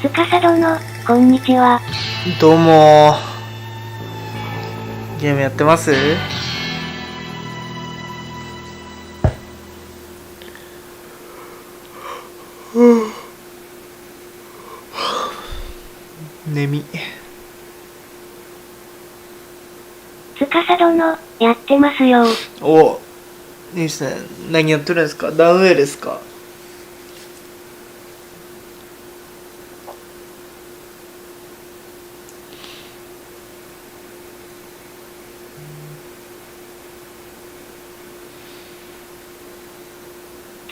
司殿、こんにちは。どうもゲームやってます？眠い。司殿、やってますよ。お、いいですね。何やってるんですか？ダウンウェイですか？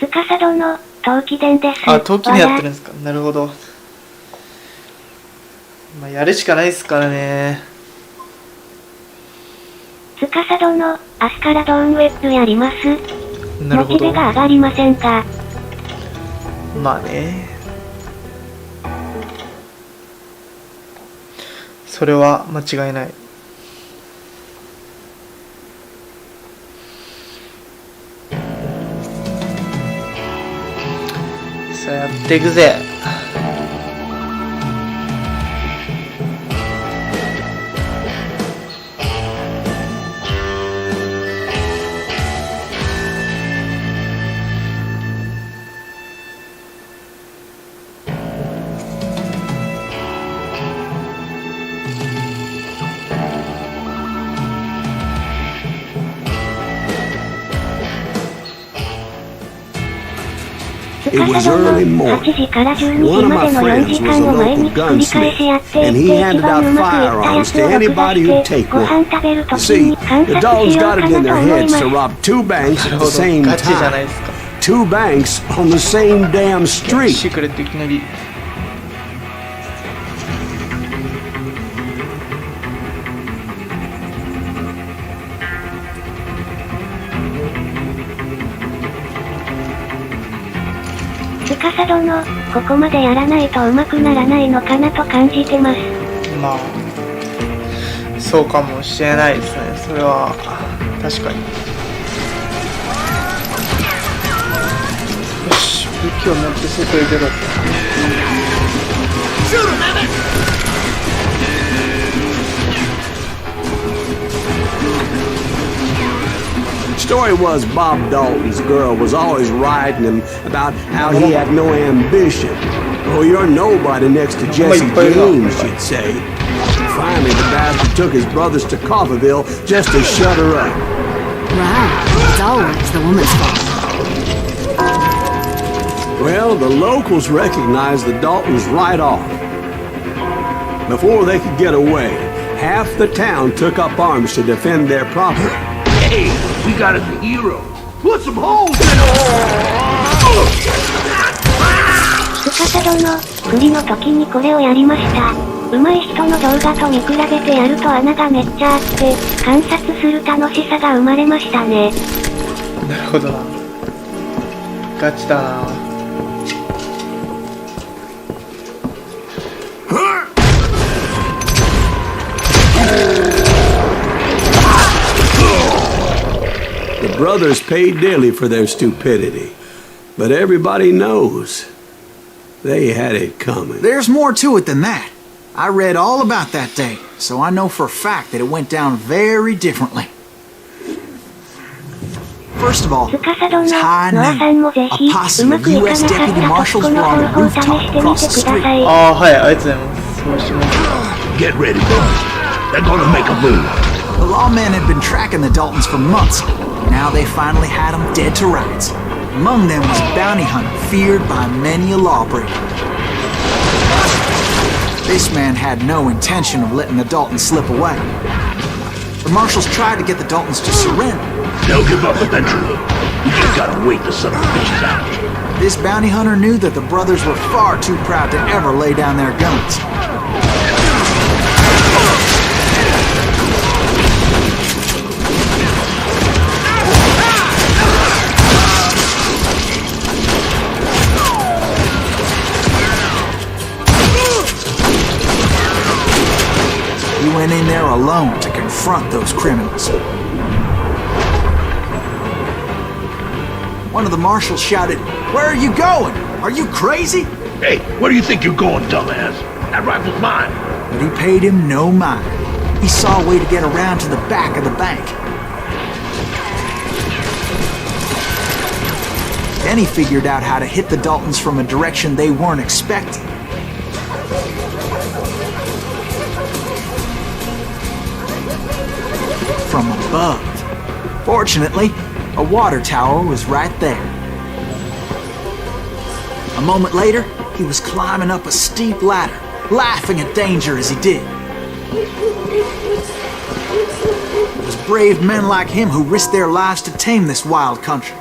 司殿、陶器伝です。あ、陶器でやってるんですか？なるほど。まあ、やるしかないですからね。司殿、明日からドーンウェッブやります。なるほど。モチベが上がりませんか？まあね。それは間違いない。さあやっていくぜ。司殿、8時から12時までの4時間を毎日繰り返しやっていて、一番うまくいったやつを録画して、ご飯食べるときに観察しようかなと思います。なるほど、ガチじゃないですか。Two banks on the same damn street. シークレットいきなり。司殿、ここまでやらないと上手くならないのかなと感じてます。まあそうかもしれないですね。それは確かに。よし、武器を持って外へ出ろ。Story was Bob Dalton's girl was always riding him about how he had no ambition. Oh, you're nobody next to Jesse James, she'd say. Finally, the bastard took his brothers to Coffeyville just to shut her up. Wow, it's always the woman's fault. Well, the locals recognized the Daltons right off. Before they could get away, half the town took up arms to defend their property. Hey, we got us a hero. Put some holes in司殿、振りの時にこれをやりました。上手い人の動画と見比べてやると穴がめっちゃあって、観察する楽しさが生まれましたね。なるほどな。ガチだな。The brothers paid dearly for their stupidity, but everybody knows they had it coming. There's more to it than that. I read all about that day, so I know for a fact that it went down very differently. First of all, it was high noon. A posse of U.S. deputy marshals were on the rooftop across the street. ああ、はい、ありがとうございます。そうします。 Get ready, boys. They're gonna make a move. The lawmen had been tracking the Daltons for months. Now they finally had them dead to rights. Among them was a bounty hunter feared by many a lawbreaker. This man had no intention of letting the Daltons slip away. The marshals tried to get the Daltons to surrender. They'll give up eventually. You just gotta wait the son of bitches out. This bounty hunter knew that the brothers were far too proud to ever lay down their guns. He went in there alone to confront those criminals. One of the marshals shouted, "Where are you going? Are you crazy?" Hey, where do you think you're going, dumbass? That rifle's mine. But he paid him no mind. He saw a way to get around to the back of the bank. Then he figured out how to hit the Daltons from a direction they weren't expecting. From above. Fortunately, a water tower was right there. A moment later, he was climbing up a steep ladder, laughing at danger as he did. It was brave men like him who risked their lives to tame this wild country.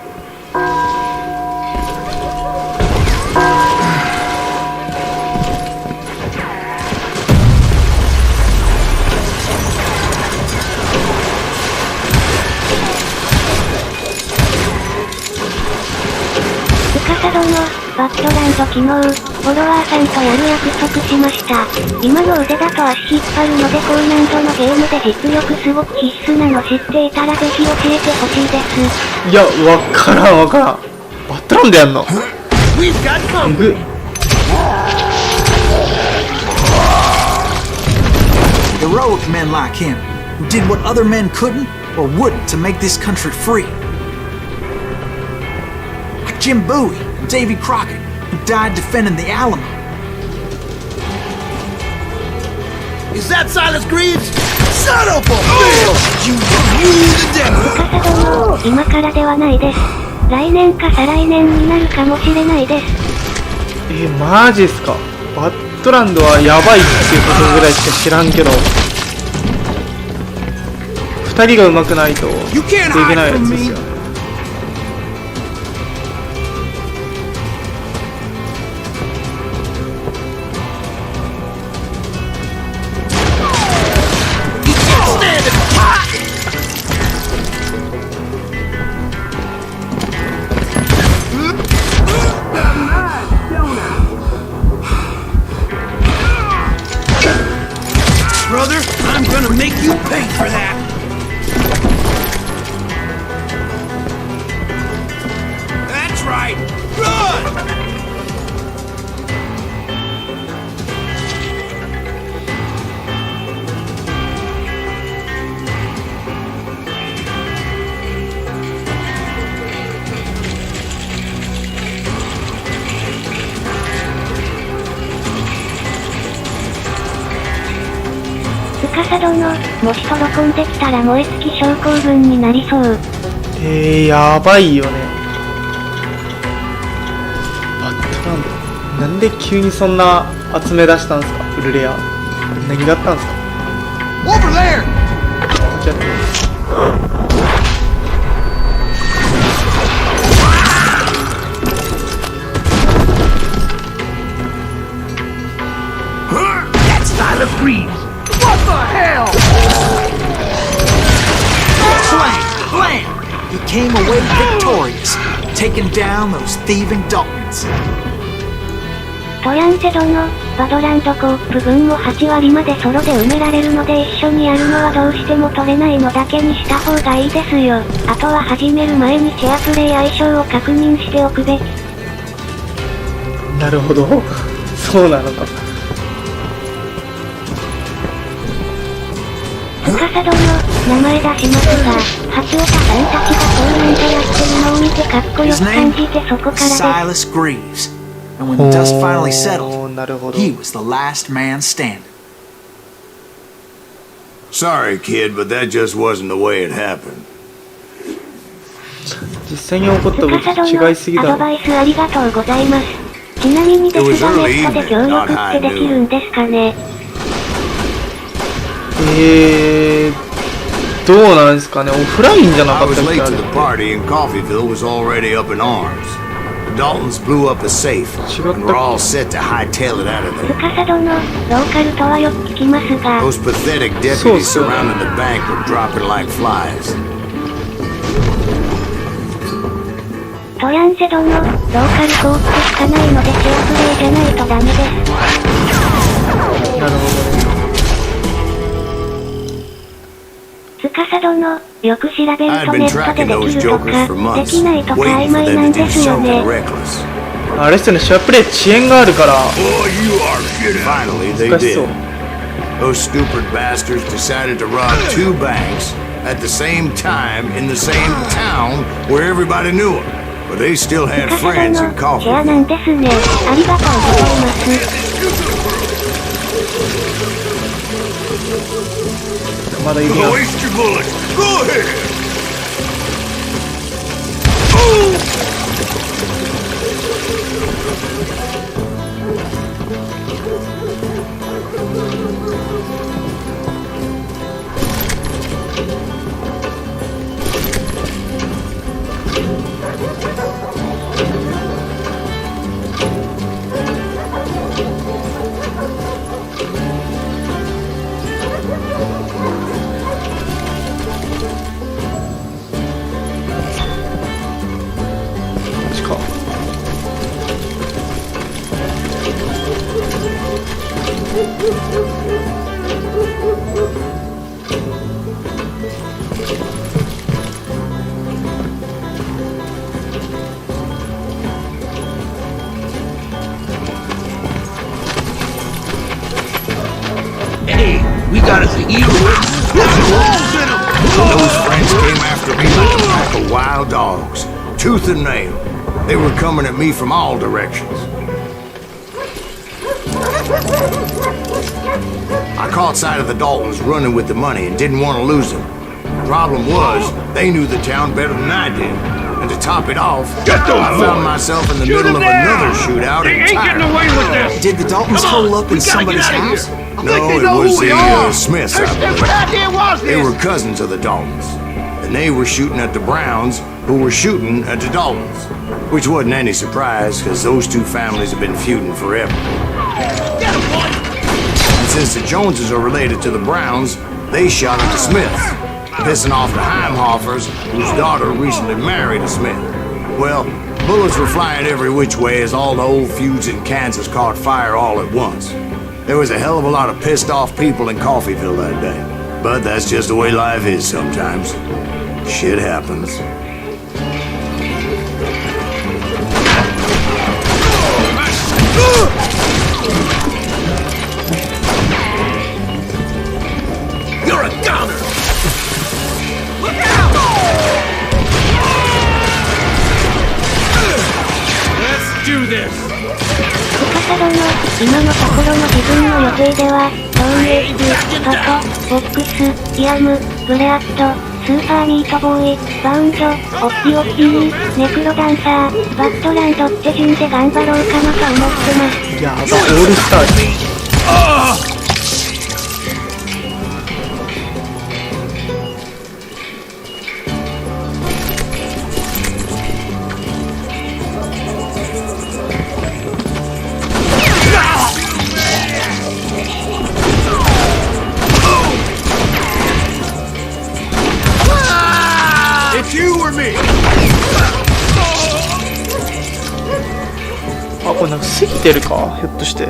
司殿、バッドランド昨日、フォロワーさんとやる約束しました。今の腕だと足引っ張るので高難度のゲームで実力すごく必須なの知っていたらぜひ教えてほしいです。いや、わからん。バッドランドやんの。Heroic men like him, who did what other men couldn't or wouldn't to make this country free. Like Jim Bowie and Davy Crockett, who died defending the Alamo. Is that Silas Greaves? Son of a bitch! You the devil! 司殿、今からではないです。来年か再来年になるかもしれないです。マジっすか。バッドランドはやばいっていうことぐらいしか知らんけど、2人が上手くないとできないやつですよ。Brother, I'm gonna make you pay for that! That's right! Run!司殿、もしトロコンできたら燃え尽き症候群になりそう。やばいよね。バッドランド、なんで急にそんな集め出したんすか、フルレア。何があったんすか。Over there! こっちやって。That's Silas Greaves. What the hell? Blam! Blam! He came away victorious, taking down those thieving Daltons. トヤンセ殿、バドランドコープ軍を8割までソロで埋められるので一緒にやるのはどうしても取れないのだけにした方がいいですよ。あとは始める前にシェアプレイ相性を確認しておくべき。なるほど。そうなのか。司殿、名前出しますが、橋岡さんたちがこうなんでやってるのを見てかっこよく感じてそこからです。Silas Greaves. And when the dust finally settled, なるほど。 he was the last man standing. Sorry, kid, but that just wasn't the way it happened. 実際に起こったこと司殿、違いすぎだろ。アドバイスありがとうございます。ちなみにですがネットで協力ってできるんですかね。どうなんですかね。オフラインじゃなか I った was っけ late あ to れ。 the party and Coffeeville was already up in arms. The Daltons blew up a safe and were all set to hightail it out of there. 司殿、ローカルとはよく聞きますが、 Those pathetic deputies surrounding the bank were dropping like flies. トヤンセ殿、ローカルコープしかないのでシェアプレイじゃないとダメです。なるほどね。司殿、よく調べる I と had ネ been ットで tracking で those きると jokers か、 for で months, きないとか曖 waiting for 昧な them ん to do ですよね。 something reckless. あれっすよね、シュアプレイ遅延があるから Finally, they 難しそう。 did. Those stupid bastards decided to rob 2 banks at the same time in the same town where everybody knew them. But they still had 司 friends 殿 in シェア coffee. なんですね。ありがとうございます。まだ指が Waste your bullets. Go ahead. か。Hey, we got us an eagle. Those friends came after me like a pack of wild dogs, tooth and nail. They were coming at me from all directions. I caught sight of the Daltons running with the money and didn't want to lose them. Problem was, they knew the town better than I did. And to top it off, Get those I found boys! myself in the Shoot middle of 'em down! another shootout They ain't getting entirely. away with this! Did the Daltons Come on, hole up we in gotta somebody's get outta house? here. I No, think they it know was who we the are. Smiths, Their I believe. stupid idea was They this. were cousins of the Daltons. And they were shooting at the Browns, who were shooting at the Daltons. Which wasn't any surprise, because those two families have been feuding forever. And since the Joneses are related to the Browns, they shot at the Smiths, pissing off the Heimhoffers, whose daughter recently married a Smith. Well, bullets were flying every which way as all the old feuds in Kansas caught fire all at once. There was a hell of a lot of pissed off people in Coffeyville that day. But that's just the way life is sometimes. Shit happens. You're a goner! Look out! Let's do this! 司殿、今のところの自分の予定では、ローンエース、パト、ボックス、イアム、ブレアット、スーパーミートボーイ、バウンド、オッピオッピー、ネクロダンサー、バッドランドって順で頑張ろうかなと思ってます。やば、オールスター。It's you or me! あ、これなんか過ぎてるかひょっとして。い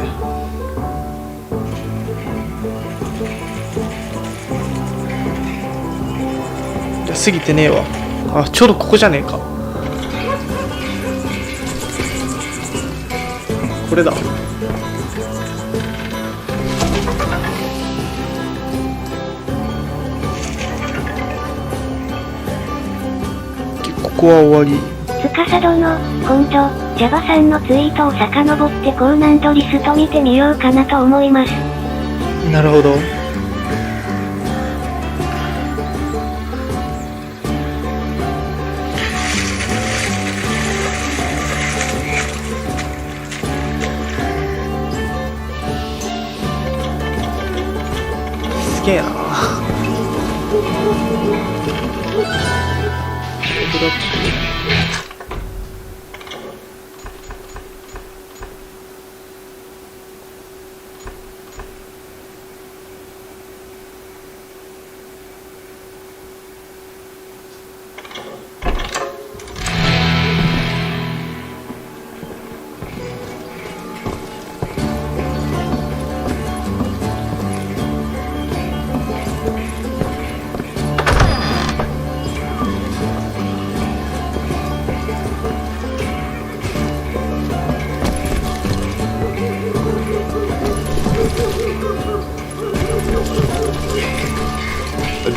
や、過ぎてねえわ。あ、ちょうどここじゃねえか。これだ。ここは終わり。司殿、今度、ジャバさんのツイートを遡って高難度リスト見てみようかなと思います。なるほど。すげえな。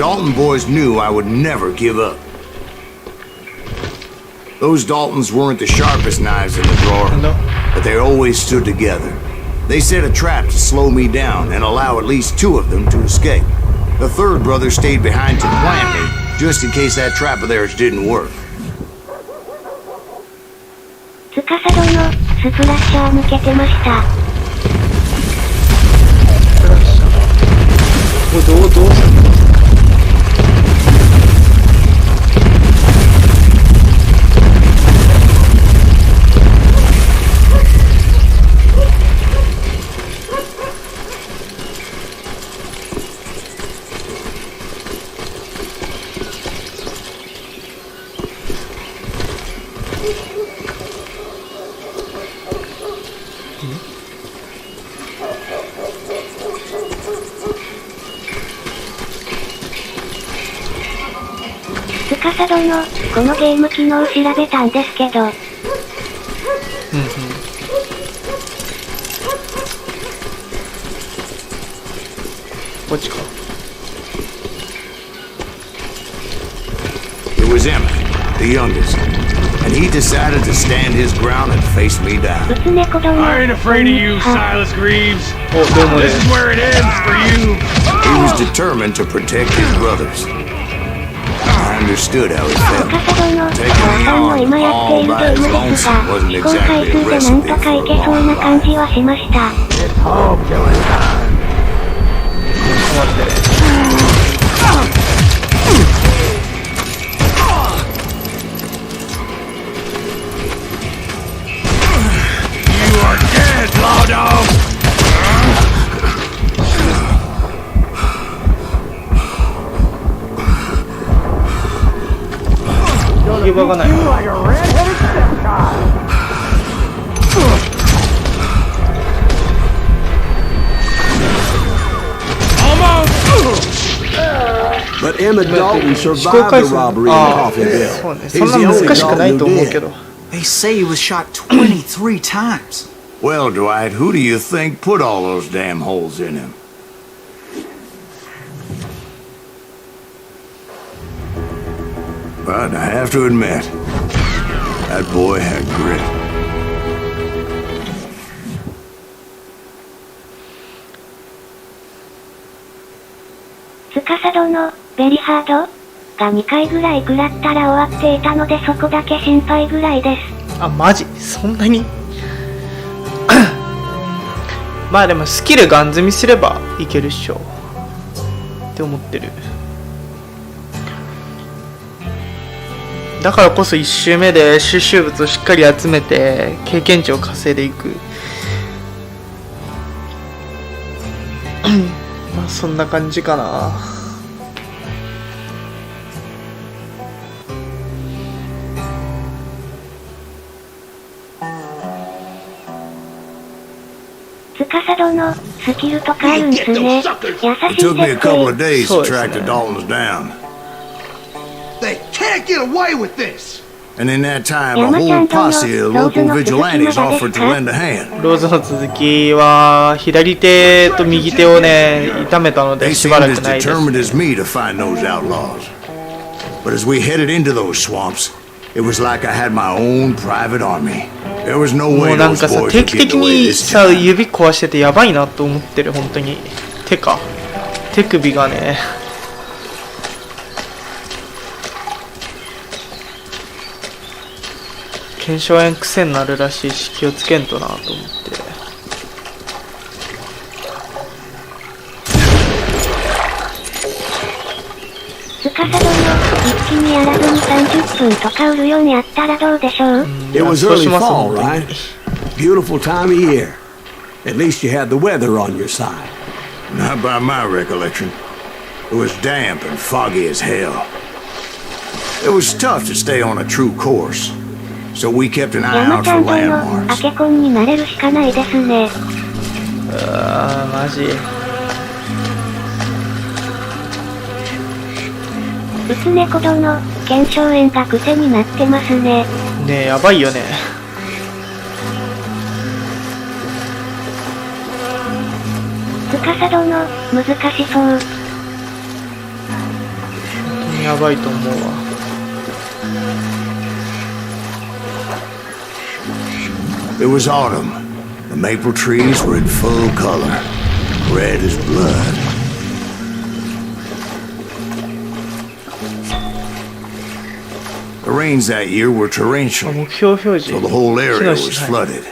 Dalton boys knew I would never give up. Those Daltons weren't the sharpest knives in the drawer, but they always stood together. They set a trap to slow me down and allow at least 2 of them to escape. The third brother stayed behind to plant me, just in case that trap of theirs didn't work. 司殿、スプラッシャー抜けてました。どうするの？司殿、このゲーム昨日調べたんですけど。こっちか。It was Emmett, the youngest, and he decided to stand his ground and face me down. I ain't afraid of you, Silas Greaves. お、どうもで This す。 is where it ends for you. He was determined to protect his brothers. I understood how he felt. 司殿、Taking 父 me さんの on 今やってい all るゲ by ー his ム own ですが、 son wasn't 試行 exactly 回 a 数でなん recipe とか for い a けそう long な night. 感じはしました。待ってね。You are dead, Lodo. 逃げ場がない。But Emmett Dalton 試行 survived 回 the 数。 robbery in ああ、 Coffeeville. そうね。 He's そんな the only 難しくない Dalton と who 思うけ did. ど。 They say he was shot 23 times. Well, Dwight, who do you think put all those damn holes in him? But I have to admit, that boy had grit. 司殿、ベリハードが2回ぐらい食らったら終わっていたのでそこだけ心配ぐらいです。あ、マジそんなにまあでもスキルガン積みすればいけるっしょって思ってる。だからこそ1周目で収集物をしっかり集めて経験値を稼いでいくまあそんな感じかな。司殿、スキルとかあるんすね。優し It い took me a 設 couple of 定。 days to そうです track the ね。 Daltons down. They can't get away with this! And in that time, a whole posse of local vigilantes offered to lend a hand. ローズの続きは左手と右手をね痛めたの They でし seemed ばら as くないです。 determined as me to find those outlaws. But as we headed into those swamps, it was like I had my own private army. There was no も way うなん those かさ boys 定 would 期 get 的 away に this さ time. 指壊しててやばいなと思ってる。本当に手首がね腱鞘炎癖になるらしいし気をつけんとなと思って。司殿、一気にやらずに30分とか売るようにやったらどうでしょう？ It was そうし early ます fall, 本当に right? Beautiful time of year. At least you had the weather on your side. Not by my recollection. It was damp and foggy as hell. It was tough to stay on a true course, so we kept an eye 山 out ち for ゃんとの landmarks. アケコンになれるしかないですね。あーマジうつ猫殿、腱鞘炎が癖になってますね。ねえやばいよね。司殿、難しそう。やばいと思うわ。It was autumn. The maple trees were in full color, red as blood. The rains that year were torrential, 目標表示 so the whole 木 area の was 支配 flooded.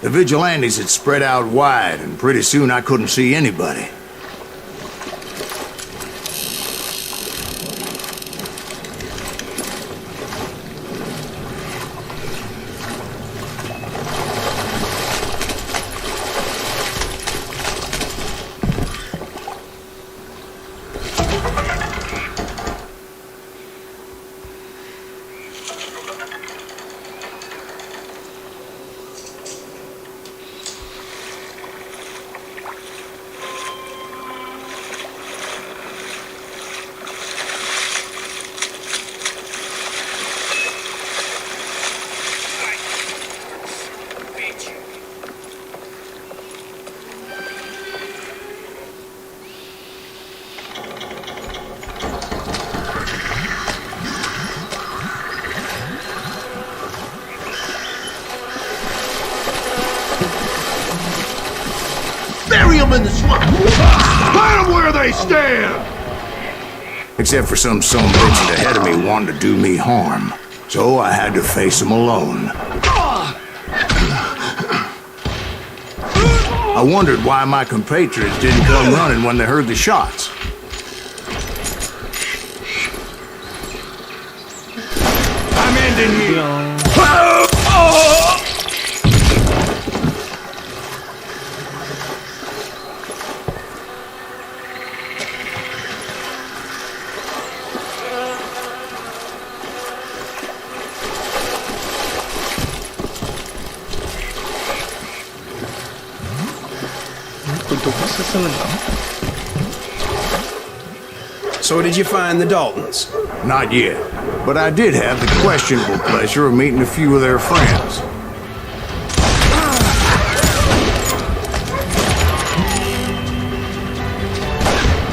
The vigilantes had spread out wide, and pretty soon I couldn't see anybody. Bury them in the swamp! Plant them where they stand! Except for some bitch ahead of me wanting to do me harm. So I had to face him alone. I wondered why my compatriots didn't come running when they heard the shots. I'm ending here! これどこ進むんだ？ So did you find the Daltons? Not yet, but I did have the questionable pleasure of meeting a few of their friends.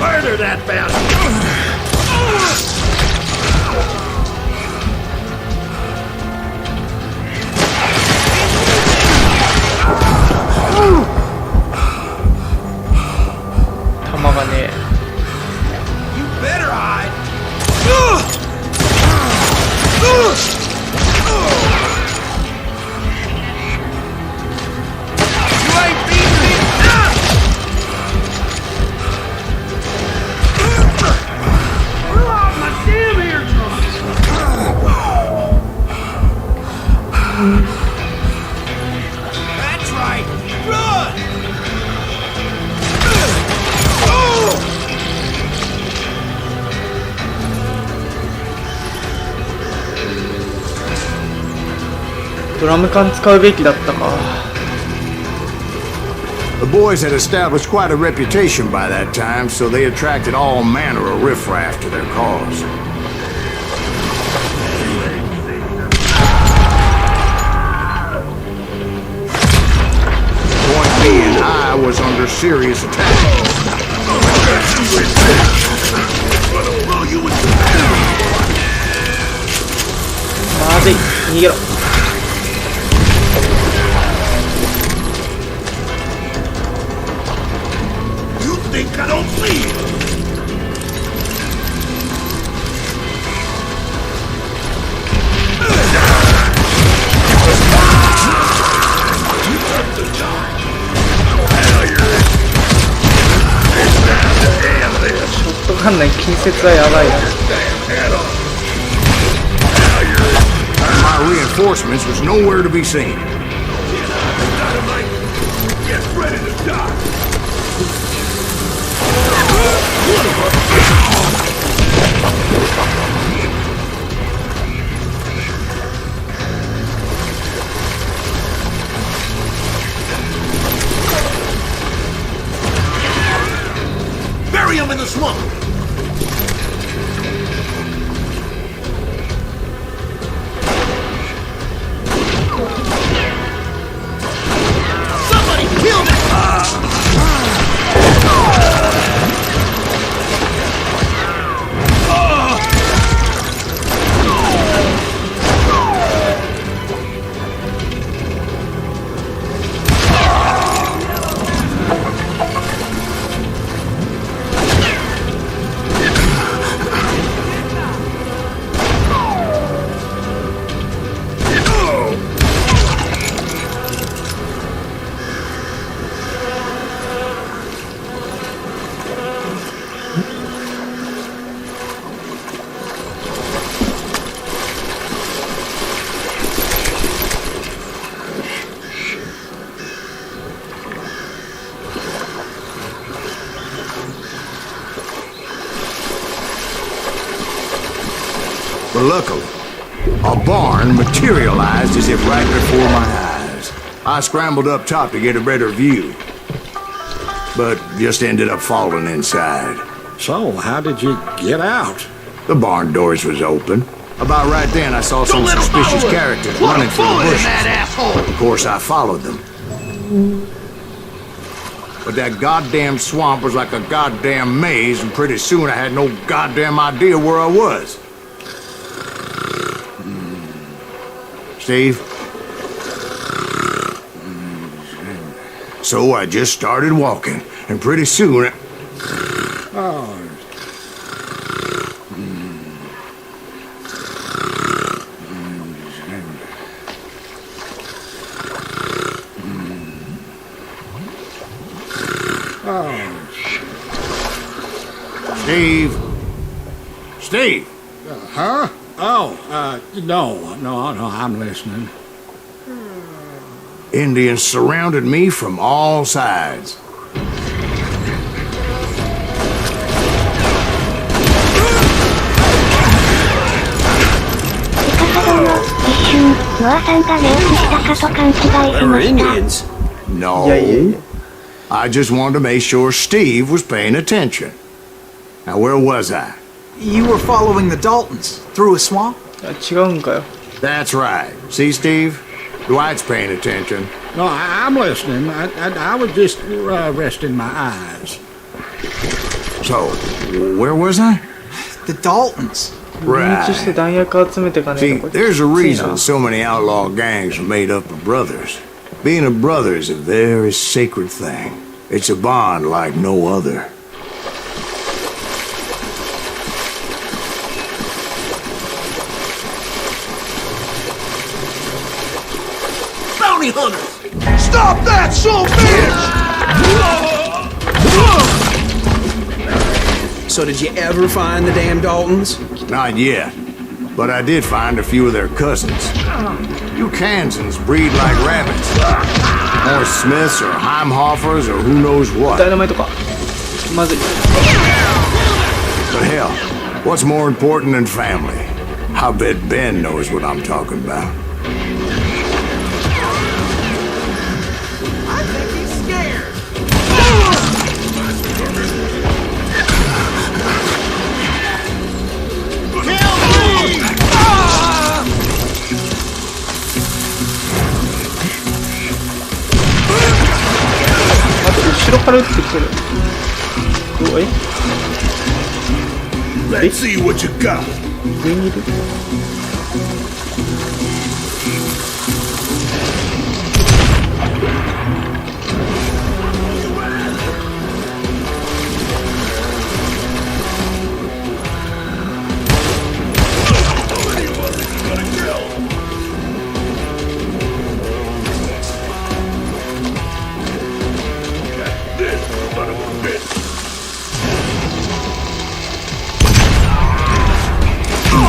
Murder that bastard! Better hide! You ain't beating me! We're off my damn eardrums! That's right! Run! Oh! ドラム缶使うべきだったか。 The boys had established quite a reputation by that time, so they attracted all manner of riffraff to their cause. Point being, I was under serious attack. まずい、逃げろ。 think I don't see it. My reinforcements was nowhere to be seen. Get ready to die. Bury him in the swamp. Somebody killed him. Oh! luckily, a barn materialized as if right before my eyes. I scrambled up top to get a better view, but just ended up falling inside. So, how did you get out? The barn doors was open. About right then, I saw some suspicious characters running through the bushes. Of course, I followed them. But that goddamn swamp was like a goddamn maze, and pretty soon I had no goddamn idea where I was. Steve? So I just started walking, and pretty soon... Steve! Huh? Oh, no, I'm listening. Indians surrounded me from all sides. They were Indians? No. I just wanted to make sure Steve was paying attention. Now, where was I? You were following the Daltons through a swamp?違うんかよ. That's right. See, Steve? Dwight's paying attention. No, I'm listening. I was just resting my eyes. So, where was I? The Daltons. Right. 連中して弾薬集めてかねえ See, とこ there's a きつい reason な so many outlaw gangs are made up of brothers. Being a brother is a very sacred thing. It's a bond like no other. Bounty hunters! Stop that, son bitch! So did you ever find the damn Daltons? Not yet, but I did find a few of their cousins. You Kansans breed like rabbits. Or Smiths or Heimhoffers or who knows what. ダイナマイトかまずい But hell, what's more important than family? I bet Ben knows what I'm talking about. I think he's scared. あと後ろから撃ってきてるどうえ Let's see what you got. 上にいる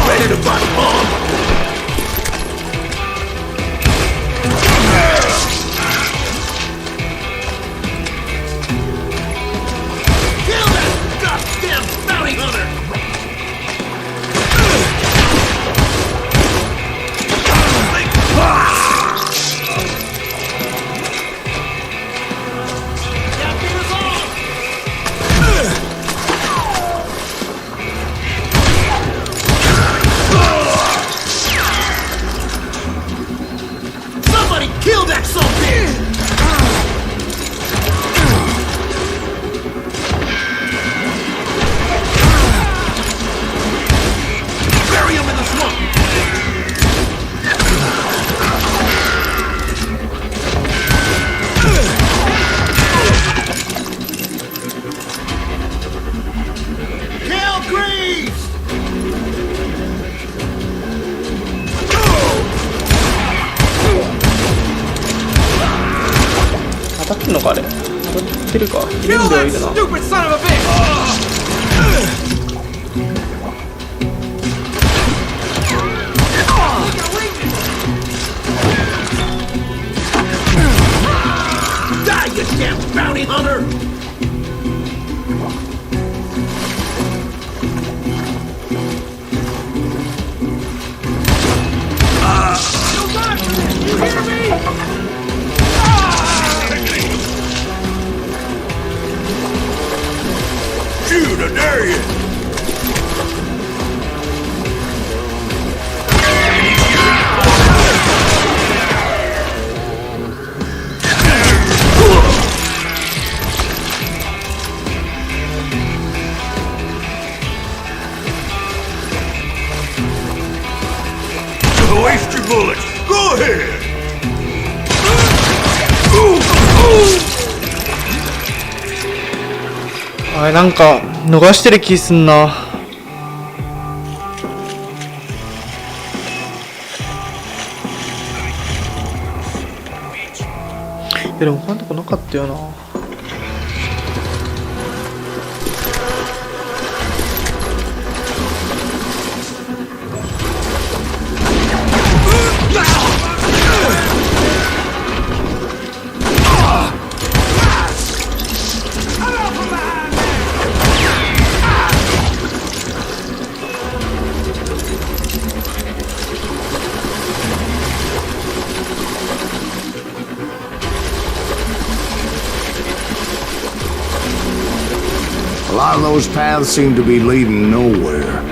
Ready to buy bomb. Kill that goddamn bounty hunter! Somebody kill that son of a bitch! Bury him in the swamp! Kill Greaves! 当たってんのかあれ当たってるかいるん Kill だよ that いるな stupid son of a bitch! Die, you damn bounty hunter! Shoot, I dare you! Waste your bullets. Go ahead. あれなんか逃してる気すんな。いやでも他のとこなかったよな。A lot of those paths seem to be leading nowhere.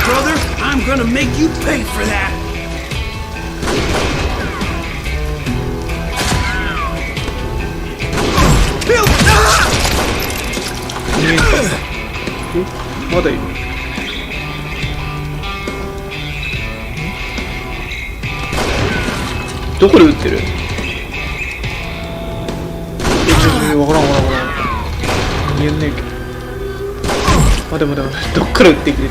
Brother, I'm gonna make you pay for that. Kill! まだいる。どこで撃ってる？わからん。見えんねえけど。あ、でもどっから撃ってきてる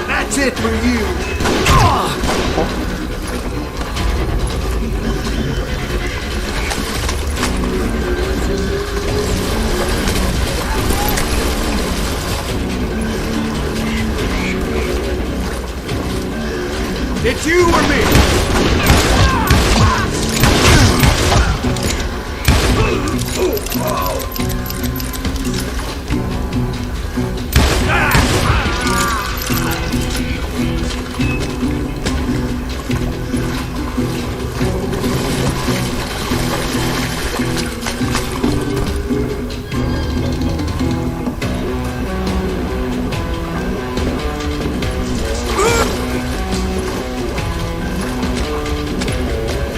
？That's it for you. It's you or me.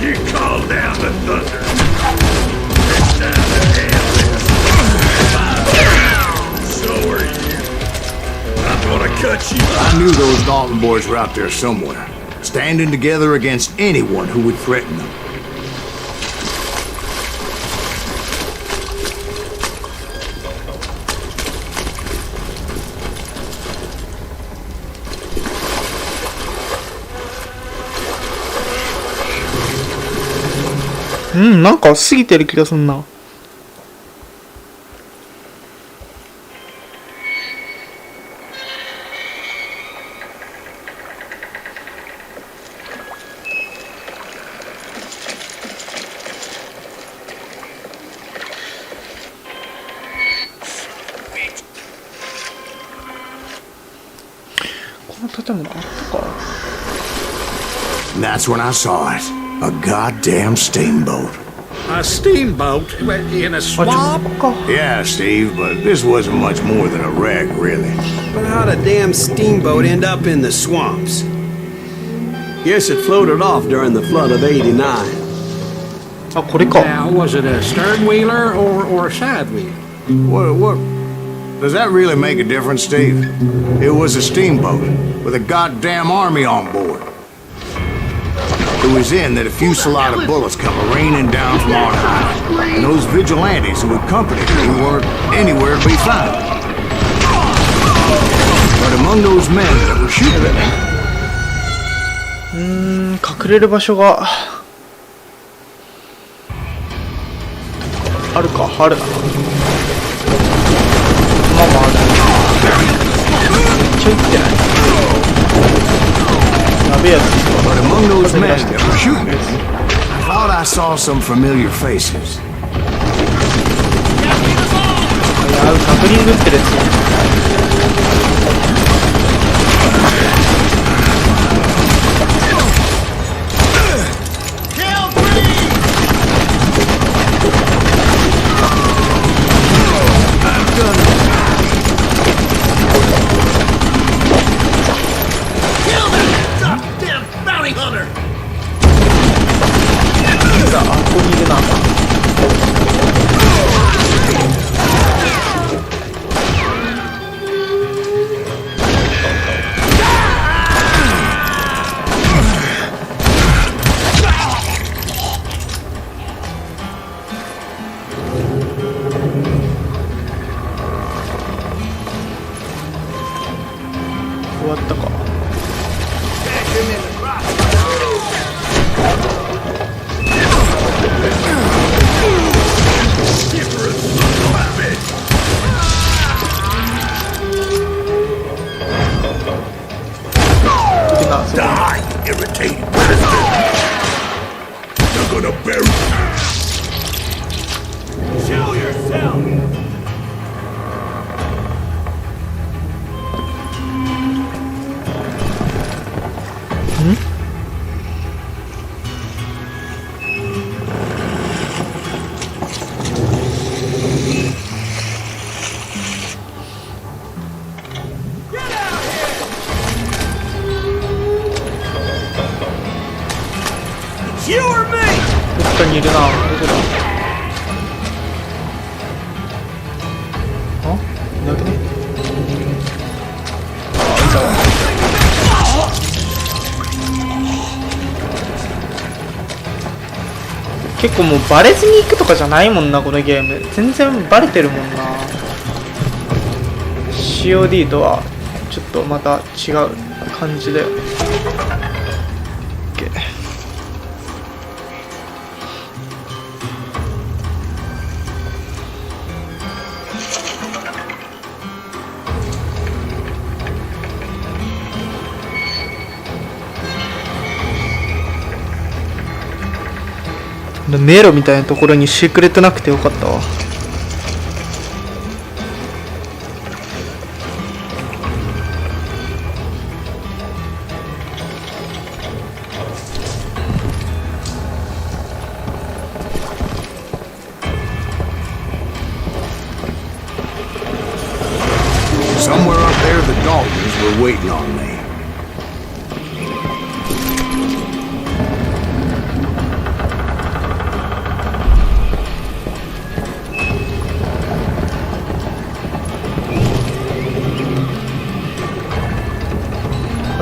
You call down the thunder. It's time to handle this. So are you. I'm gonna cut you. I knew those Dalton boys were out there somewhere, standing together against anyone who would threaten them.うん、なんか過ぎてる気がすんな。この建物あったか。And that's when I saw it. A goddamn steamboat. A steamboat in a swamp? Yeah, Steve, but this wasn't much more than a wreck, really. But how'd a damn steamboat end up in the swamps? Guess it floated off during the flood of '89. あ、これか。 Now, was it a stern wheeler or a side wheel? What? Does that really make a difference, Steve? It was a steamboat with a goddamn army on board. It was in that a fusillade of bullets come raining down from our high, and those vigilantes who accompanied me weren't anywhere to be found. But among those men that were shooting at me, 隠れる場所があるか、あるな。まあまあある。ちょいってない。やべえやつ。 but among those men that were shooting at me, I thought I saw some familiar faces. 確認打ってるやつ。 終わったか。Die, irritating bastard! You're gonna bury me! Show yourself! どっかにいるな。どこだ。あ、いなくね。あ、いたわ。結構もうバレずに行くとかじゃないもんな、このゲーム。全然バレてるもんな。COD とはちょっとまた違う感じで。迷路みたいなところにシークレットなくてよかったわ。Somewhere up there, the Daltons were waiting on me.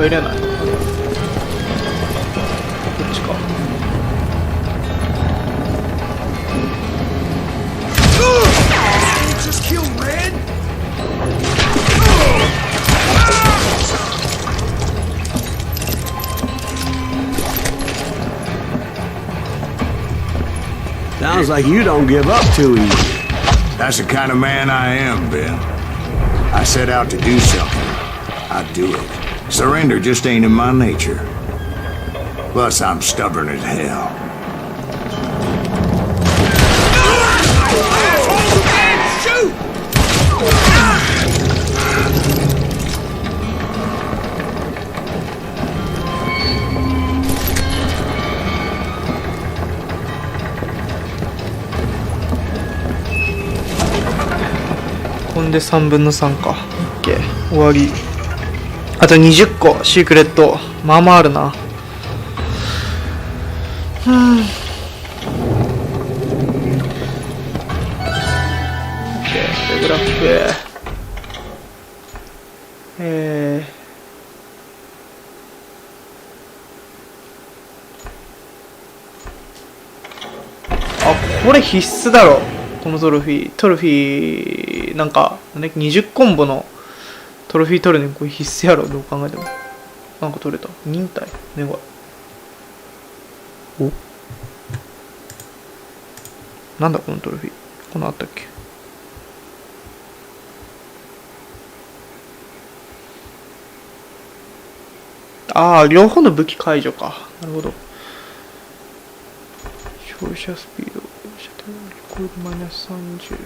Oh, 入れない。こっちか。Just kill Red? Sounds like you don't give up too easy. That's the kind of man I am, Ben. I set out to do something. I do it. Surrender just ain't in my nature. Plus, I'm stubborn as hell. Shoot! こんで3分の3か。OK。終わり。あと20個、シークレット。まあまああるな。OK、レベルアップ。あ、これ必須だろ。このトロフィー、なんか、20コンボのトロフィー取るねん。これ必須やろ。どう考えても。なんか取れた。忍耐。願い。お、なんだこのトロフィー。このあったっけ。ああ、両方の武器解除か。なるほど。照射スピード、射程リコールマイナス30。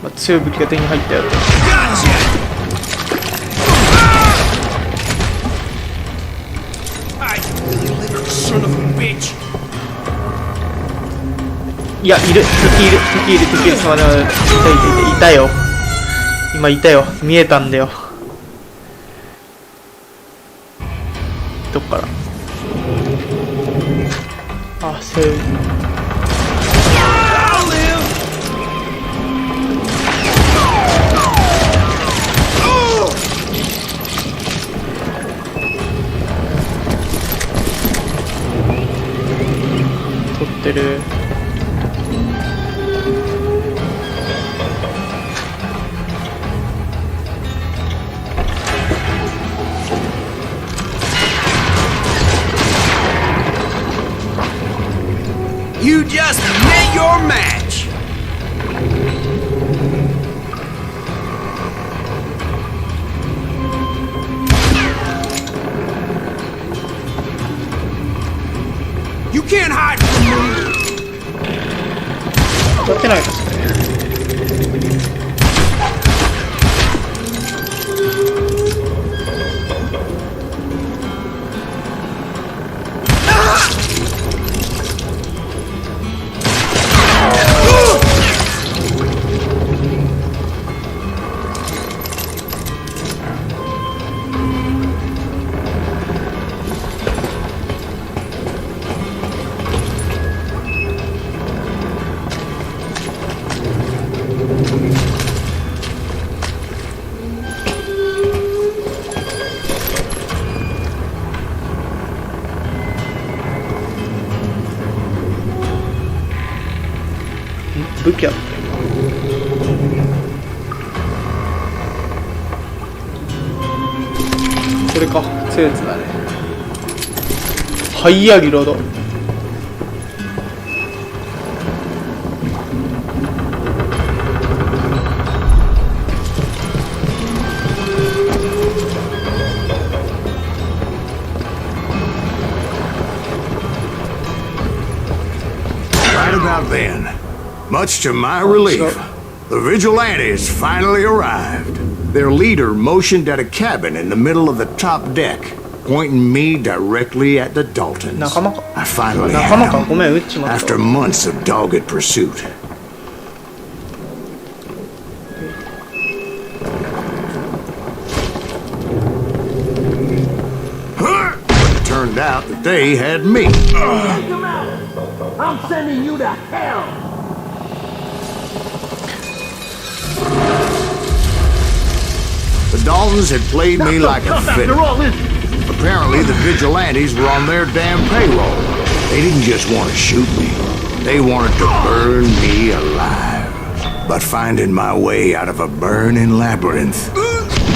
まあ、強い武器が手に入ったよと。いや、いる。敵いる。いたよ。今いたよ。見えたんだよ。どっから。あ、セーブ。取ってる。You just met your match. You can't hide from me. 取ってないですね。武器あったよ。これか、強いやつだね。ハイヤーリロード。Right about then, much to my relief, the vigilantes finally arrived. Their leader motioned at a cabin in the middle of the top deck, pointing me directly at the Daltons. I finally had them, after months of dogged pursuit. It turned out that they had me. I'm sending you to hell! The Daltons had played me like a fiddle. Apparently, the vigilantes were on their damn payroll. They didn't just want to shoot me. They wanted to burn me alive. But finding my way out of a burning labyrinth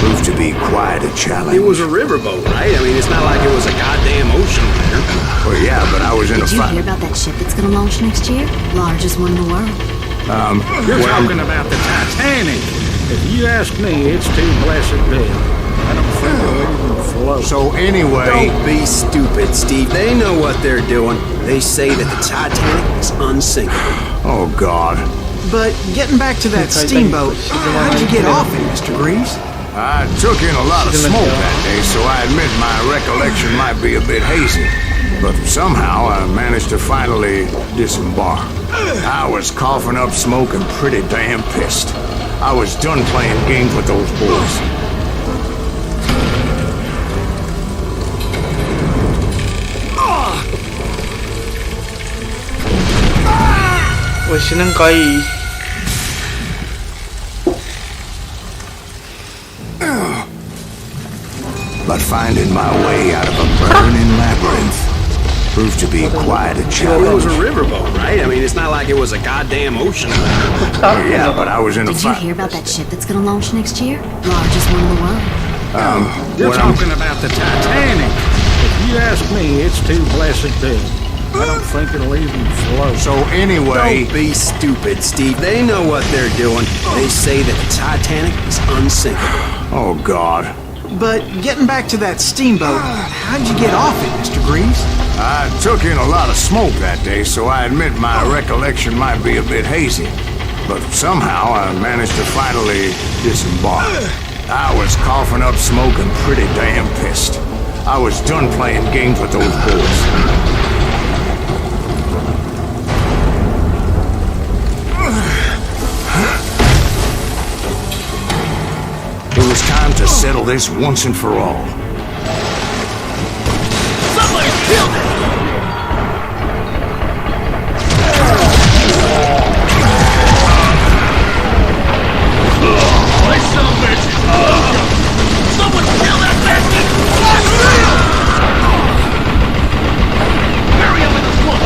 proved to be quite a challenge. It was a riverboat, right? I mean, it's not like it was a goddamn ocean liner. Well, yeah, but I was in a Did you hear about that ship that's gonna launch next year? Largest one in the world. You're talking about the Titanic. If you ask me, it's too blessed big. I don't think it'll even float. So anyway... Don't be stupid, Steve. They know what they're doing. They say that the Titanic is unsinkable. Oh, God. But getting back to that steamboat, how'd you get off it, Mr. Greaves? I took in a lot of smoke that day, so I admit my recollection might be a bit hazy. But somehow I managed to finally disembark. I was coughing up smoke and pretty damn pissed. I was done playing games with those boys. おい死ぬんかい。But finding my way out of a burning labyrinth proved to be quite a challenge. It was a riverboat, right? I mean, it's not like it was a goddamn ocean. Yeah, but I was in a Did you hear about that ship that's gonna launch next year? Largest one in the world. You're talking about the Titanic. If you ask me, it's too blessed big. I don't think it'll even float. So anyway... Don't be stupid, Steve. They know what they're doing. They say that the Titanic is unsinkable. Oh, God. But getting back to that steamboat, how'd you get off it, Mr. Greaves? I took in a lot of smoke that day, so I admit my recollection might be a bit hazy. But somehow I managed to finally disembark. I was coughing up smoke and pretty damn pissed. I was done playing games with those boys. It was time to settle this once and for all. Somebody killed him! Son of a bitch! Someone kill that bastard! Bury him in the swamp!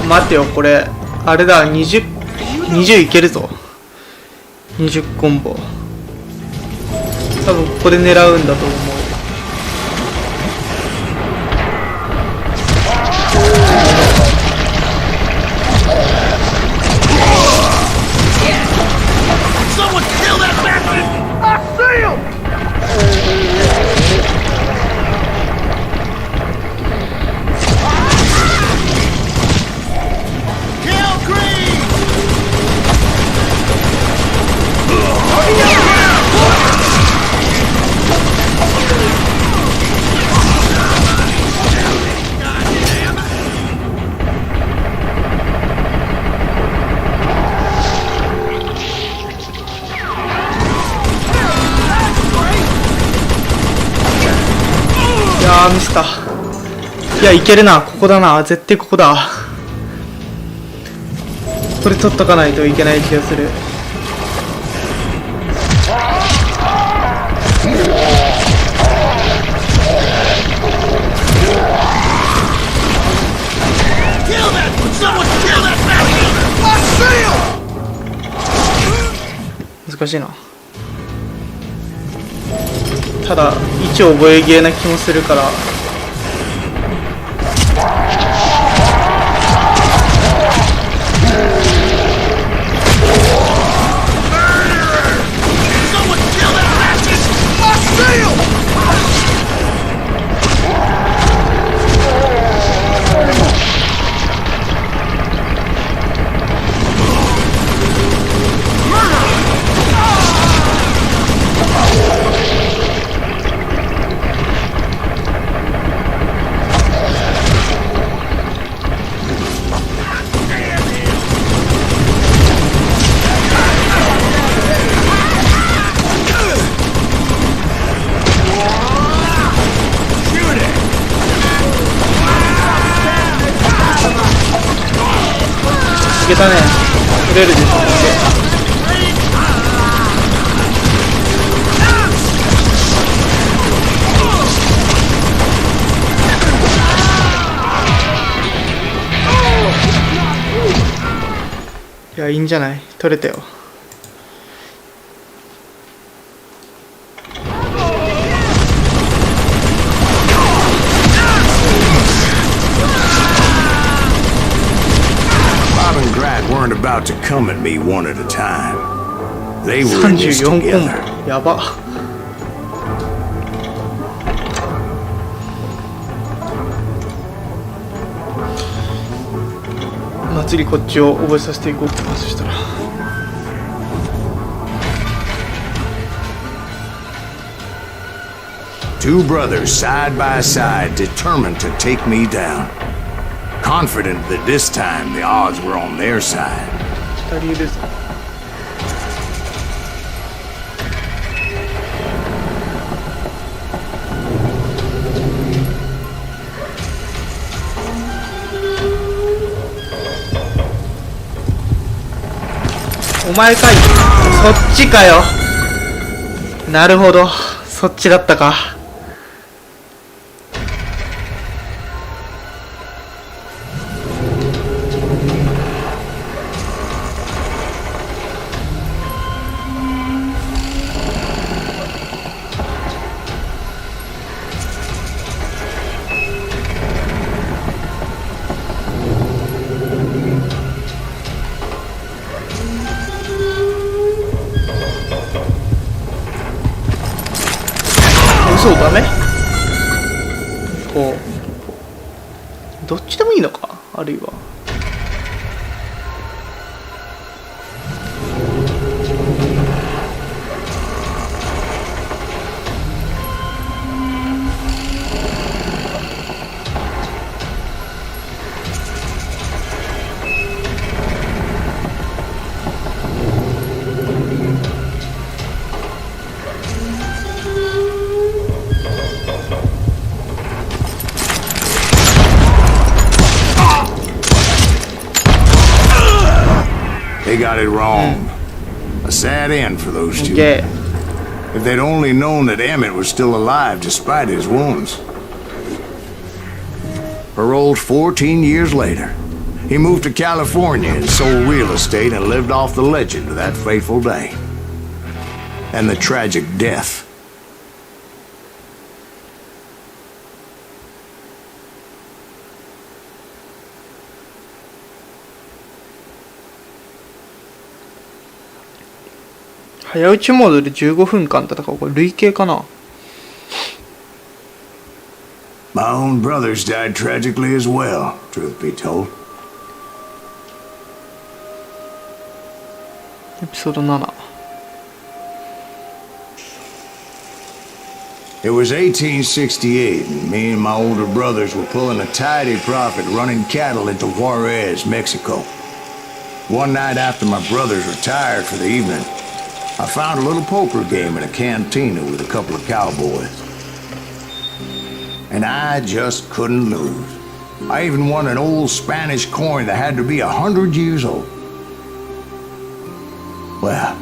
待ってよ、これあれだ、20いけるぞ。20コンボ多分ここで狙うんだと思う。ミスった。いや、いけるな。ここだな。絶対ここだ。これ取っとかないといけない気がする。難しいな。ただ位置覚えゲーな気もするから。いけたね。取れるでしょ。いや、いいんじゃない？取れたよ。Weren't about to come at me one at a time. They were in this 34 コン together. ボ。やば。祭りこっちを覚えさせていこうかな。そしたら。Two brothers side by side, determined to take me down. Confident that this time the odds were on their side. 2人いるぞ。お前かい。そっちかよ。なるほど、そっちだったか。そうダメ？こうどっちでもいいのか、あるいはThey got it wrong. A sad end for those two. Okay. If they'd only known that Emmett was still alive despite his wounds. Paroled 14 years later, he moved to California and sold real estate and lived off the legend of that fateful day. And the tragic death. My own brothers died tragically as well, truth be told. Episode 7. It was 1868, and me and my older brothers were pulling a tidy profit running cattle into Juarez, Mexico. One night after my brothers retired for the evening, I found a little poker game in a cantina with a couple of cowboys. And I just couldn't lose. I even won an old Spanish coin that had to be 100 years old. Well,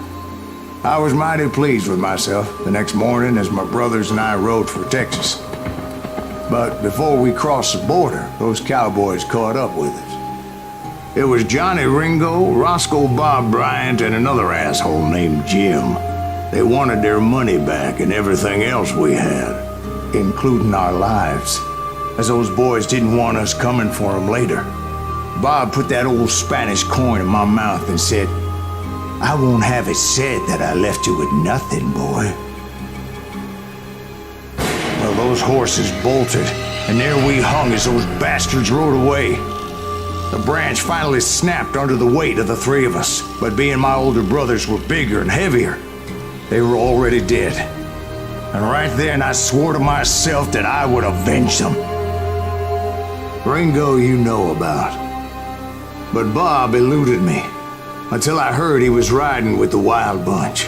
I was mighty pleased with myself the next morning as my brothers and I rode for Texas. But before we crossed the border, those cowboys caught up with us. It was Johnny Ringo, Roscoe Bob Bryant, and another asshole named Jim. They wanted their money back and everything else we had, including our lives, as those boys didn't want us coming for them later. Bob put that old Spanish coin in my mouth and said, "I won't have it said that I left you with nothing, boy." Well, those horses bolted, and there we hung as those bastards rode away. The branch finally snapped under the weight of the three of us, but being my older brothers were bigger and heavier, they were already dead. And right then I swore to myself that I would avenge them. Ringo you know about. But Bob eluded me, until I heard he was riding with the Wild Bunch.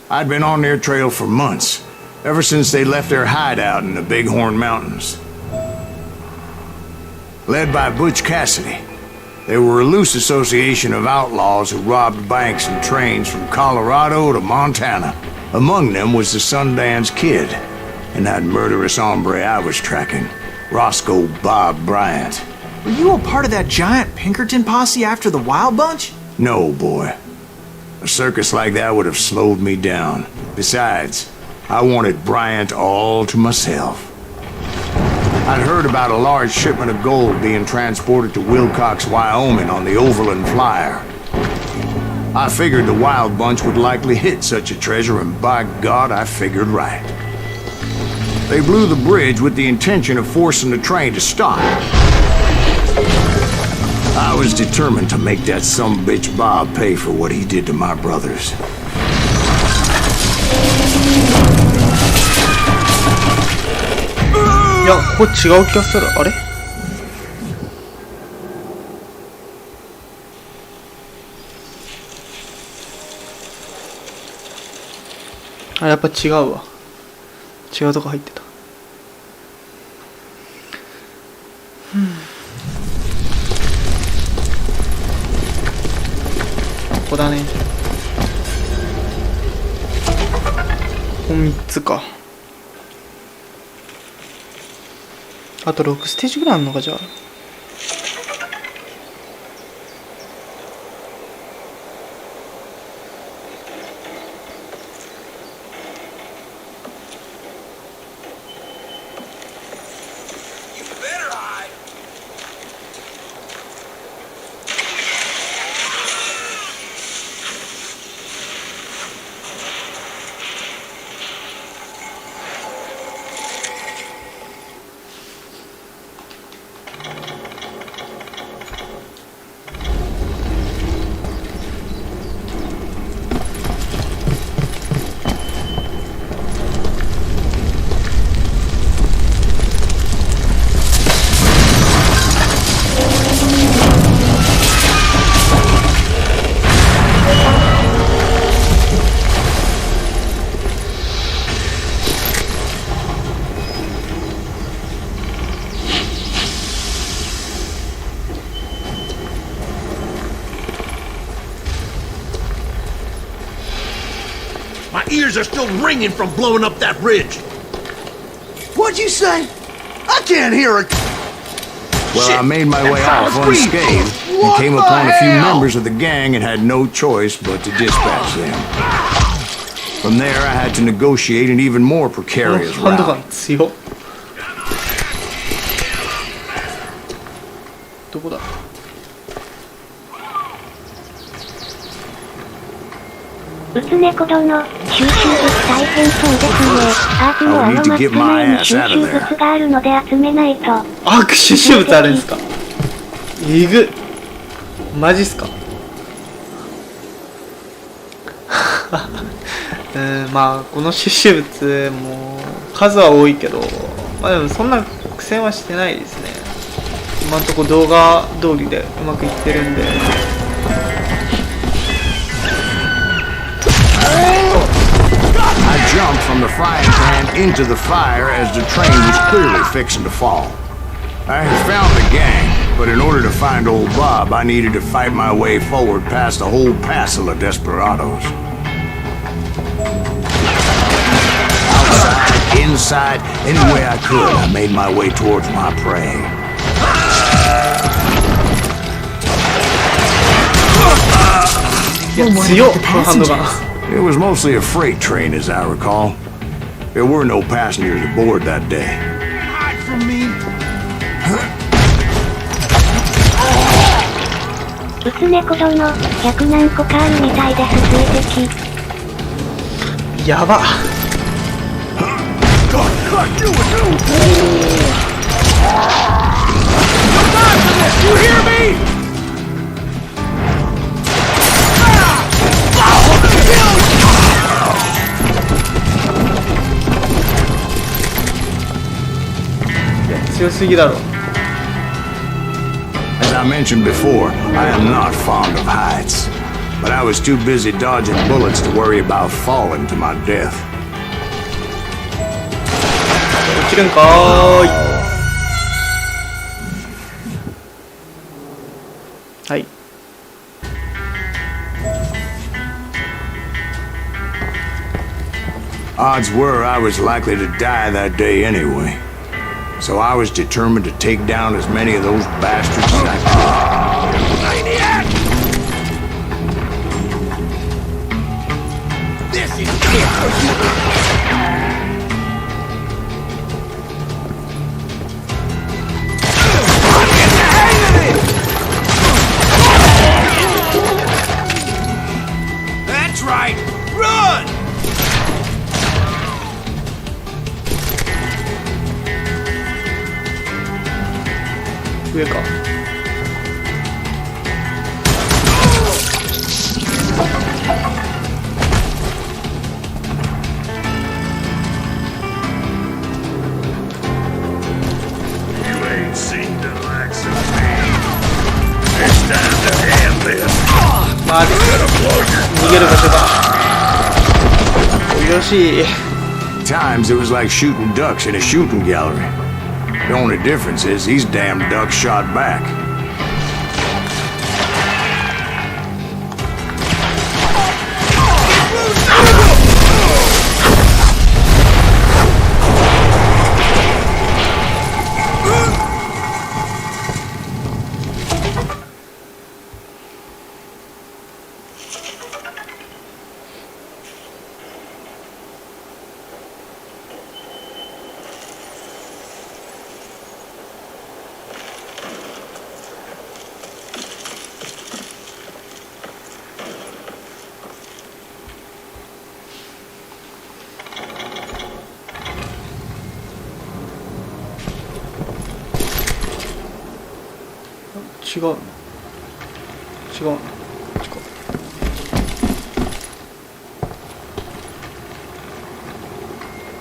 I'd been on their trail for months, ever since they left their hideout in the Bighorn Mountains. Led by Butch Cassidy, they were a loose association of outlaws who robbed banks and trains from Colorado to Montana. Among them was the Sundance Kid and that murderous hombre I was tracking, Roscoe Bob Bryant. Were you a part of that giant Pinkerton posse after the Wild Bunch? No, boy. A circus like that would have slowed me down. Besides, I wanted Bryant all to myself. I'd heard about a large shipment of gold being transported to Wilcox, Wyoming on the Overland Flyer. I figured the Wild Bunch would likely hit such a treasure, and by God, I figured right. They blew the bridge with the intention of forcing the train to stop. I was determined to make that sumbitch Bob pay for what he did to my brothers. いや、これ違う気がする。あれ？あ、やっぱ違うわ。違うとこ入ってた。ここだね。ここ3つか。あと6ステージぐらいあるのか、じゃあ。My ears are still ringing from blowing up that ridge. What'd you say? I can't hear it. Well, Shit, I made my way that off sounds pretty unscathed and What came the upon a few hell? members of the gang and had no choice but to dispatch them. From there, I had to negotiate an even more precarious ハンドガ route. ン強っ。どこだ？うつ猫殿、収集物大変そうですね。アークのあのマップ内に収集物があるので集めないと。あ、収集物あるんですか？えぐっ。マジっすか？まあこの収集物も数は多いけど、まあでもそんな苦戦はしてないですね。今んとこ動画通りでうまくいってるんで。I jumped from the frying pan into the fire as the train was clearly fixing to fall. I had found the gang, but in order to find old Bob, I needed to fight my way forward past a whole passel of desperados. Outside, inside, any way I could, I made my way towards my prey. Yeah, Well, what 強っ about the このハンドガン。 passengers? It was mostly a freight train, as I recall. There were no passengers aboard that day. Hide from me. うつ猫殿、100何個かあるみたいです、水滴。やば。God, you would do. You'll die for this. You hear me?いや強すぎだろ。As I mentioned before, I am not fond of heights. But I was too busy dodging bullets to worry about falling to my death. 落ちるんかーい。はい。Odds were I was likely to die that day anyway. So I was determined to take down as many of those bastards as I could. Maniac! This is it! That's right! Run! 上か。まあ、逃げる場所だ。よし。Times it was like shooting ducks in a shooting gallery. The only difference is these damn ducks shot back.違うの違うのこっちか。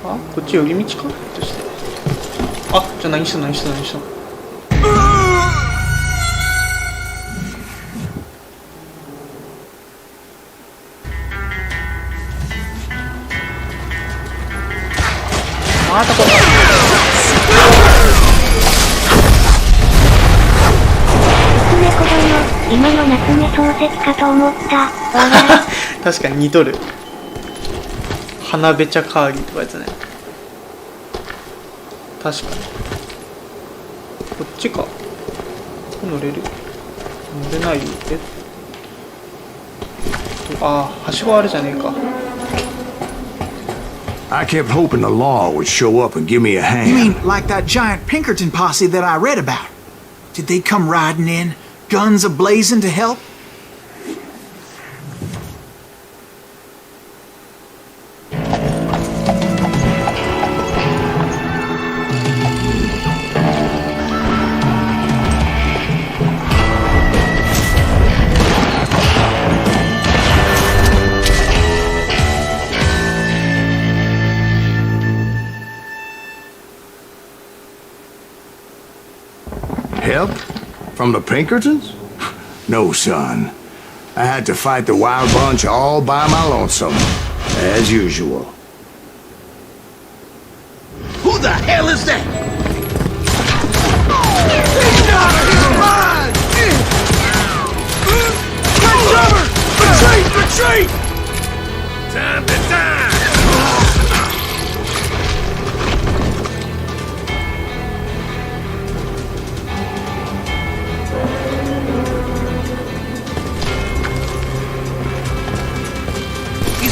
あ、こっち寄り道か。あ、じゃあ何したの。またこんな今の夏目漱石かと思った。確かに似とる。花べちゃカーギーとかやつね。確かに。こっちか。乗れる？乗れないよ。ああ、はしごあるじゃねえか。I kept hoping the law would show up and give me a hand. You mean like that giant Pinkerton posse that I read about? Did they come riding in, guns a-blazing to help? Help? From the Pinkertons? No, son. I had to fight the wild bunch all by my lonesome, as usual. Who the hell is that? He's out of his mind! Retreat! Time to die!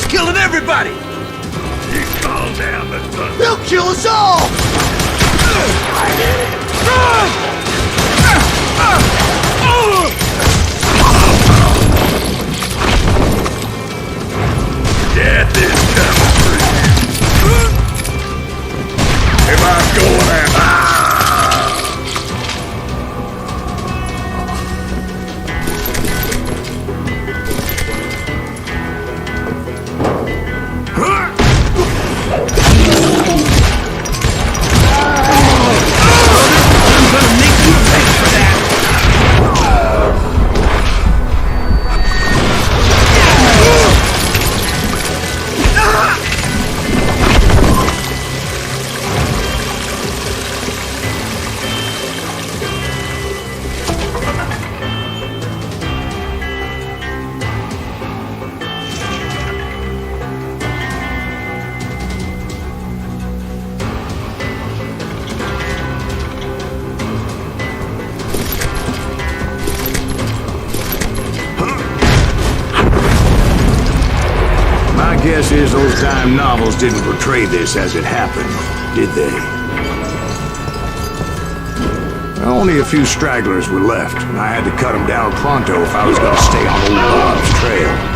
Killing everybody! He called down the thunder. They'll kill us all! Run! Death is coming for you. If I'm going out. is those dime novels didn't portray this as it happened, did they? Only a few stragglers were left, and I had to cut them down pronto if I was going to stay on old Bob's trail.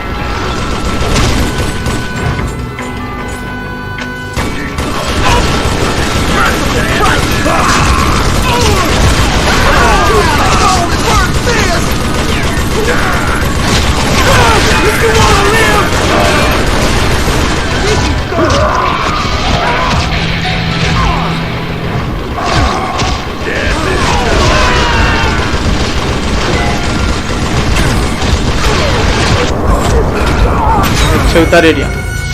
撃たれるやん。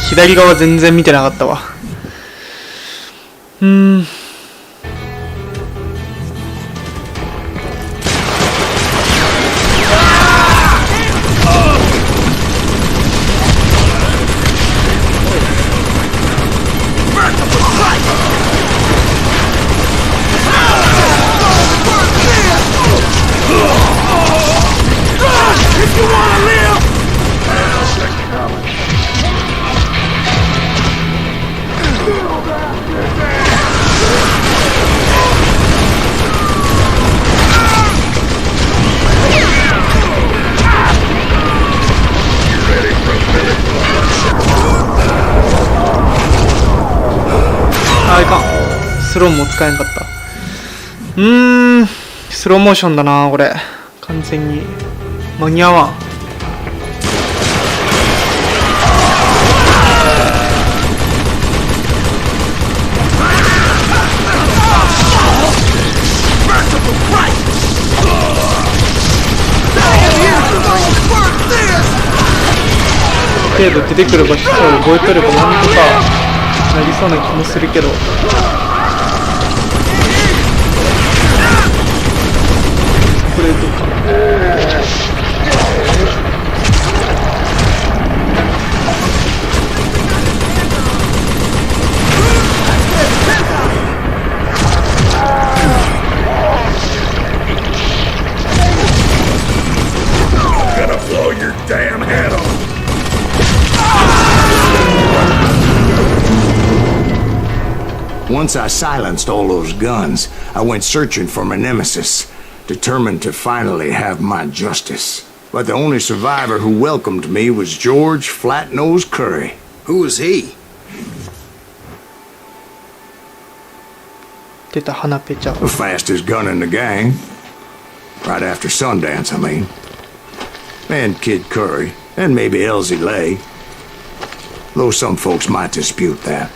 左側全然見てなかったわ。スローも使えんかった。スローモーションだなこれ。完全に間に合わん。程度出てくる場所を覚えとればなんとかなりそうな気もするけど。これどうか。Gonna blow your damn head off. Once I silenced all those guns, I went searching for my nemesis, determined to finally have my justice. But the only survivor who welcomed me was George Flat-Nosed Curry. Who was he? 出た鼻ペチャ。 The fastest gun in the gang. Right after Sundance, I mean. And Kid Curry, and maybe Elsie Lay. Though some folks might dispute that.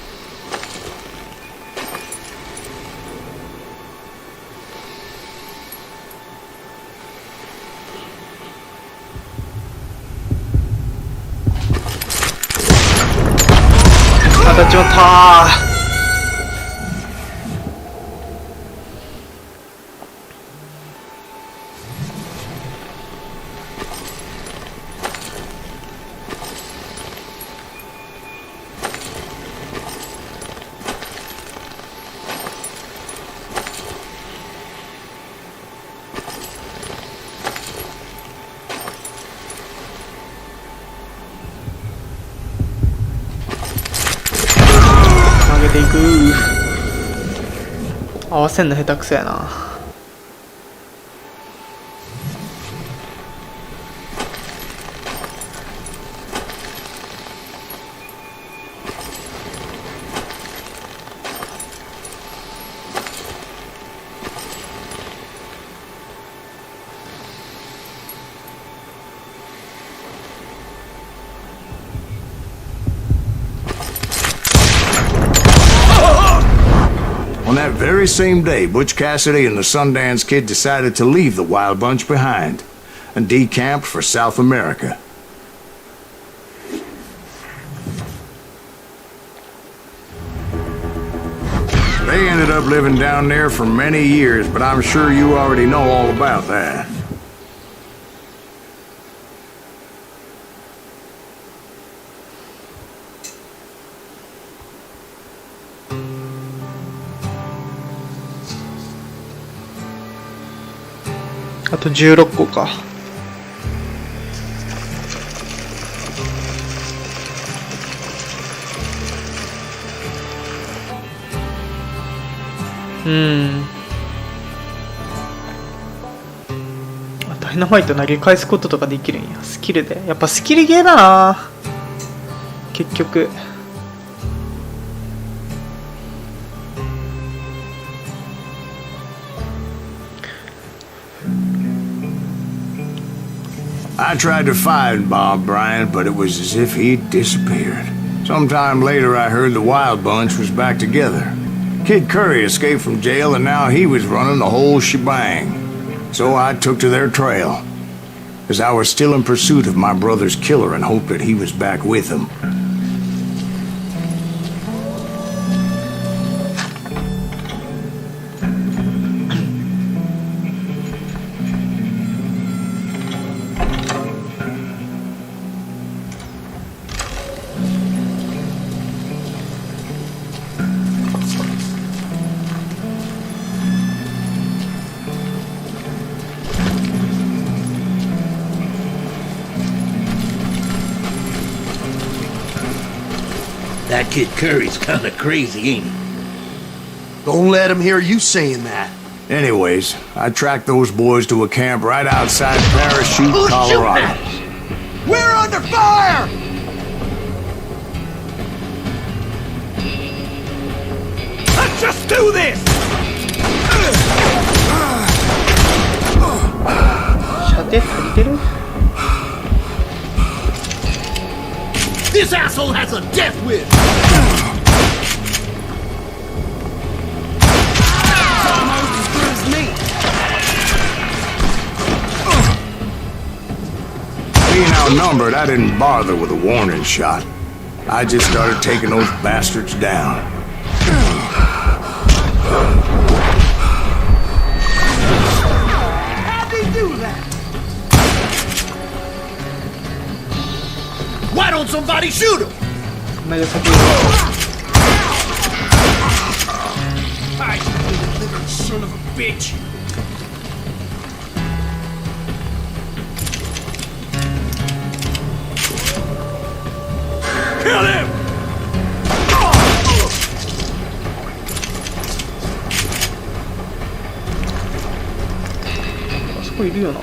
合わせんの下手くそやな。On that very same day, Butch Cassidy and the Sundance Kid decided to leave the Wild Bunch behind and decamped for South America. They ended up living down there for many years, but I'm sure you already know all about that. あと16個か。ダイナマイト投げ返すこととかできるんや。スキルで。やっぱスキルゲーだな結局。I tried to find Bob Bryant, but it was as if he'd disappeared. Sometime later, I heard the Wild Bunch was back together. Kid Curry escaped from jail, and now he was running the whole shebang. So I took to their trail, as I was still in pursuit of my brother's killer and hoped that he was back with him. That kid Curry's kinda crazy, ain't he? Don't let him hear you saying that. Anyways, I tracked those boys to a camp right outside Parachute, Who's Colorado. shooting at us? We're under fire! Let's just do this! This asshole has a death wish! Almost as good as me! Being outnumbered, I didn't bother with a warning shot. I just started taking those bastards down. How'd they do that? Why don't somebody shoot him? Medio I little son of a bitch! Kill him! あそこいるよな。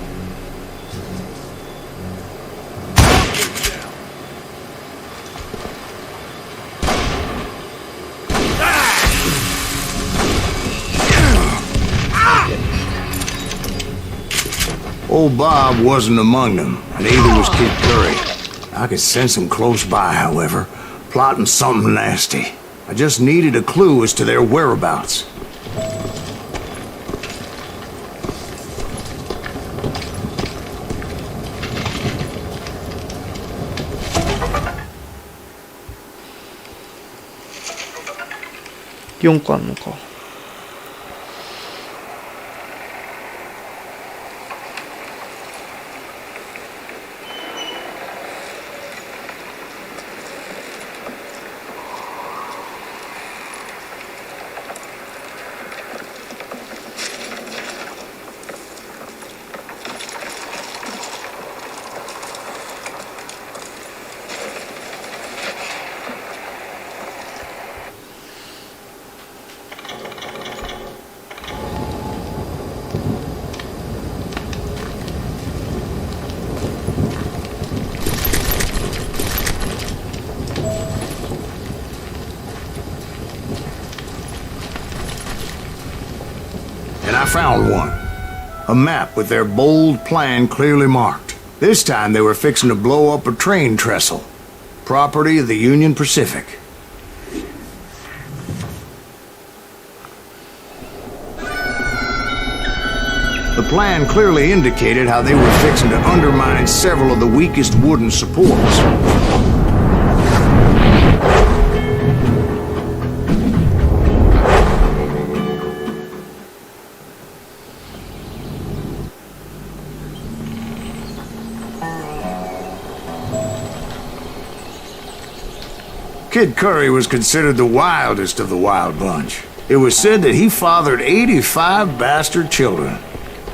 Old Bob wasn't among them, and neither was Kid Curry. I could sense him close by, however, plotting something nasty. I just needed a clue as to their whereabouts. $4個あんのか。And I found one. A map with their bold plan clearly marked. This time they were fixing to blow up a train trestle. Property of the Union Pacific. The plan clearly indicated how they were fixing to undermine several of the weakest wooden supports. Kid Curry was considered the wildest of the Wild Bunch. It was said that he fathered 85 bastard children,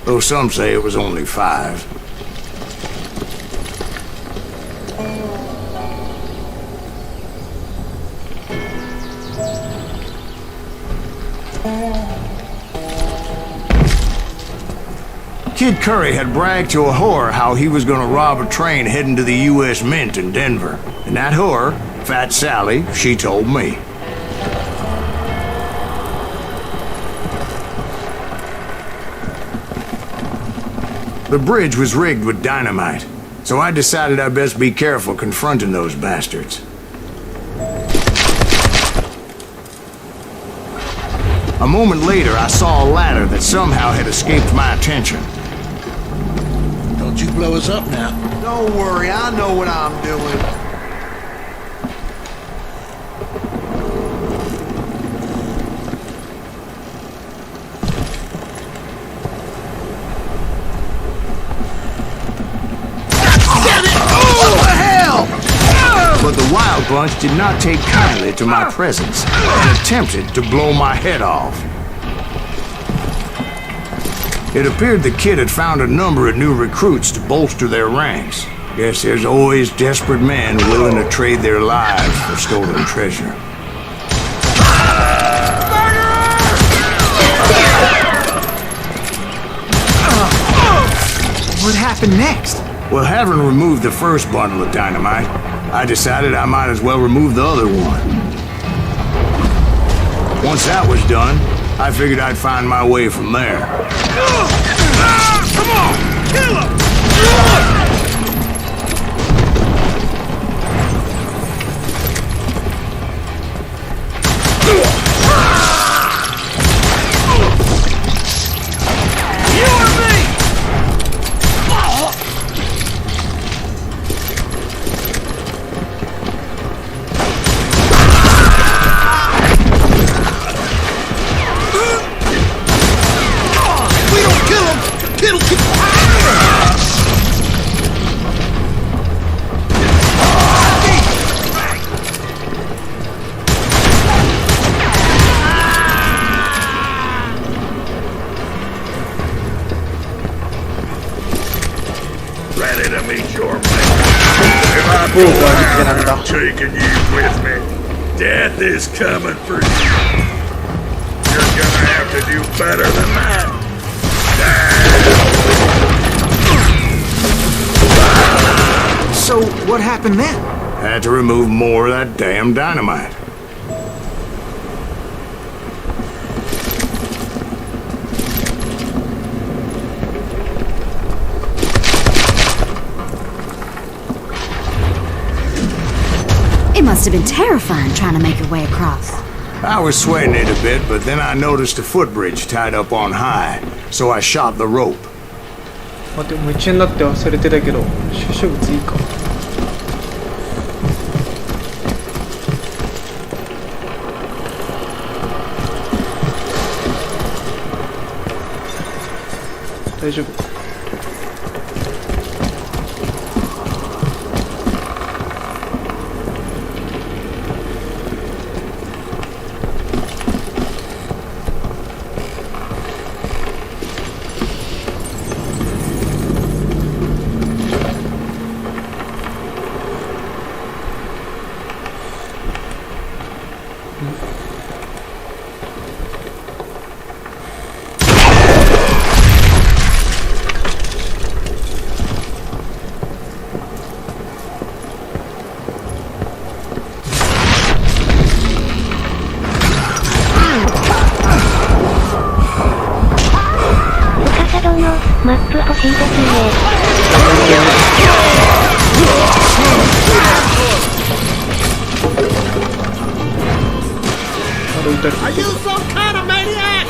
though some say it was only 5. Kid Curry had bragged to a whore how he was gonna rob a train heading to the U.S. Mint in Denver. And that whore, Fat Sally, she told me. The bridge was rigged with dynamite, so I decided I'd best be careful confronting those bastards. A moment later, I saw a ladder that somehow had escaped my attention. Don't you blow us up now. Don't worry, I know what I'm doing. But the Wild Bunch did not take kindly to my presence and attempted to blow my head off. It appeared the kid had found a number of new recruits to bolster their ranks. Guess there's always desperate men willing to trade their lives for stolen treasure. What happened next? Well, having removed the first bundle of dynamite, I decided I might as well remove the other one. Once that was done, I figured I'd find my way from there. Come on! Kill him! Ready to meet your man. If I'm taking you with me, death is coming for you. You're gonna have to do better than that. So, what happened then? Had to remove more of that damn dynamite. It must have been terrifying trying to make your way across. I was sweating it a bit, but then I noticed a footbridge tied up on high, so I shot the rope. 待って、夢中になって忘れてたけど、収集物いいか。大丈夫。マップ欲しいですね。Are you some kind of maniac?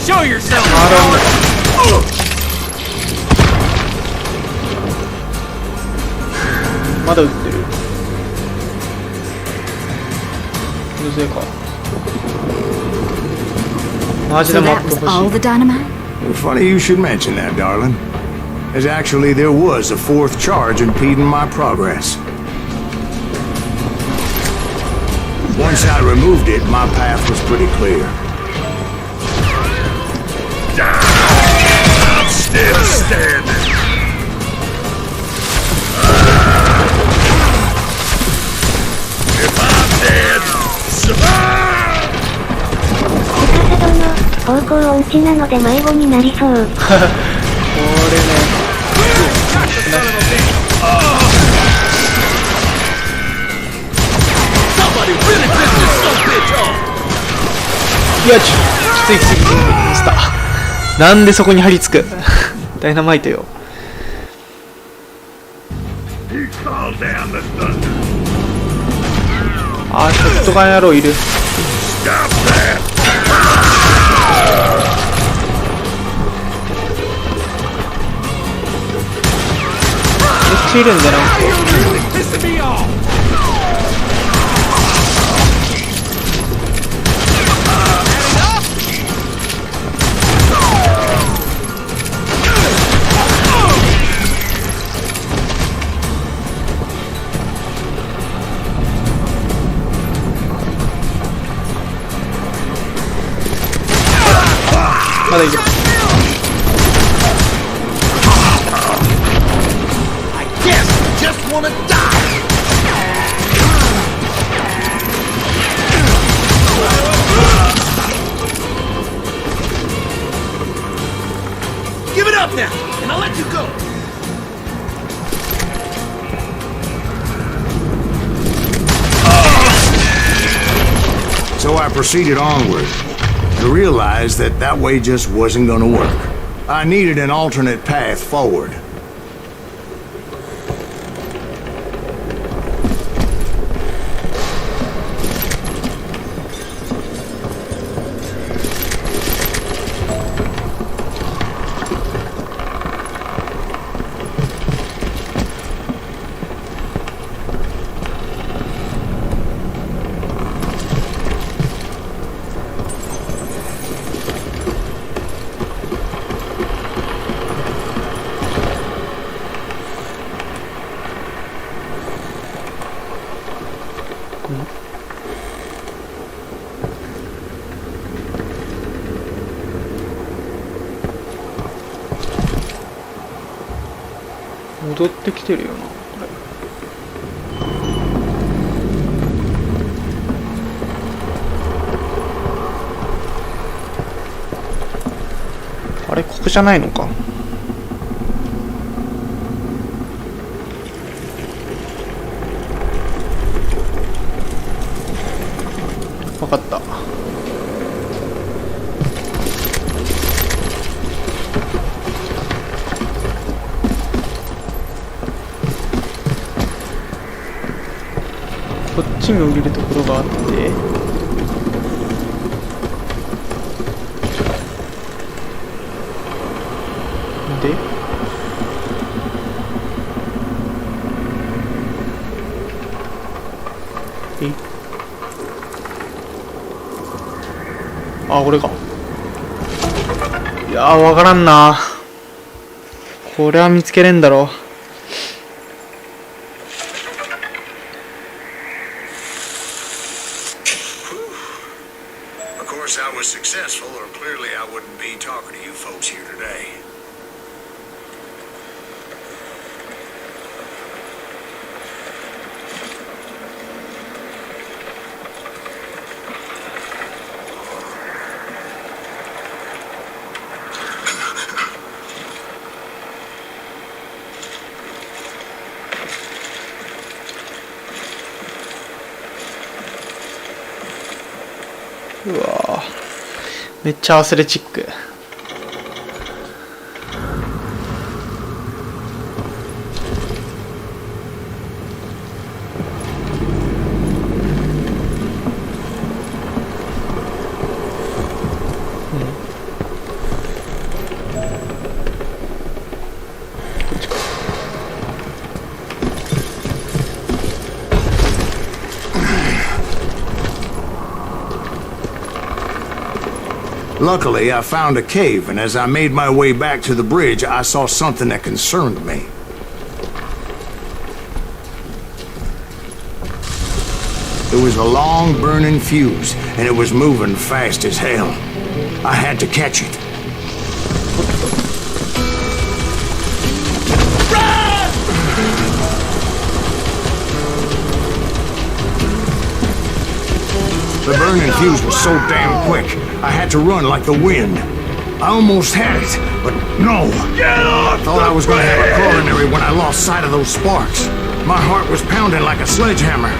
Show yourself, coward! まだ撃ってる。うぜえか。マジで So マッ that プ欲 was all し the い。 dynamite? Funny you should mention that, darling. As actually, there was a fourth charge impeding my progress. Once I removed it, my path was pretty clear. I'm still standing. If I'm dead, survive! 方向音痴なので迷子になりそう。これね。いや、きついきついきついした。なんでそこに張り付くダイナマイトよ。あー、ショットガン野郎いる。めっちゃいるんだよな。まだいる。Give it up now, and I'll let you go. So I proceeded onward. To realize that that way just wasn't gonna work. I needed an alternate path forward.戻ってきてるよな、これ。あれ、ここじゃないのか。わかった。こっちに降りるところがあって、であ、これか。いやー、わからんな。これは見つけれんだろう。I was successful, or clearly I wouldn't be talking to you folks here today.うわぁ、めっちゃアスレチック。Luckily, I found a cave, and as I made my way back to the bridge, I saw something that concerned me. It was a long burning fuse, and it was moving fast as hell. I had to catch it. The burning fuse was so damn quick, I had to run like the wind. I almost had it, but no. I thought I was going to have a coronary when I lost sight of those sparks. My heart was pounding like a sledgehammer.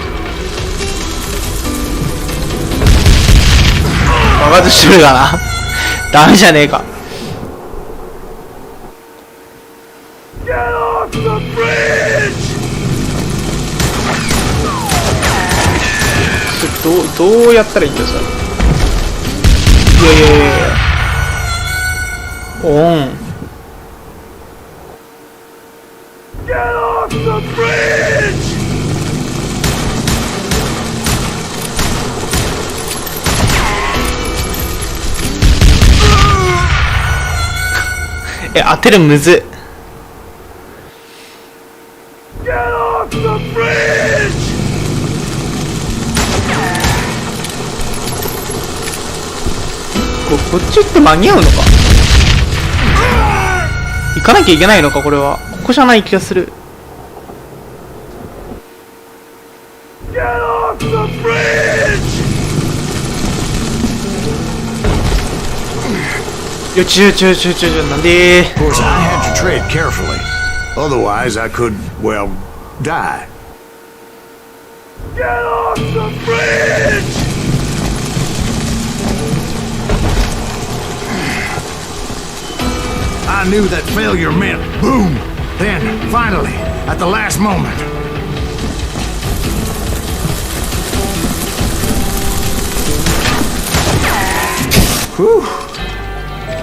爆発してるかなダメじゃねえか。どうやったらいいんだよそれ。いやオン。当てるむずっ。こっちって間に合うのか。行かなきゃいけないのか。これはここじゃない気がする。いやなんで。 Of course, I had to tread carefully. Otherwise, I could, well, die. Get off the bridge! I knew that failure meant boom. Then, finally, at the last moment. Whew.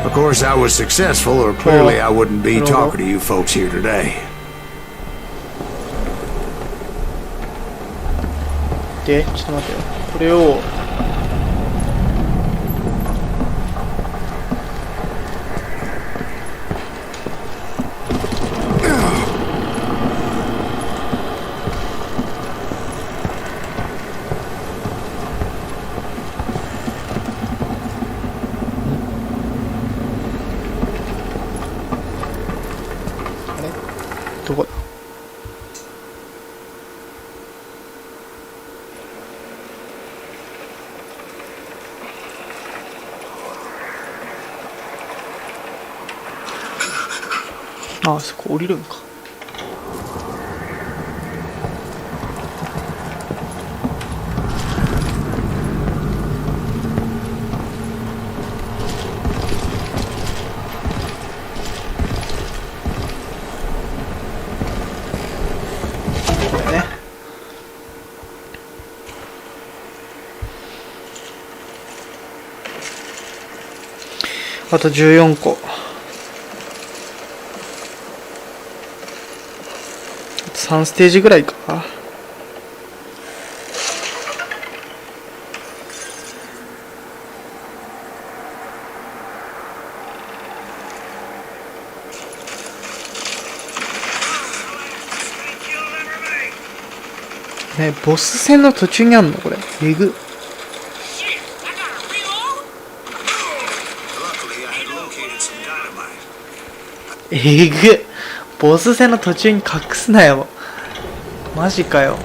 Of course, I was successful, or clearly I wouldn't be talking to you folks here today. で、ちょっと待ってよ。これをどこだ。あ、そこ降りるんか。あと14個。3ステージぐらいか。ね、ボス戦の途中にあんのこれ。えぐ。えぐ。ボス戦の途中に隠すなよ。マジかよ。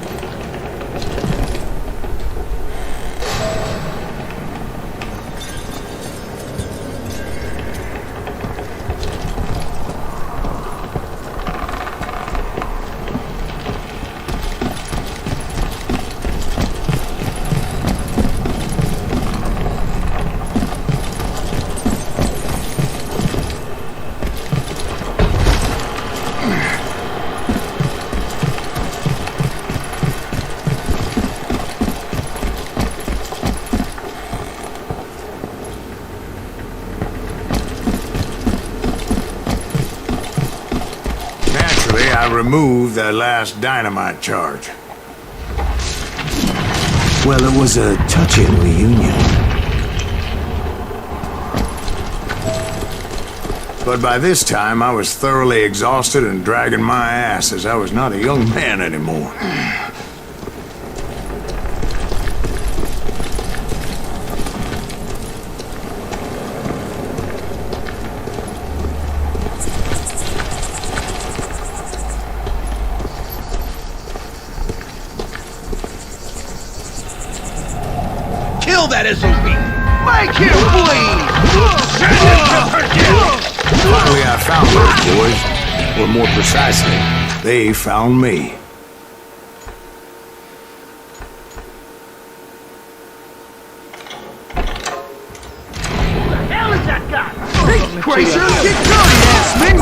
I removed that last dynamite charge. Well, it was a touching reunion. But by this time, I was thoroughly exhausted and dragging my ass as I was not a young man anymore. that SOB. Make him bleed! Send him to her death! Luckily I found those boys. Or more precisely, they found me. Crazer, get going, ass man!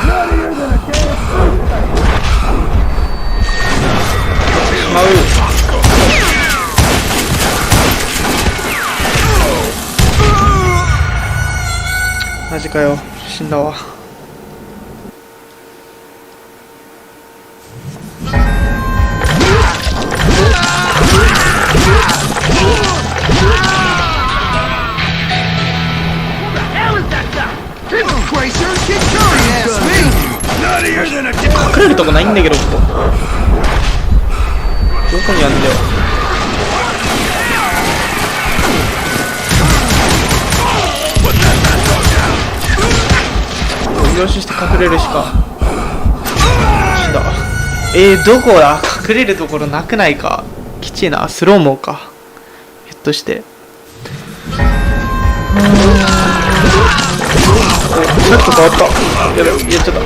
Nuttier than a damnマジかよ、死んだわ。隠れるとこないんだけど、ここどこにあんだよ。移動して隠れるしか。死んだ。どこだ。隠れるところなくないか。きちいな。スローモーか。ひょっとしてちょっと変わった。やべ、やっちゃった。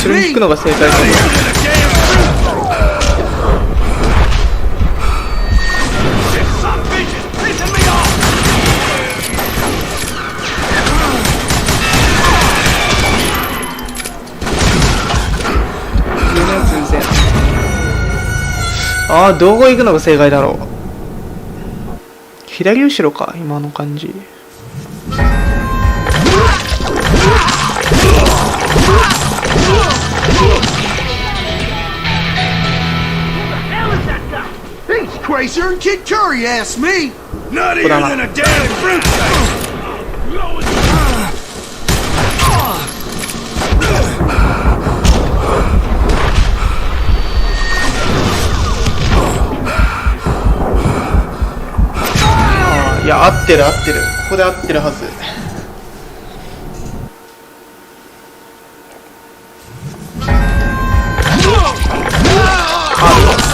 それに引くのが正解かも。ああ、どこ行くのが正解だろう。左後ろか、今の感じ。Crazer, Kid Curry asked me. Nuttier than a damn fruitcake. いや、合ってる合ってる。ここで合ってるはず。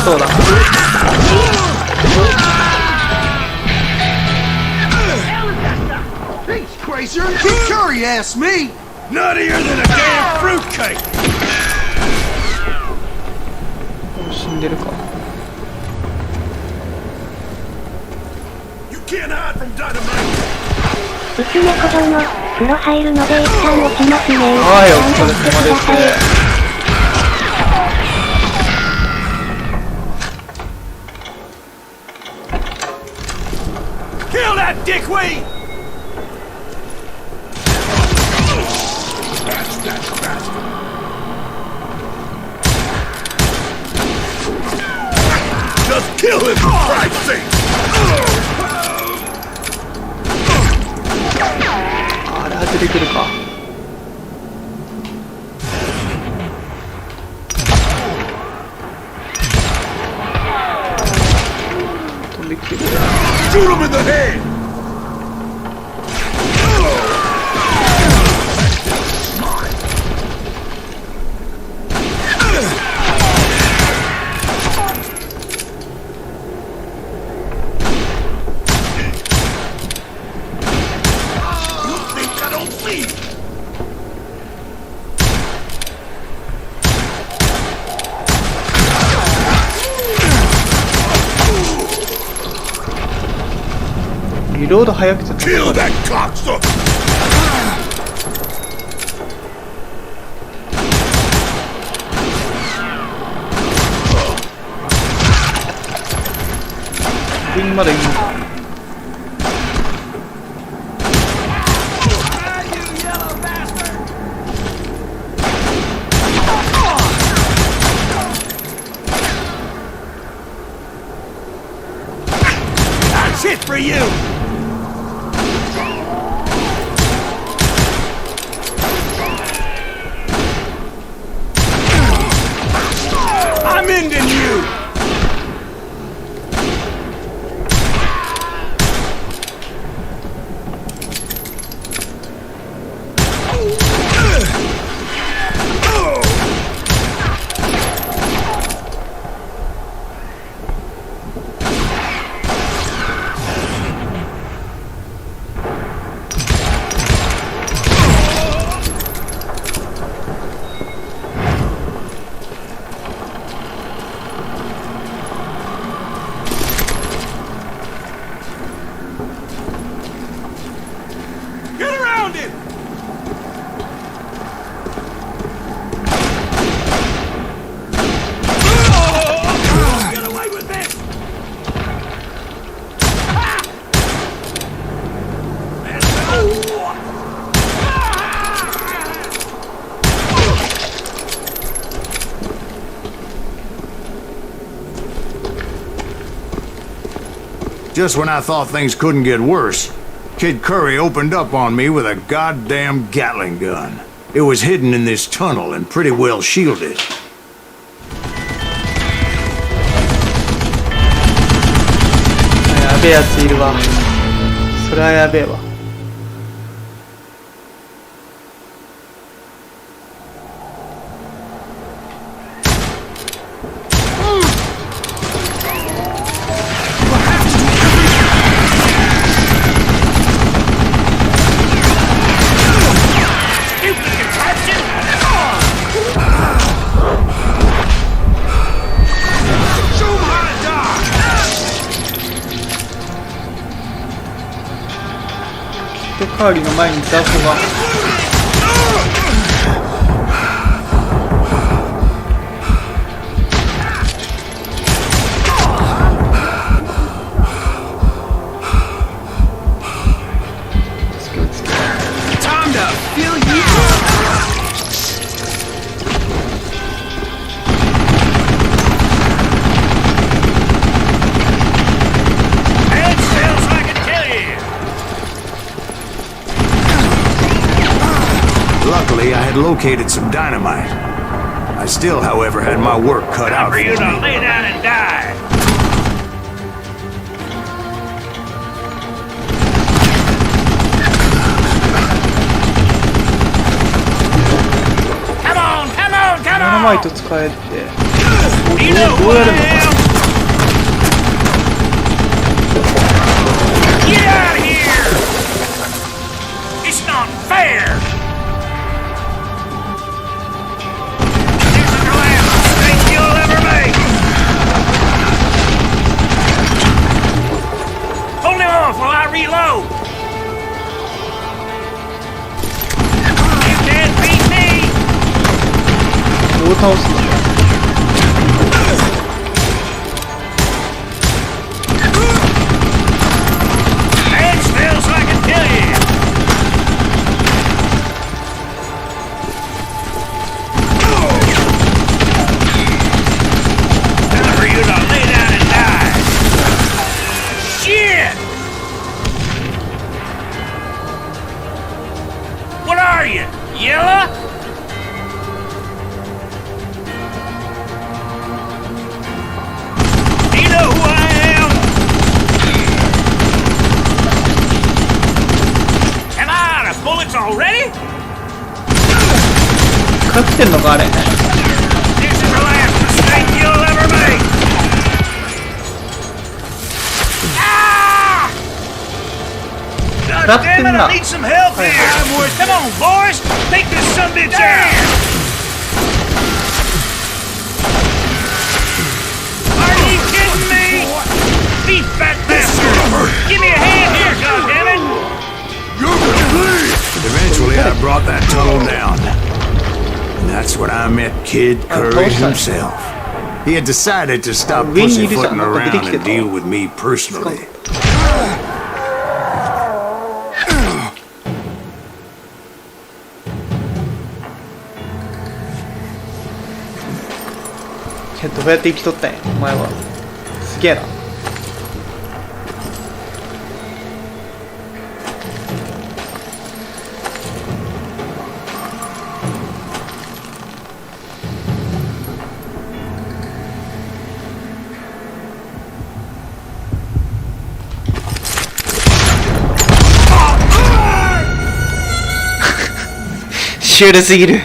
そうだ。Crazer, Kid Curry asked me. Nuttier than a damn fruitcake. 死んでるか。娘小僧の風呂入るので一旦落ちますね。はい、お疲れ様です。Kill that dickweed! Just kill him, for Christ's sake! あれ当ててくるか。飛んできてる。Shoot him in the head!リロード早くて。 Kill that cocksucker! 上にまだいるのか。That's it for you! Get around him! Get away with this! Just when I thought things couldn't get worse, Kid Curry opened up on me with a goddamn Gatling gun. It was hidden in this tunnel and pretty well shielded. Yeah, やべえやついるわ。それはやべえわ。カーリーの前に雑魚が。Luckily, I had located some dynamite. I still, however, had my work cut out for you me. to lay down and die. Come on, come on, come ダイナ on! マイト使えって。You know ど who うや I るのか。 am? Get out of here! It's not fair! This is the last mistake you'll ever make! Hold him off while I reload! You can't beat me! どう倒すんだ。Stand still so I can kill you! Time for you to lay down and die! Shit! What are you? Yellow? Do you know who I am? Am I out of bullets already? 勝ってんのかあれ。 This is the last mistake you'll ever make! Ah! God damn it, I need some help here! Come on, boys! Take this sumbitch out! Are you kidding me? Thief fat bastard! Give me a hand here, goddammit! Eventually, I brought that tunnel down. And that's when I met Kid Curry himself. He had decided to stop pussyfooting around and deal with me personally. どうやって生きとったんやお前は。すげえな。シュールすぎる。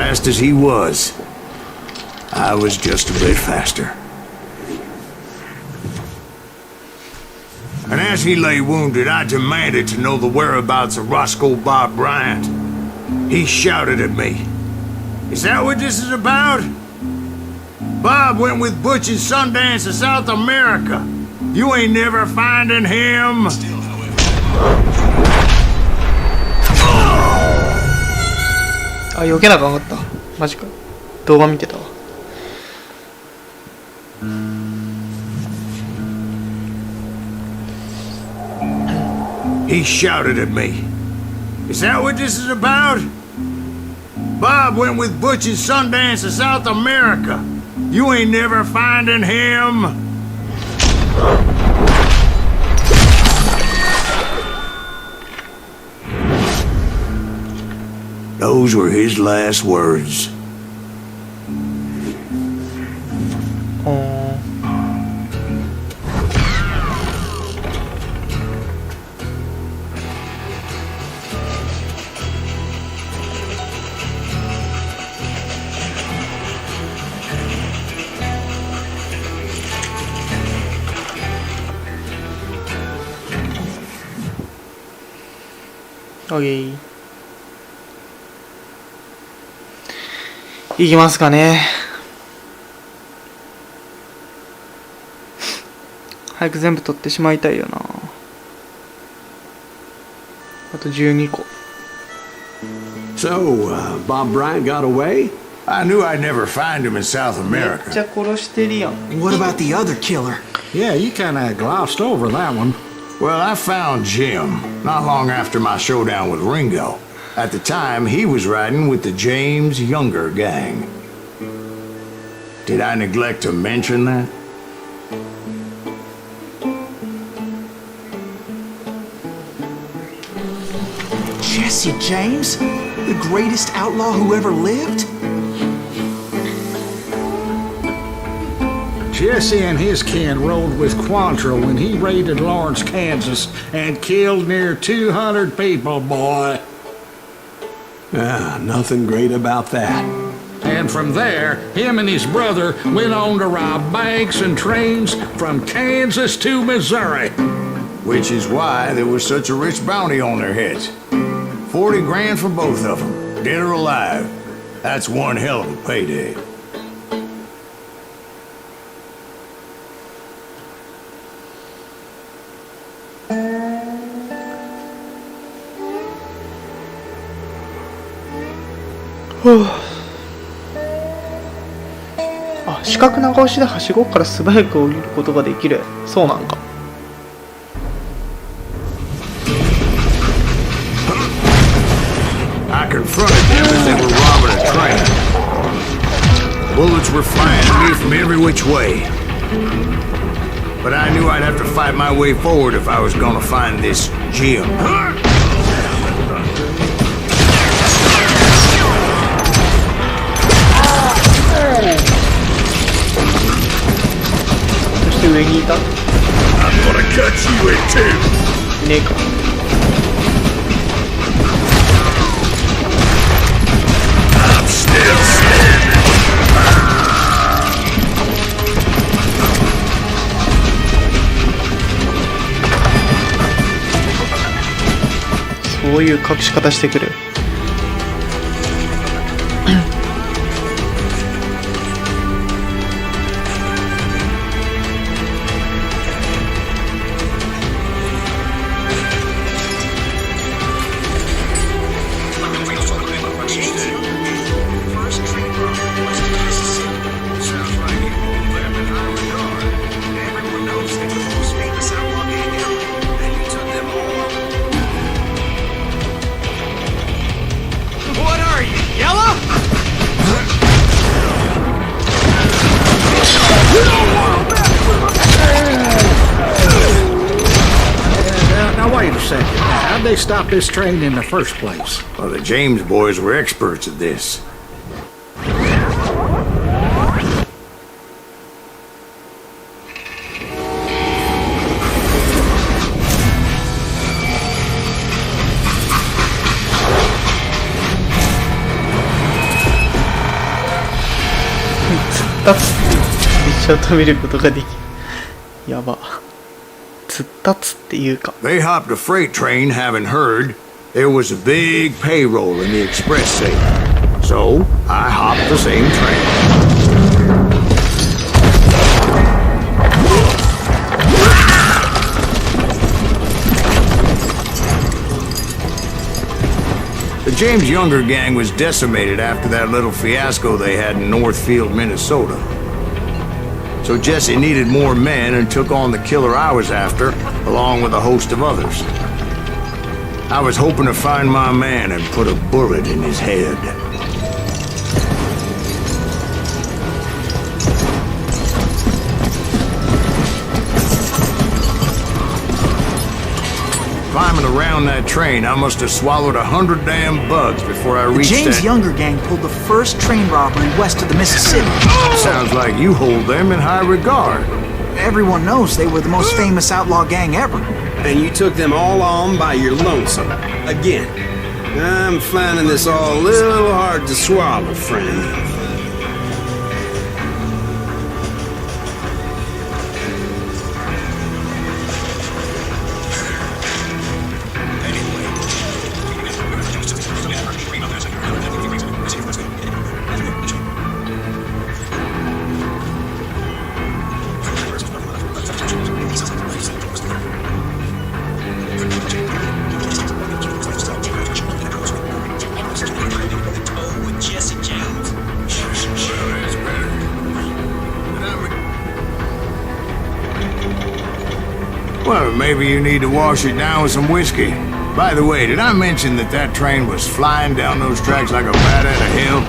fast as he was. I was just a bit faster. And as he lay wounded, I demanded to know the whereabouts of Roscoe Bob Bryant. He shouted at me. Is that what this is about? Bob went with Butch and Sundance to South America. You ain't never finding him.あ、避けなあかんかった。マジか。動画見てたわ。He shouted at me. Is that what this is about? Bob went with Butch and Sundance to South America. You ain't never finding him. Those were his last words. OK。いきますかね。早く全部取ってしまいたいよな。あと12個。So, Bob Bryant got away? I knew I'd never find him in South めっ America. ちゃ殺してるやん。 What about the other killer? Yeah, you kinda glossed over that one. Well, I found Jim not long after my showdown with Ringo. At the time, he was riding with the James Younger gang. Did I neglect to mention that? Jesse James? The greatest outlaw who ever lived? Jesse and his kin rode with Quantrill when he raided Lawrence, Kansas, and killed near 200 people, boy. Nothing great about that. And from there, him and his brother went on to rob banks and trains from Kansas to Missouri. Which is why there was such a rich bounty on their heads. 40 grand for both of them, dead or alive. That's one hell of a payday. Huh. あ、四角長押しではしごから素早く降りることができる。そうなんか。I confronted them as they were robbing a train. Bullets were flying at me from every which way. But I knew I'd have to fight my way forward if I was gonna find this Jim. I'm gonna cut you in two. ねえか。I'm still standing. そういう隠し方してくる。Now wait a second. How'd they stop this train in the first place? Well, the James boys were experts at this. ったつって一生と見ることができる。やば。つったつっていうか。They hopped a freight train having heard there was a big payroll in the express sale. So I hopped the same train. The James Younger gang was decimated after that little fiasco they had in Northfield, Minnesota. So Jesse needed more men and took on the killer I was after, along with a host of others. I was hoping to find my man and put a bullet in his head. Climbing around that train, I must have swallowed 100 damn bugs before I reached The James that... Younger gang pulled the first train robbery west of the Mississippi. Sounds like you hold them in high regard. Everyone knows they were the most famous outlaw gang ever. And you took them all on by your lonesome. Again. I'm finding this all a little hard to swallow, friend. Well, maybe you need to wash it down with some whiskey. By the way, did I mention that that train was flying down those tracks like a bat out of hell?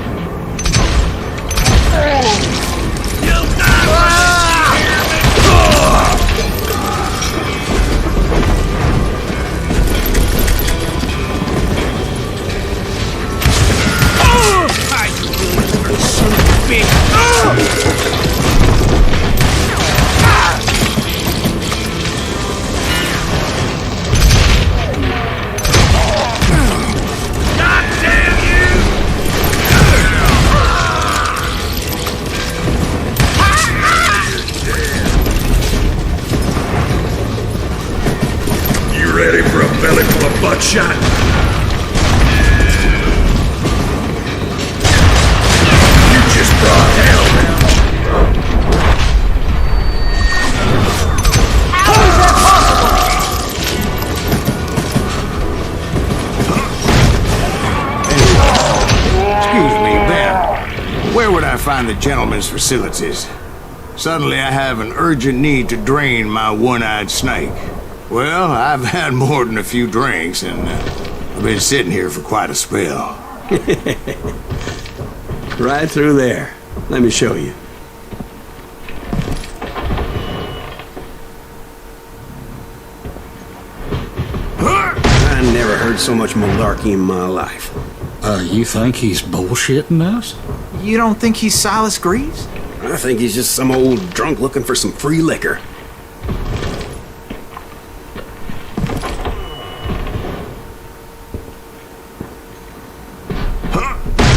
Ready for a belly full of buckshot? You just brought hell down. How is that possible? Excuse me, Ben. Where would I find the gentleman's facilities? Suddenly I have an urgent need to drain my one-eyed snake. Well, I've had more than a few drinks, and I've been sitting here for quite a spell. Right through there. Let me show you. I never heard so much malarkey in my life. You think he's bullshitting us? You don't think he's Silas Greaves? I think he's just some old drunk looking for some free liquor.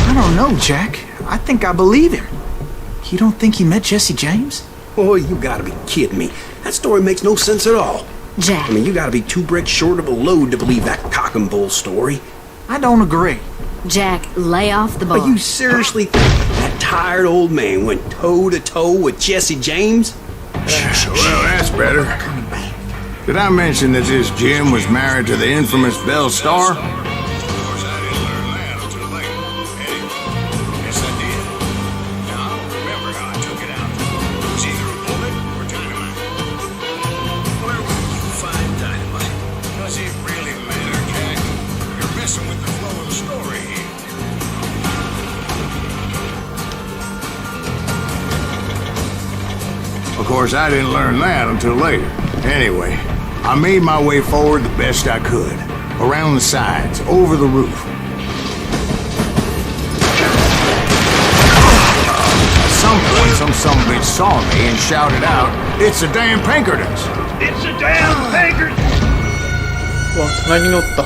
I don't know, Jack. I think I believe him. You don't think he met Jesse James? Oh, you gotta be kidding me. That story makes no sense at all. Jack. I mean, you gotta be 2 bricks short of a load to believe that cock and bull story. I don't agree. Jack, lay off the bar. Are you seriously think that tired old man went toe-to-toe with Jesse James? Well, that's better. Did I mention that this Jim was married to the infamous Belle Starr? Of course, I didn't learn that until later. Anyway, I made my way forward the best I could. Around the sides, over the roof. At some point, some sumbitch saw me and shouted out, "It's the damn Pinkertons!" It's a damn Pinkerton! わ、隣に乗った。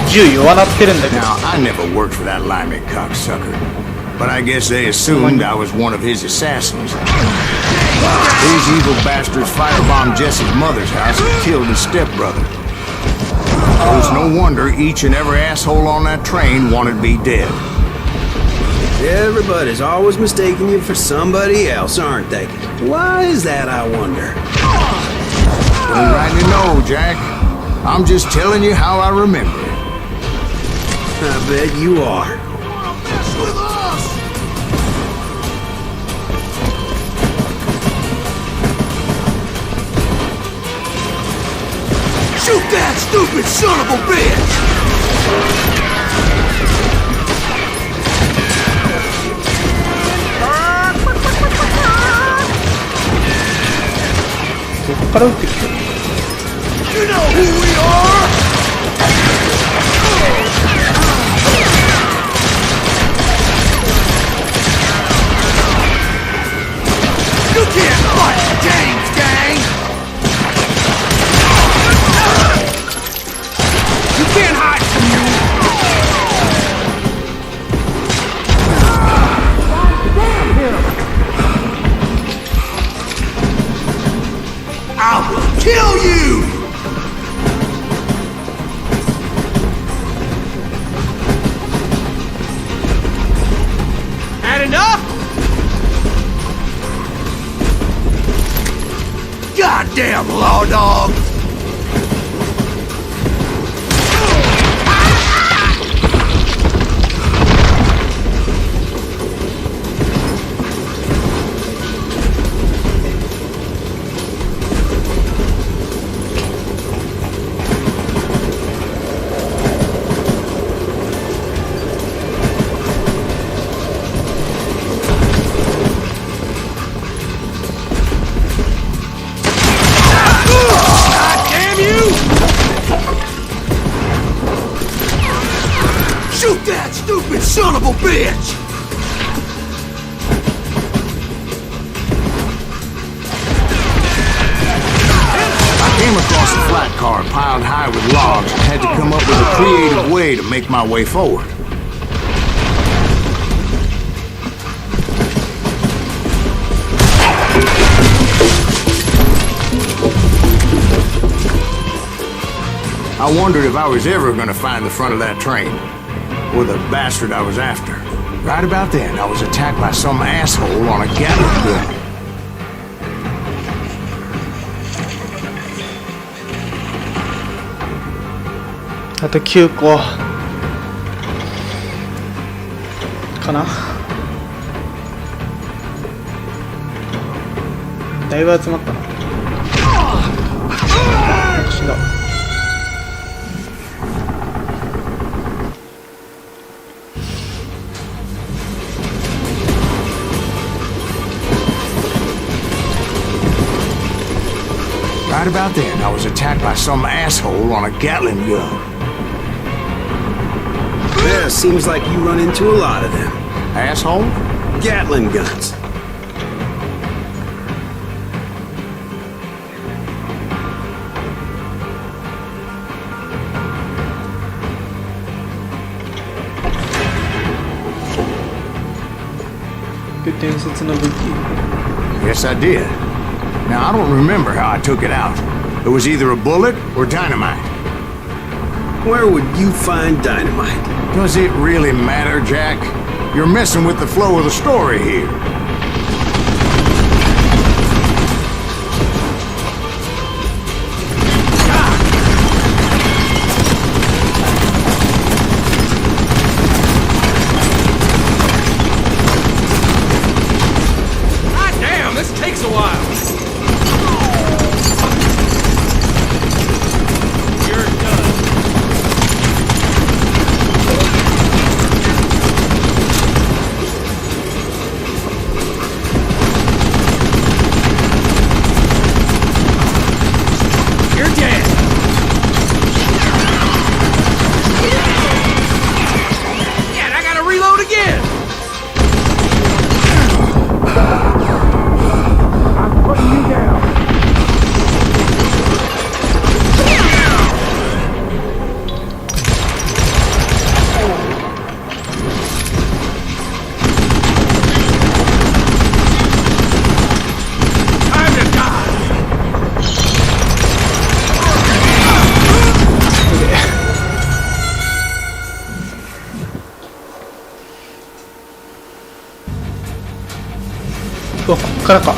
銃弱なってるんだけど。 Now, I never worked for that limey cocksucker, but I guess they assumed I was one of his assassins. These evil bastards firebombed Jesse's mother's house and killed his stepbrother. It was no wonder each and every asshole on that train wanted me dead. Everybody's always mistaking you for somebody else, aren't they? Why is that, I wonder? Don't rightly know, Jack. I'm just telling you how I remember it. I bet you are. Shoot that stupid son of a bitch! どこから撃ってきてる？ You know who we are! You can't fight James, gang! You can't hide from me! I will kill you! Had enough? Goddamn law dog! Shoot that stupid son of a bitch! I came across a flat car piled high with logs and had to come up with a creative way to make my way forward. I wondered if I was ever going to find the front of that train, or the bastard I was after. Right about then, I was attacked by some asshole on a Gatling gun. あと9個かな。だいぶ集まったな。死んだ。Right about then, I was attacked by some asshole on a Gatling gun. Yeah, seems like you run into a lot of them. Asshole? Gatling guns. Good 伝説の武器。 Yes, I did. Now, I don't remember how I took it out. It was either a bullet or dynamite. Where would you find dynamite? Does it really matter, Jack? You're messing with the flow of the story here. God damn, this takes a while. こっからか。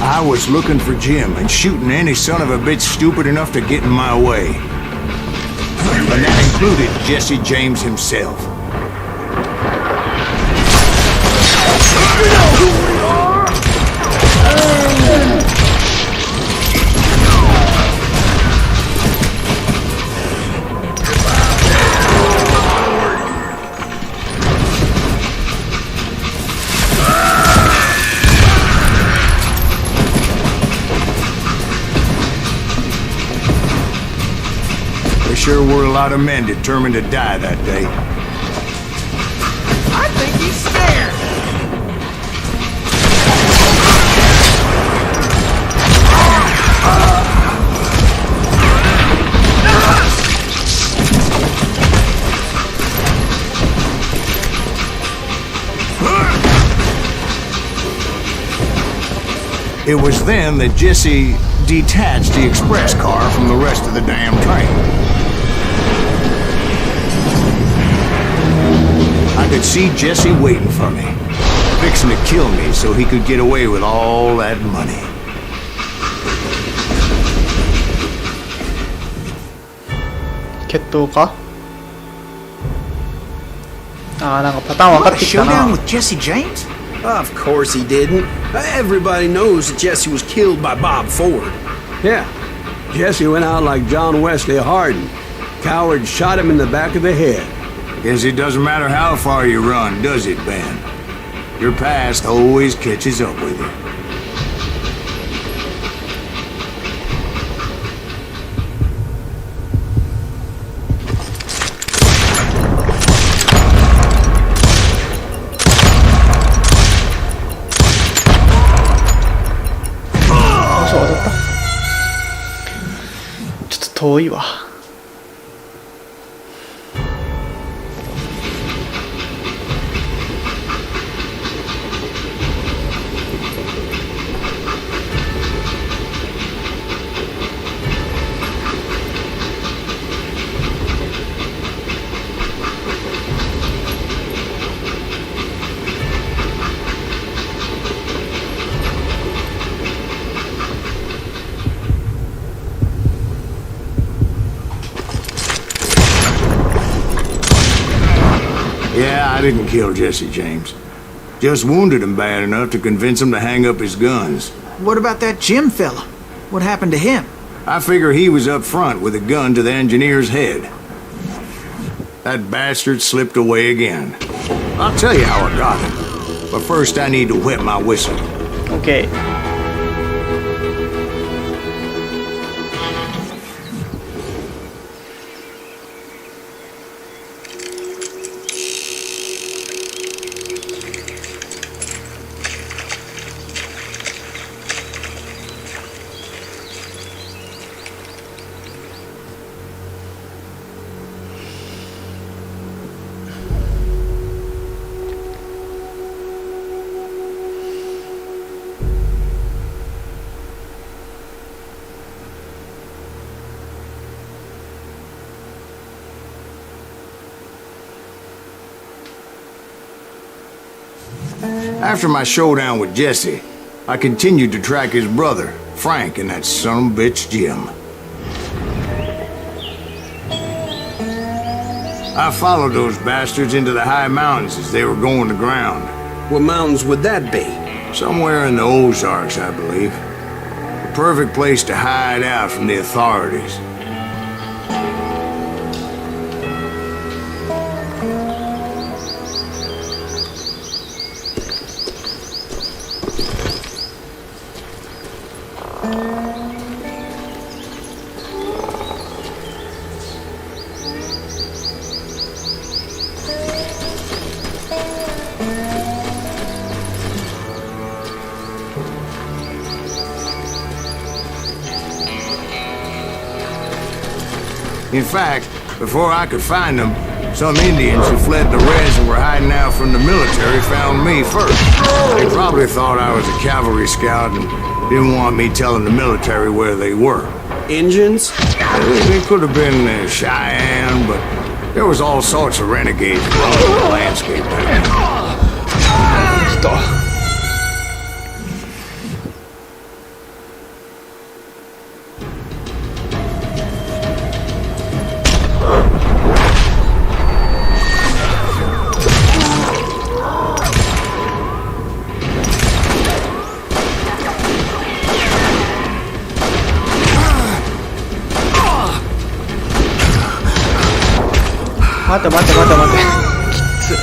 I was looking for Jim and shooting any son of a bitch stupid enough to get in my way. And that included Jesse James himself. You know who we are! Sure were a lot of men determined to die that day. I think he's scared. It was then that Jesse detached the express car from the rest of the damn train. I could see Jesse waiting for me, fixing to kill me so he could get away with all that money. 決闘か？ああ、なんかパターン分かってきたな。 Showdown with Jesse James? Of course he didn't. Everybody knows that Jesse was killed by Bob Ford. Yeah, Jesse went out like John Wesley Hardin. Coward shot him in the back of the head. Guess it doesn't matter how far you run, does it, Ben? Your past always catches up with you.ちょっと遠いわ。Yeah, I didn't kill Jesse James. Just wounded him bad enough to convince him to hang up his guns. What about that Jim fella? What happened to him? I figure he was up front with a gun to the engineer's head. That bastard slipped away again. I'll tell you how I got him. But first I need to wet my whistle. Okay. After my showdown with Jesse, I continued to track his brother, Frank, and that son of a bitch, Jim. I followed those bastards into the high mountains as they were going to ground. What mountains would that be? Somewhere in the Ozarks, I believe. The perfect place to hide out from the authorities. In fact, before I could find them, some Indians who fled the res and were hiding out from the military found me first. They probably thought I was a cavalry scout and didn't want me telling the military where they were. Injuns? They could have been Cheyenne, but there was all sorts of renegades growing in the landscape back then. 待て待て待て待て。きつい。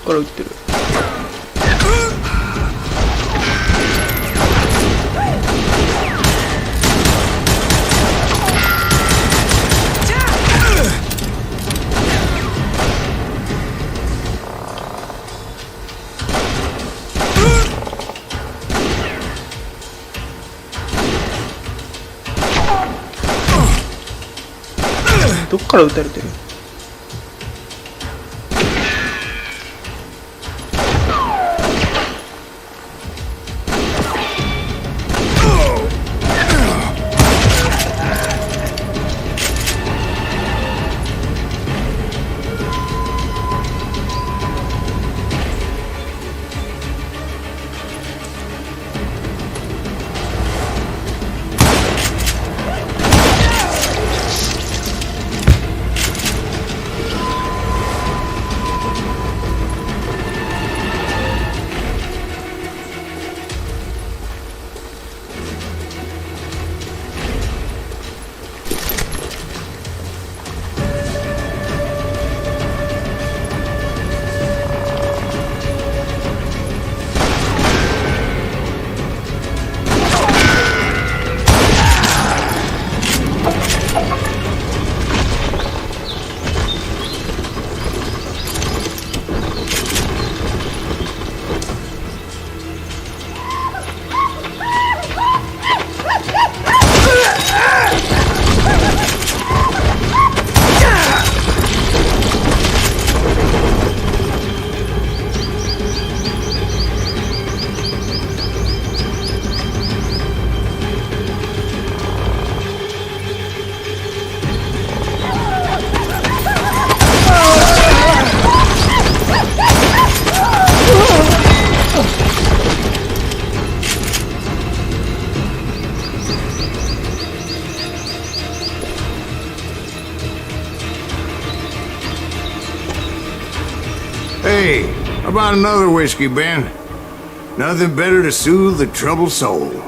から撃ってる。どっから撃たれてる？Hey, how about another whiskey, Ben? Nothing better to soothe the troubled soul.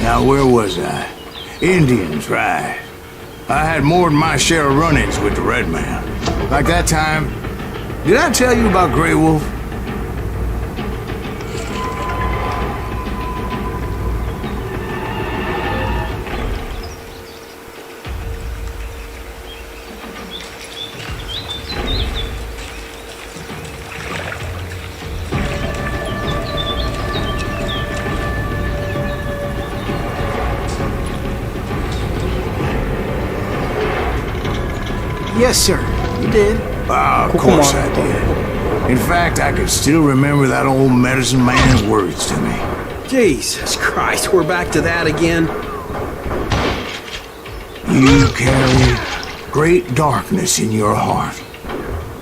Now, where was I? Indians, right. I had more than my share of run-ins with the Red Man. Like that time, did I tell you about Grey Wolf? Yes, sir. You did. Ah, of course I did. In fact, I can still remember that old medicine man's words to me. Jesus Christ, we're back to that again. You carry great darkness in your heart.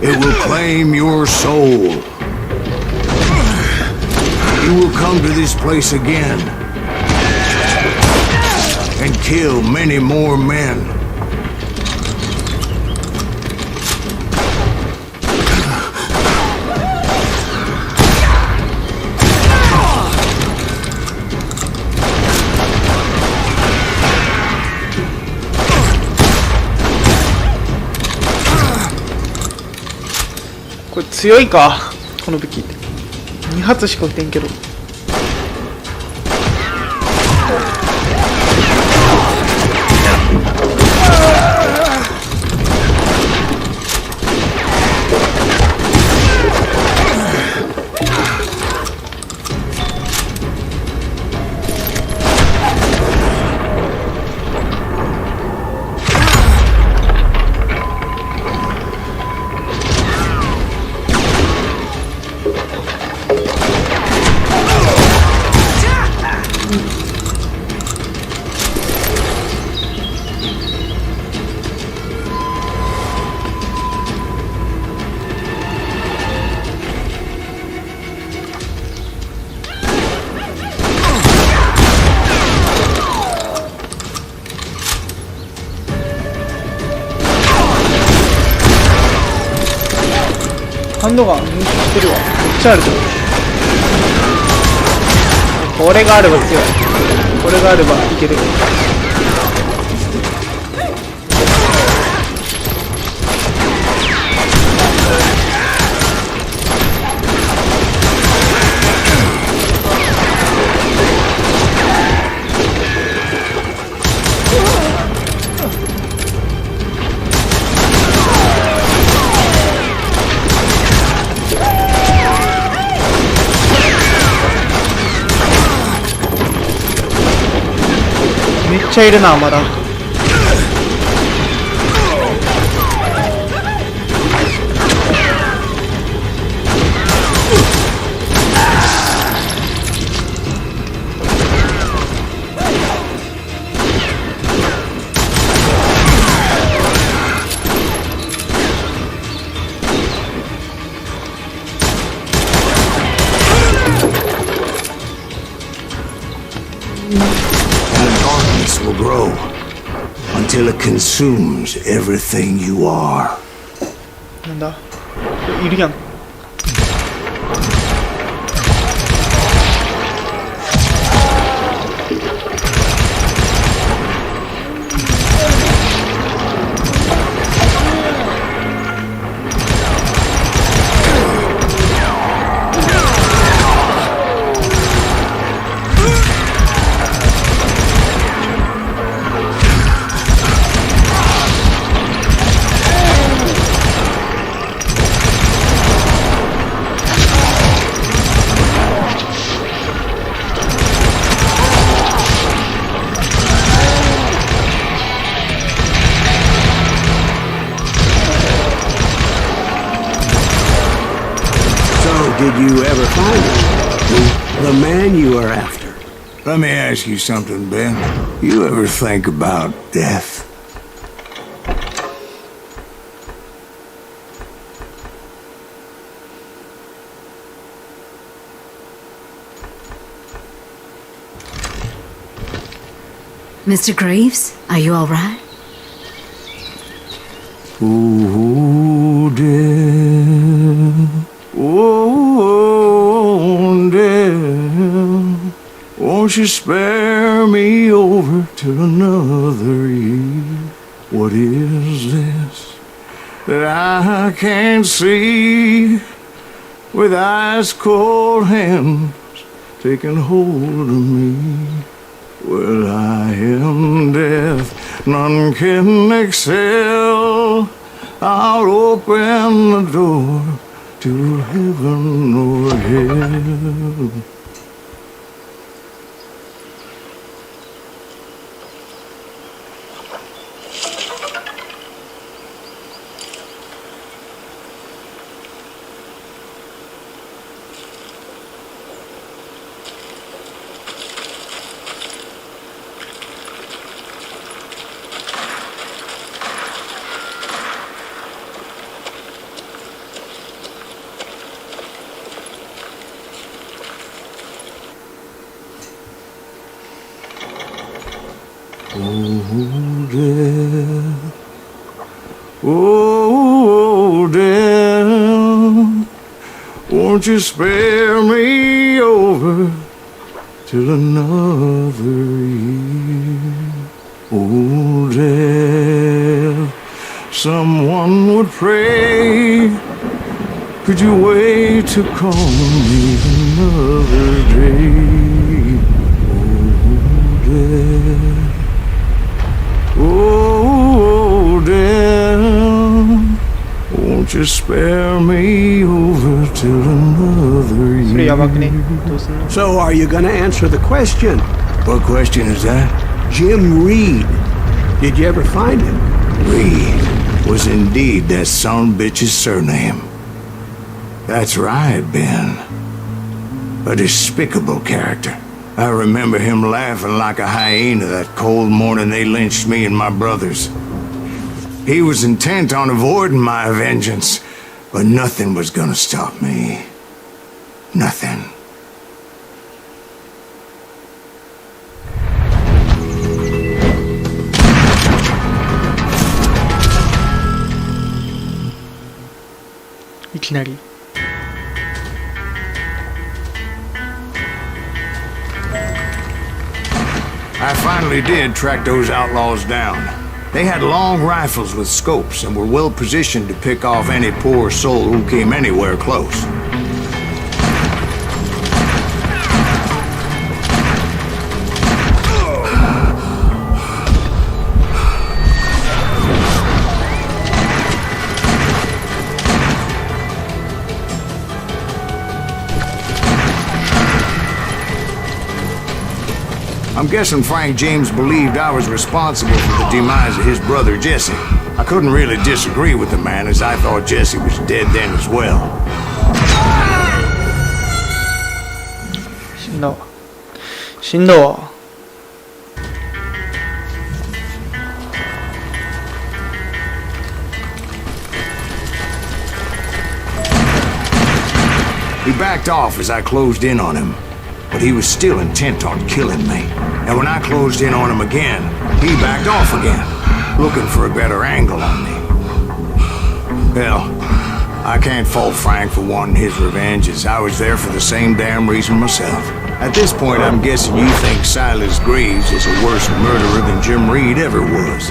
It will claim your soul. You will come to this place again and kill many more men.これ強いか、この武器。2発しか撃てんけど。ハンドガン入手してるわ。めっちゃあるじゃん。これがあれば強い。これがあればいける。めっちゃいるな、まだ。Will grow until it consumes everything you are. なんだ、いるやん。Did you ever find him? The man you are after? Let me ask you something, Ben. You ever think about death? Mr. Graves, are you all right? Ooh, death. Oh, dear, won't you spare me over till another year? What is this that I can't see with ice cold hands taking hold of me? Well, I am death, none can excel. I'll open the door to heaven or hell. Oh, death, won't you spare me over till another year? Oh, death, someone would pray. Could you wait to call me another day? Oh, death. Oh, dear, won't you spare me over till another year? So are you gonna answer the question? What question is that? Jim Reed. Did you ever find him? Reed was indeed that son-bitch's surname. That's right, Ben. A despicable character. I remember him laughing like a hyena that cold morning they lynched me and my brothers. He was intent on avoiding my vengeance, but nothing was gonna stop me. Nothing.いきなり I finally did track those outlaws down. They had long rifles with scopes and were well positioned to pick off any poor soul who came anywhere close. I'm guessing Frank James believed I was responsible for the demise of his brother Jesse. I couldn't really disagree with the man, as I thought Jesse was dead then as well. 死んだわ。死んだわ。He backed off as I closed in on him, but he was still intent on killing me. And when I closed in on him again, he backed off again, looking for a better angle on me. Hell, I can't fault Frank for wanting his revenge, as I was there for the same damn reason myself. At this point, I'm guessing you think Silas Greaves is a worse murderer than Jim Reed ever was.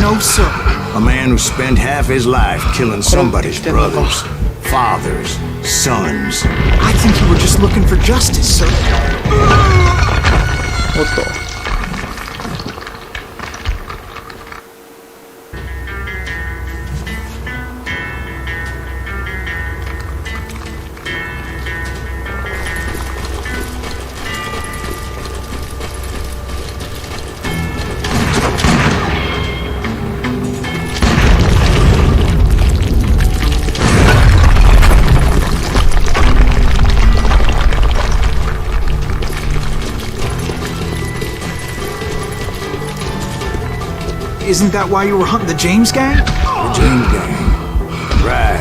No, sir. A man who spent half his life killing somebody's brothers, fathers, sons. I think you were just looking for justice, sir. おっと。Isn't that why you were hunting the James gang? The James gang. Right.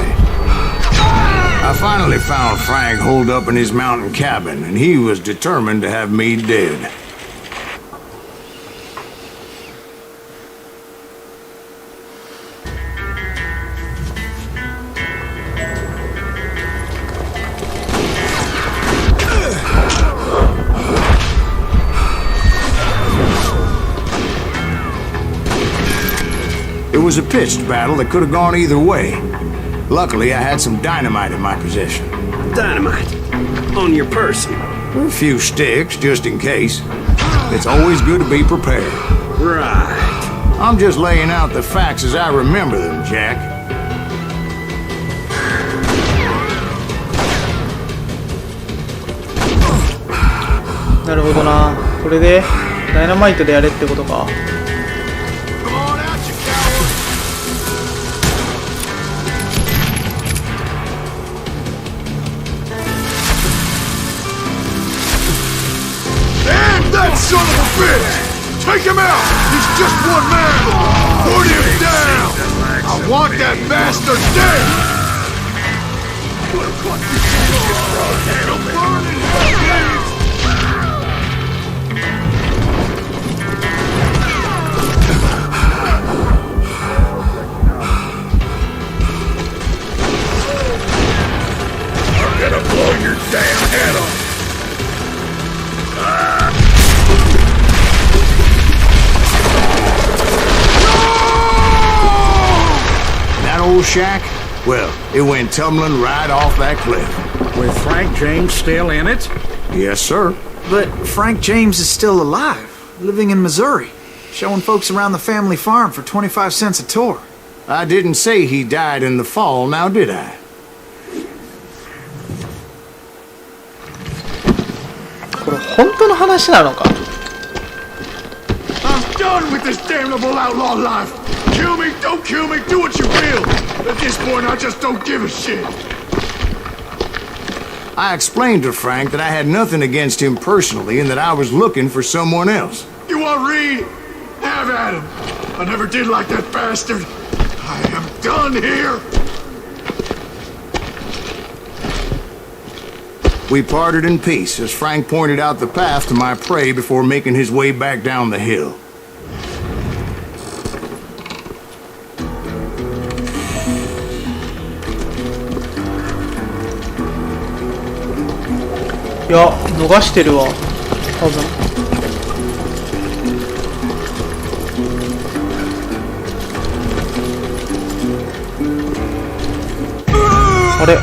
I finally found Frank holed up in his mountain cabin, and he was determined to have me dead. It was a pitched battle that could have gone either way. Luckily, I had some dynamite in my possession. Dynamite? On your person? A few sticks, just in case. It's always good to be prepared. Right. I'm just laying out the facts as I remember them, Jack. なるほどな。これでダイナマイトでやれってことか。That son of a bitch! Take him out! He's just one man! Put him down! I want that bastard dead! I'm gonna blow your damn head off! That old shack? Well, it went tumbling right off that cliff. With Frank James still in it? Yes, sir. But Frank James is still alive, living in Missouri, showing folks around the family farm for 25 cents a tour. I didn't say he died in the fall, now did I? これ本当の話なのか。 I'm done with this damnable outlaw life! Kill me, don't kill me, do what you will! At this point, I just don't give a shit! I explained to Frank that I had nothing against him personally and that I was looking for someone else. You want Reed? Have at him! I never did like that bastard! I am done here! We parted in peace as Frank pointed out the path to my prey before making his way back down the hill. いや、逃してるわ。多分。あれ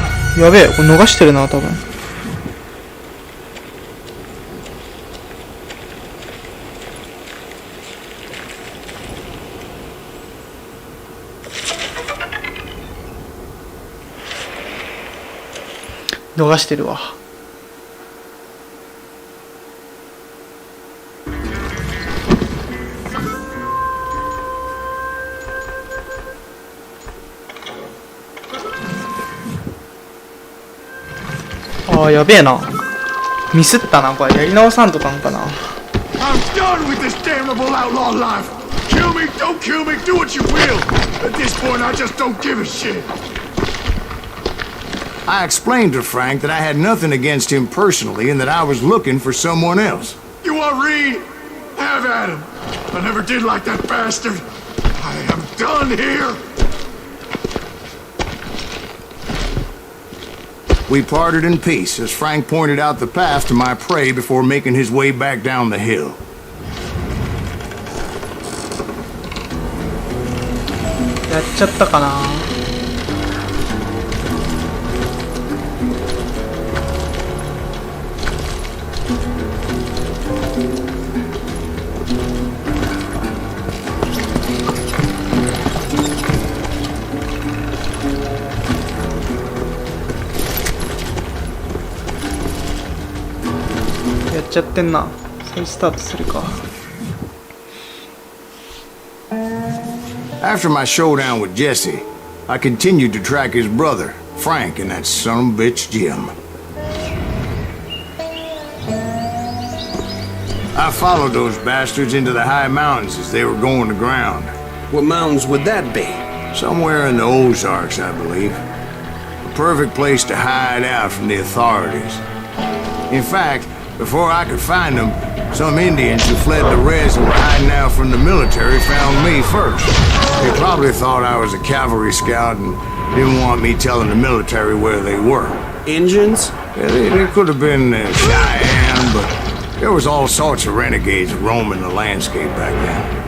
やべえ、これ逃してるな多分。逃してるわ。ああ、やべえな。ミスったな、これ。やり直さんとかんかな。I'm done with this damnable outlaw life. Kill me, don't kill me, do what you will. At this point, I just don't give a shit. I explained to Frank that I had nothing against him personally and that I was looking for someone else. You want Reed? Have at him. I never did like that bastard. I am done here. We parted in peace as Frank pointed out the path to my prey before making his way back down the hill. やっちゃったかな。やっちゃってんな。再スタートするか。After my showdown with Jesse, I continued to track his brother, Frank, and that son of a bitch Jim. I followed those bastards into the high mountains as they were going to ground. What mountains would that be? Somewhere in the Ozarks, I believe. A perfect place to hide out from the authorities. In fact, before I could find them, some Indians who fled the Reds and were hiding out from the military found me first. They probably thought I was a cavalry scout and didn't want me telling the military where they were. Indians? Yeah, they could have been Cheyenne, but there was all sorts of renegades roaming the landscape back then.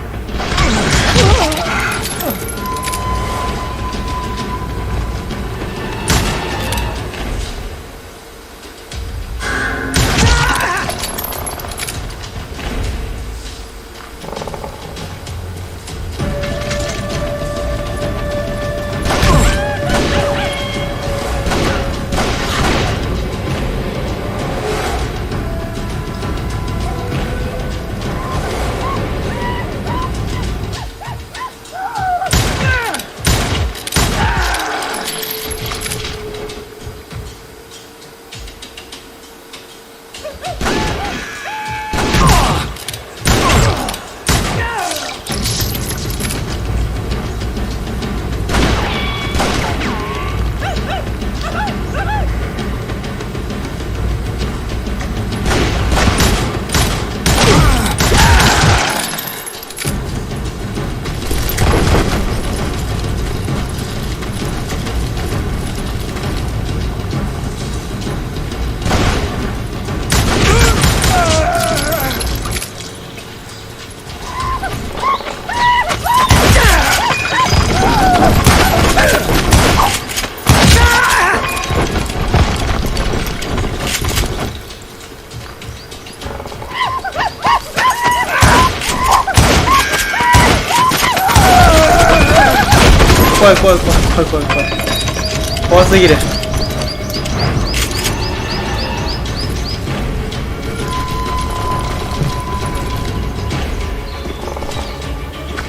怖い怖い怖い怖い怖い怖い怖すぎる。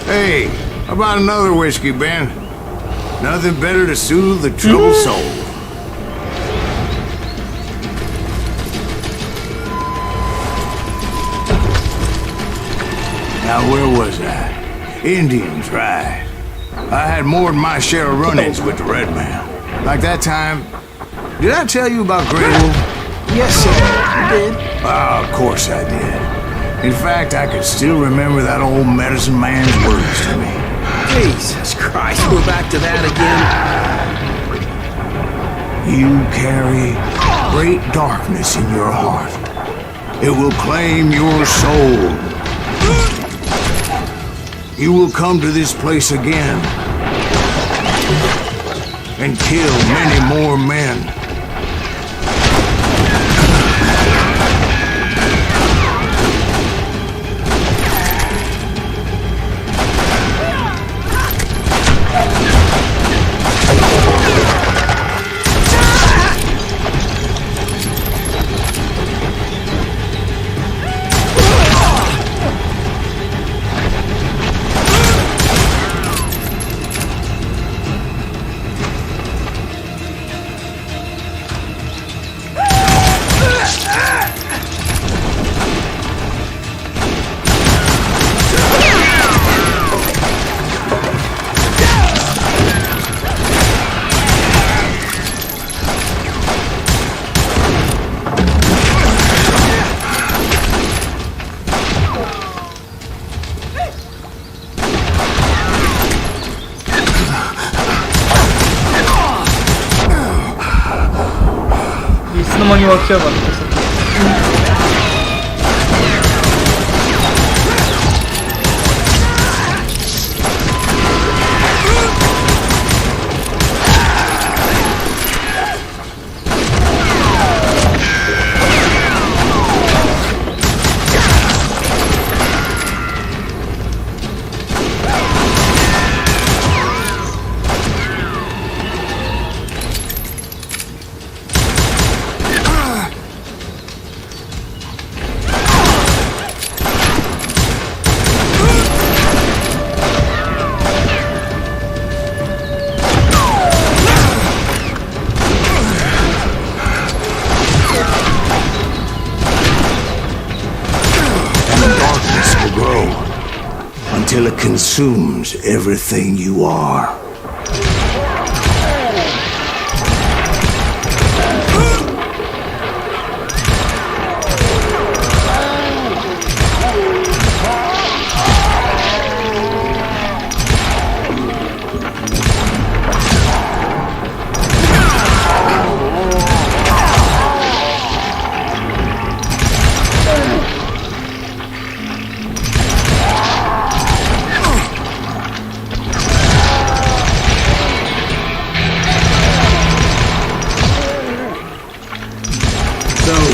Hey, how about another whiskey, Ben? Nothing better to soothe the troubled soul. Now, where was I? Indians, right. I had more than my share of run-ins with the Red Man. Like that time... Did I tell you about Grey Wolf? Yes, sir. You did. Of course I did. In fact, I could still remember that old medicine man's words to me. Jesus Christ, we're back to that again. You carry great darkness in your heart. It will claim your soul. You will come to this place again. and kill many more men.いつの間に湧き上がってさ。Until it consumes everything you are.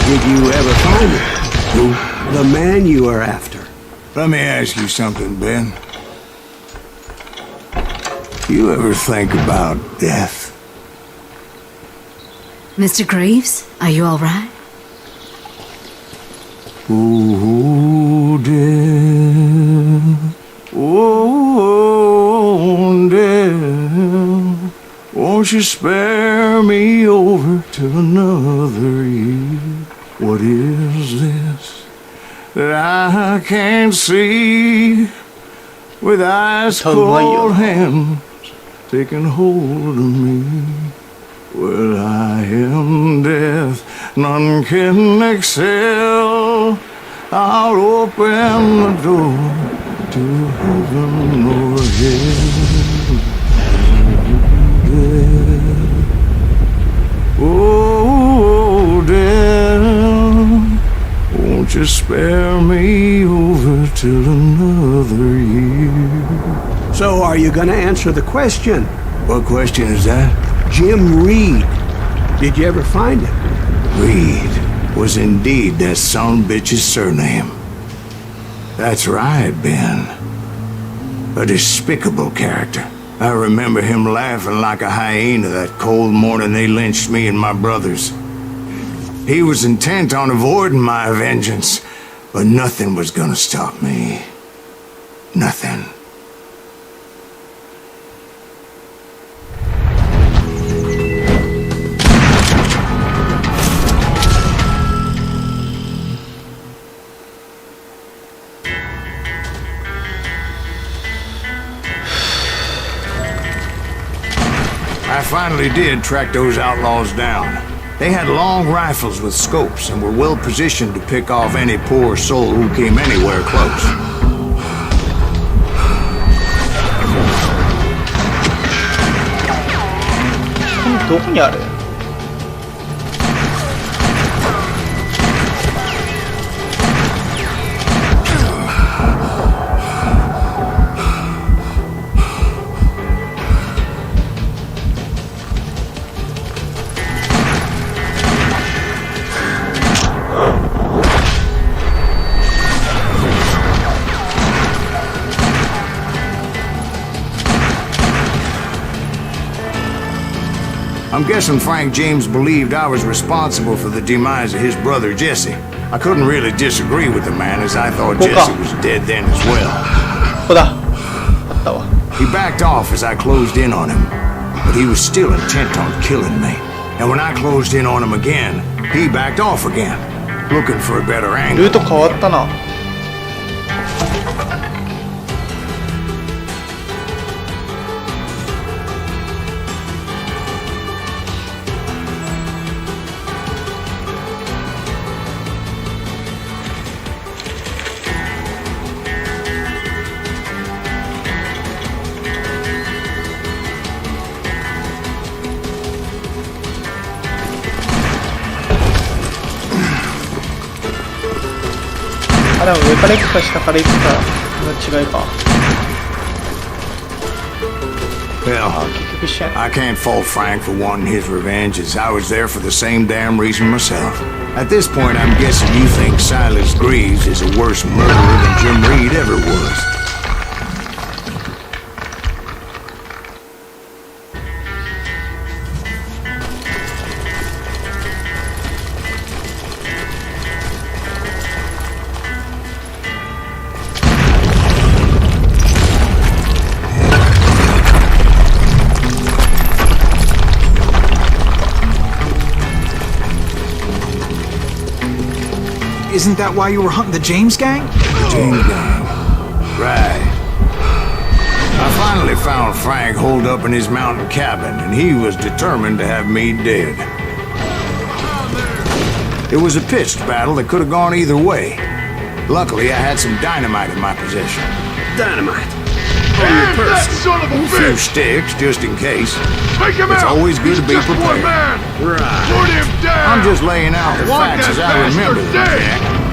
Did you ever find it? Who? The man you are after. Let me ask you something, Ben. You ever think about death? Mr. Greaves, are you all right? Oh, death. Oh, death. Won't you spare me over to another year? What is this that I can't see with ice cold hands taking hold of me? Well, I am death, none can excel. I'll open the door to heaven or hell. Oh, death, won't you spare me over till another year? So are you gonna answer the question? What question is that? Jim Reed. Did you ever find him? Reed was indeed that son-bitch's surname. That's right, Ben. A despicable character. I remember him laughing like a hyena that cold morning they lynched me and my brothers. He was intent on avoiding my vengeance, but nothing was gonna stop me. Nothing. I finally did track those outlaws down. They had long rifles with scopes and were well positioned to pick off any poor soul who came anywhere close. I'm guessing Frank James believed I was responsible for the demise of his brother Jesse. I couldn't really disagree with the man, as I thought Jesse was dead then as well. ここだ。あったわ。 He backed off as I closed in on him, but he was still intent on killing me. And when I closed in on him again, he backed off again, looking for a better angle. ルート変わったな。でも上から行くか下から行くかの違いか。 Well, I can't fault Frank for wanting his revenge, as I was there for the same damn reason myself. At this point, I'm guessing you think Silas Greaves is a worse murderer than Jim Reed ever was. Isn't that why you were hunting the James gang? The James gang. Right. I finally found Frank holed up in his mountain cabin, and he was determined to have me dead. It was a pitched battle that could have gone either way. Luckily, I had some dynamite in my possession. Dynamite. Damn that son of a A few bitch! sticks, just in case. Take him It's out! always good to be Just one prepared. man! Right. Put him down! I'm just laying out the Want facts as that I remember them, bastard dead! Jack.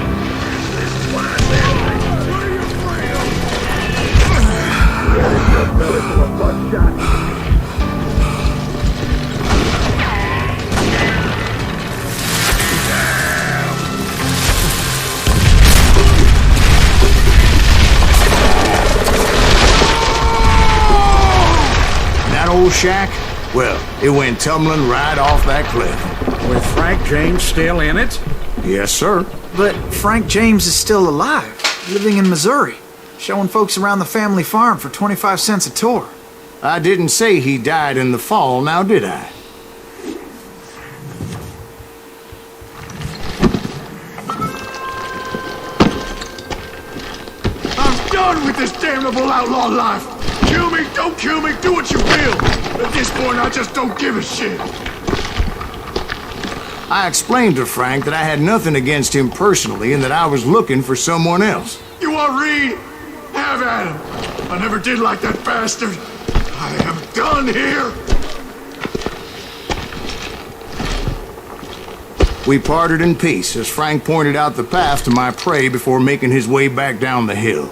That old shack? Well, it went tumbling right off that cliff. With Frank James still in it? Yes, sir. But Frank James is still alive, living in Missouri, showing folks around the family farm for 25 cents a tour. I didn't say he died in the fall, now did I? I'm done with this damnable outlaw life! Kill me, don't kill me, do what you will! At this point, I just don't give a shit! I explained to Frank that I had nothing against him personally and that I was looking for someone else. You want Reed? Have at him! I never did like that bastard! I am done here! We parted in peace as Frank pointed out the path to my prey before making his way back down the hill.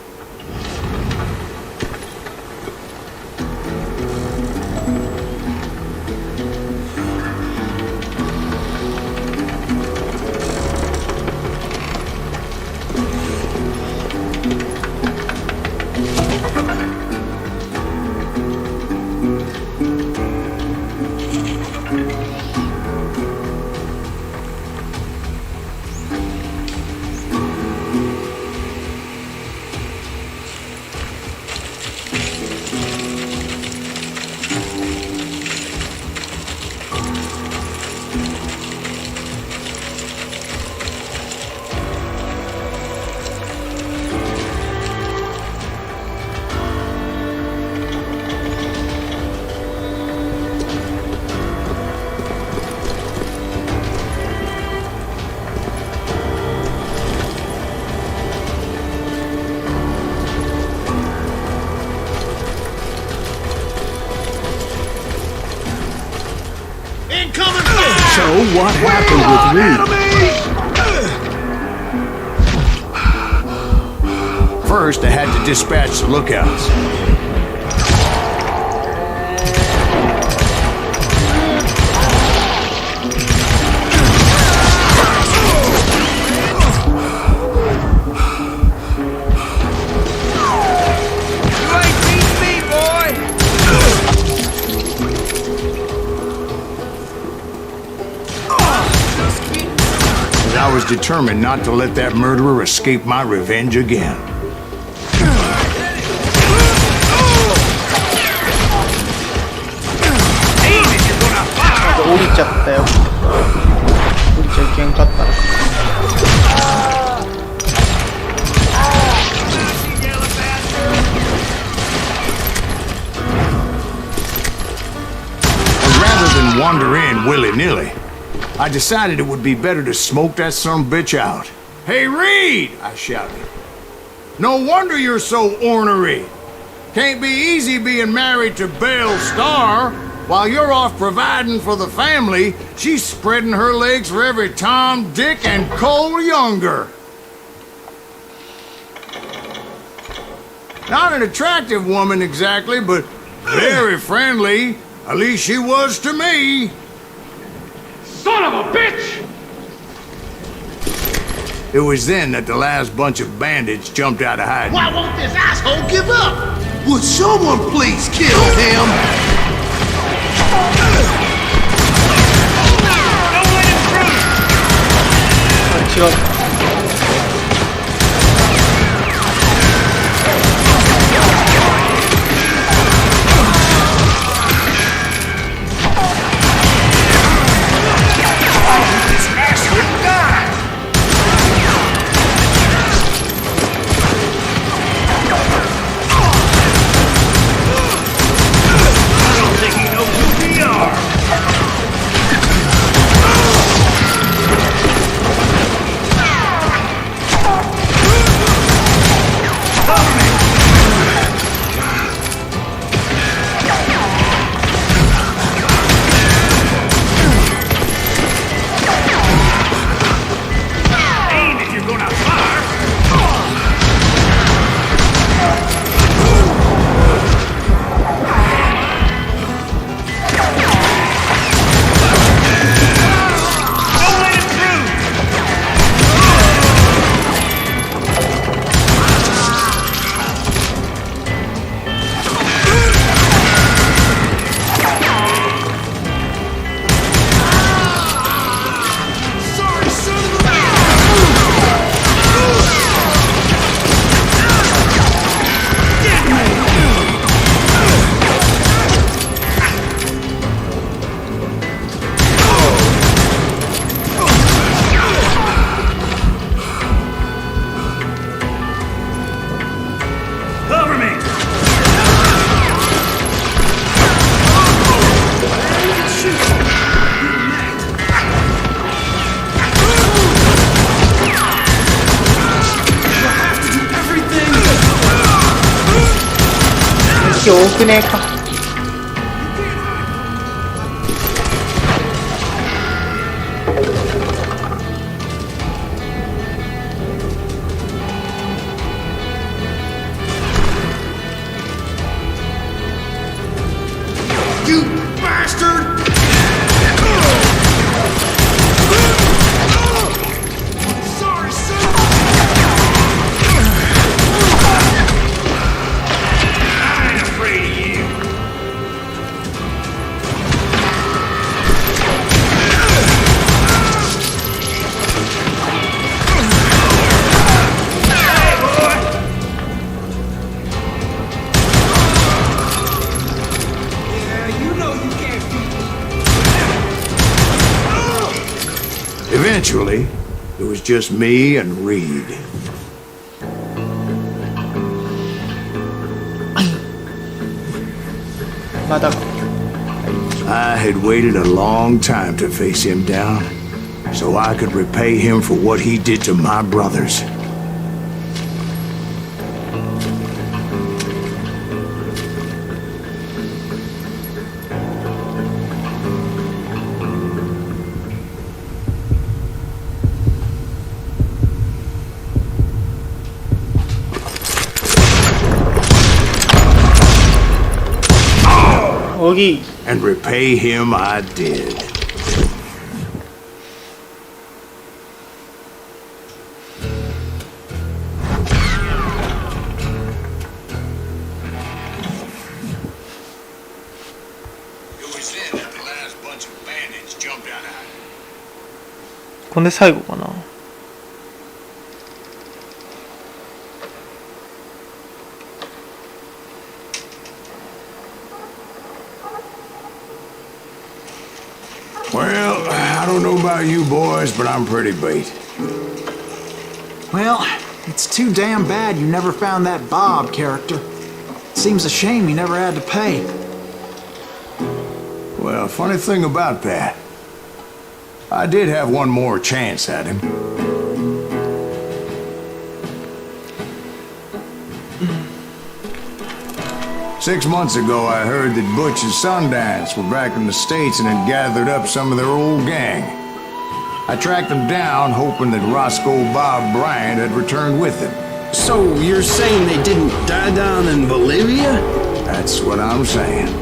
So what happened with Reed? First, I had to dispatch the lookouts. determined not to let that murderer escape my revenge again. 降りちゃったよ。降りちゃいけんかったのか。Rather than wander in willy-nilly, I decided it would be better to smoke that sumbitch out. Hey, Reed! I shouted. No wonder you're so ornery. Can't be easy being married to Belle Starr. While you're off providing for the family, she's spreading her legs for every Tom, Dick, and Cole Younger. Not an attractive woman exactly, but very friendly. At least she was to me. Son of a bitch! It was then that the last bunch of bandits jumped out of hiding. Why won't this asshole give up? Would someone please kill him? Don't let him through! 違う。多くねえか。You bastard! Sorry, son. I ain't afraid of you. Eventually, it was just me and Reed. I had waited a long time to face him down, so I could repay him for what he did to my brothers. And repay him I did. It was then that the last bunch of bandits jumped out of it. これで最後かな。Well, I don't know about you boys, but I'm pretty beat. Well, it's too damn bad you never found that Bob character. Seems a shame you never had to pay. Well, funny thing about that, I did have one more chance at him. Six months ago, I heard that Butch and Sundance were back in the States and had gathered up some of their old gang. I tracked them down, hoping that Roscoe Bob Bryant had returned with them. So you're saying they didn't die down in Bolivia? That's what I'm saying.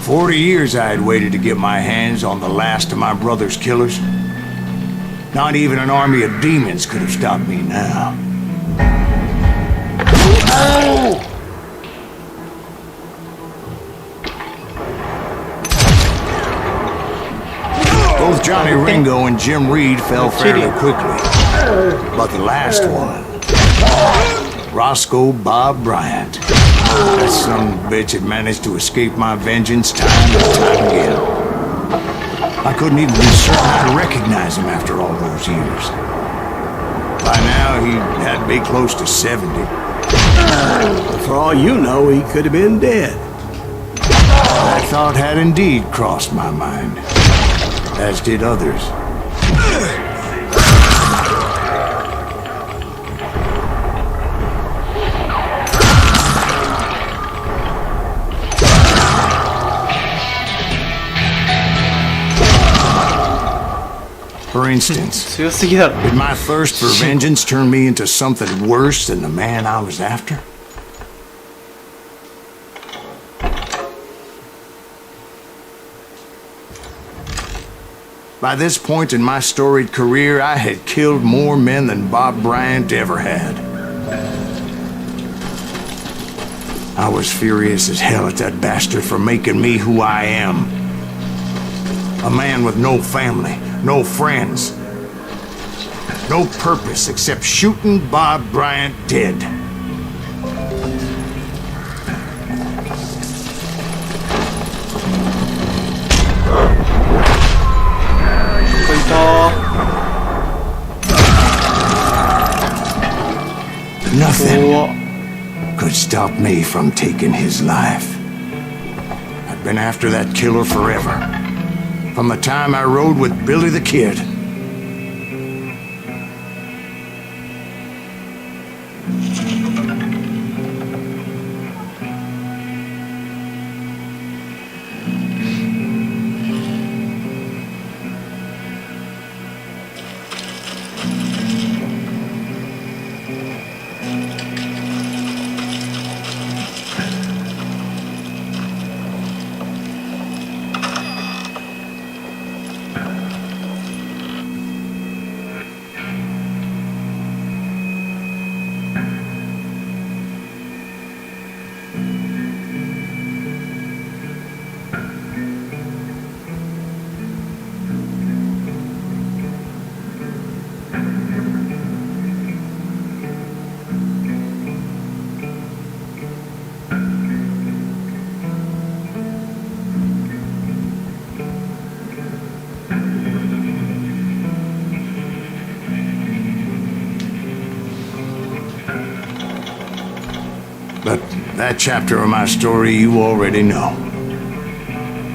"40 years I had waited to get my hands on the last of my brother's killers. Not even an army of demons could have stopped me now. Both Johnny Ringo and Jim Reed fell fairly quickly. But the last one, Roscoe Bob Bryant, that son of a bitch had managed to escape my vengeance time and time again. I couldn't even be certain I'd recognize him after all those years. By now, he had to be close to 70. For all you know, he could have been dead. That thought had indeed crossed my mind, as did others. For instance, did my thirst for vengeance turn me into something worse than the man I was after? By this point in my storied career, I had killed more men than Bob Bryant ever had. I was furious as hell at that bastard for making me who I am. A man with no family, no friends, no purpose except shooting Bob Bryant dead. Nothing could stop me from taking his life. I've been after that killer forever. From the time I rode with Billy the Kid. That chapter of my story you already know.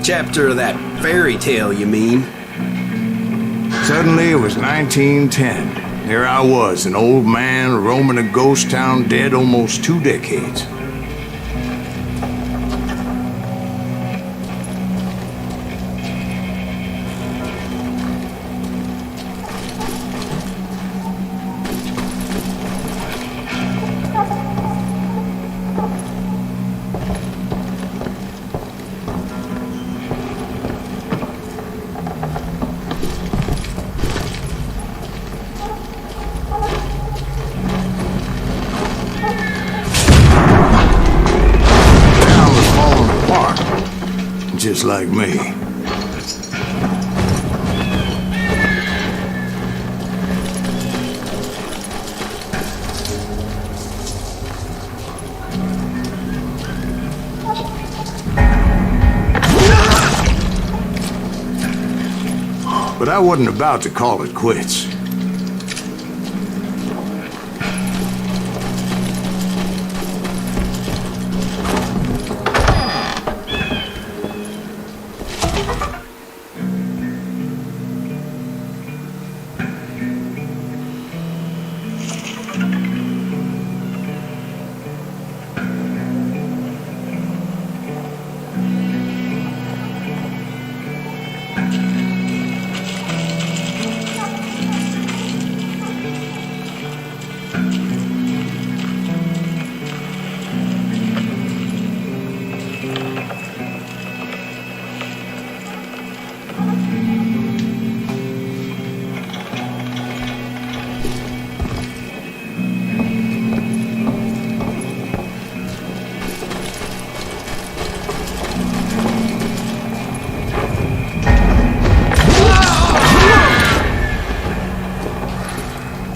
Chapter of that fairy tale, you mean? Suddenly it was 1910. Here I was, an old man roaming a ghost town dead almost 2 decades. Just like me. But I wasn't about to call it quits.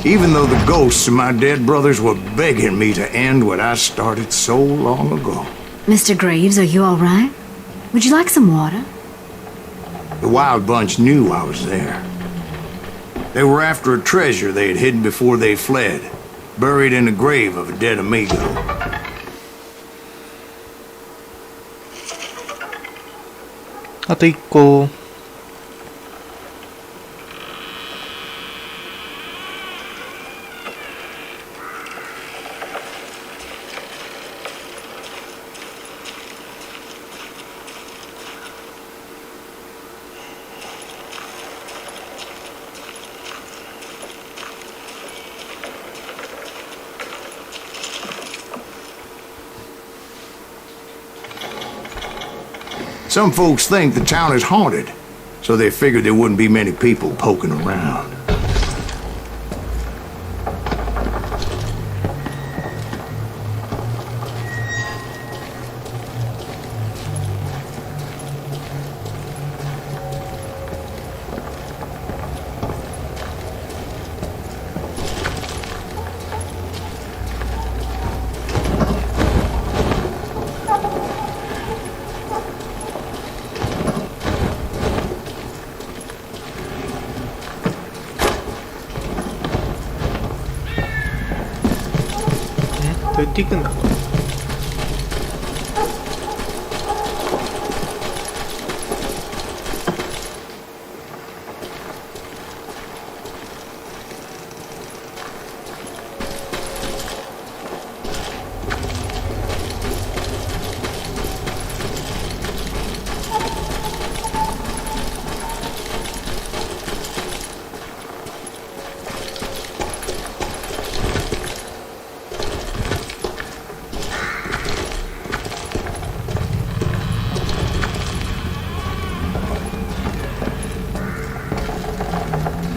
Even though the ghosts of my dead brothers were begging me to end what I started so long ago. Mr. Graves, are you all right? Would you like some water? The Wild Bunch knew I was there. They were after a treasure they had hidden before they fled, buried in the grave of a dead amigo. A to 1個。Some folks think the town is haunted, so they figured there wouldn't be many people poking around.どうやって行くんだこれ。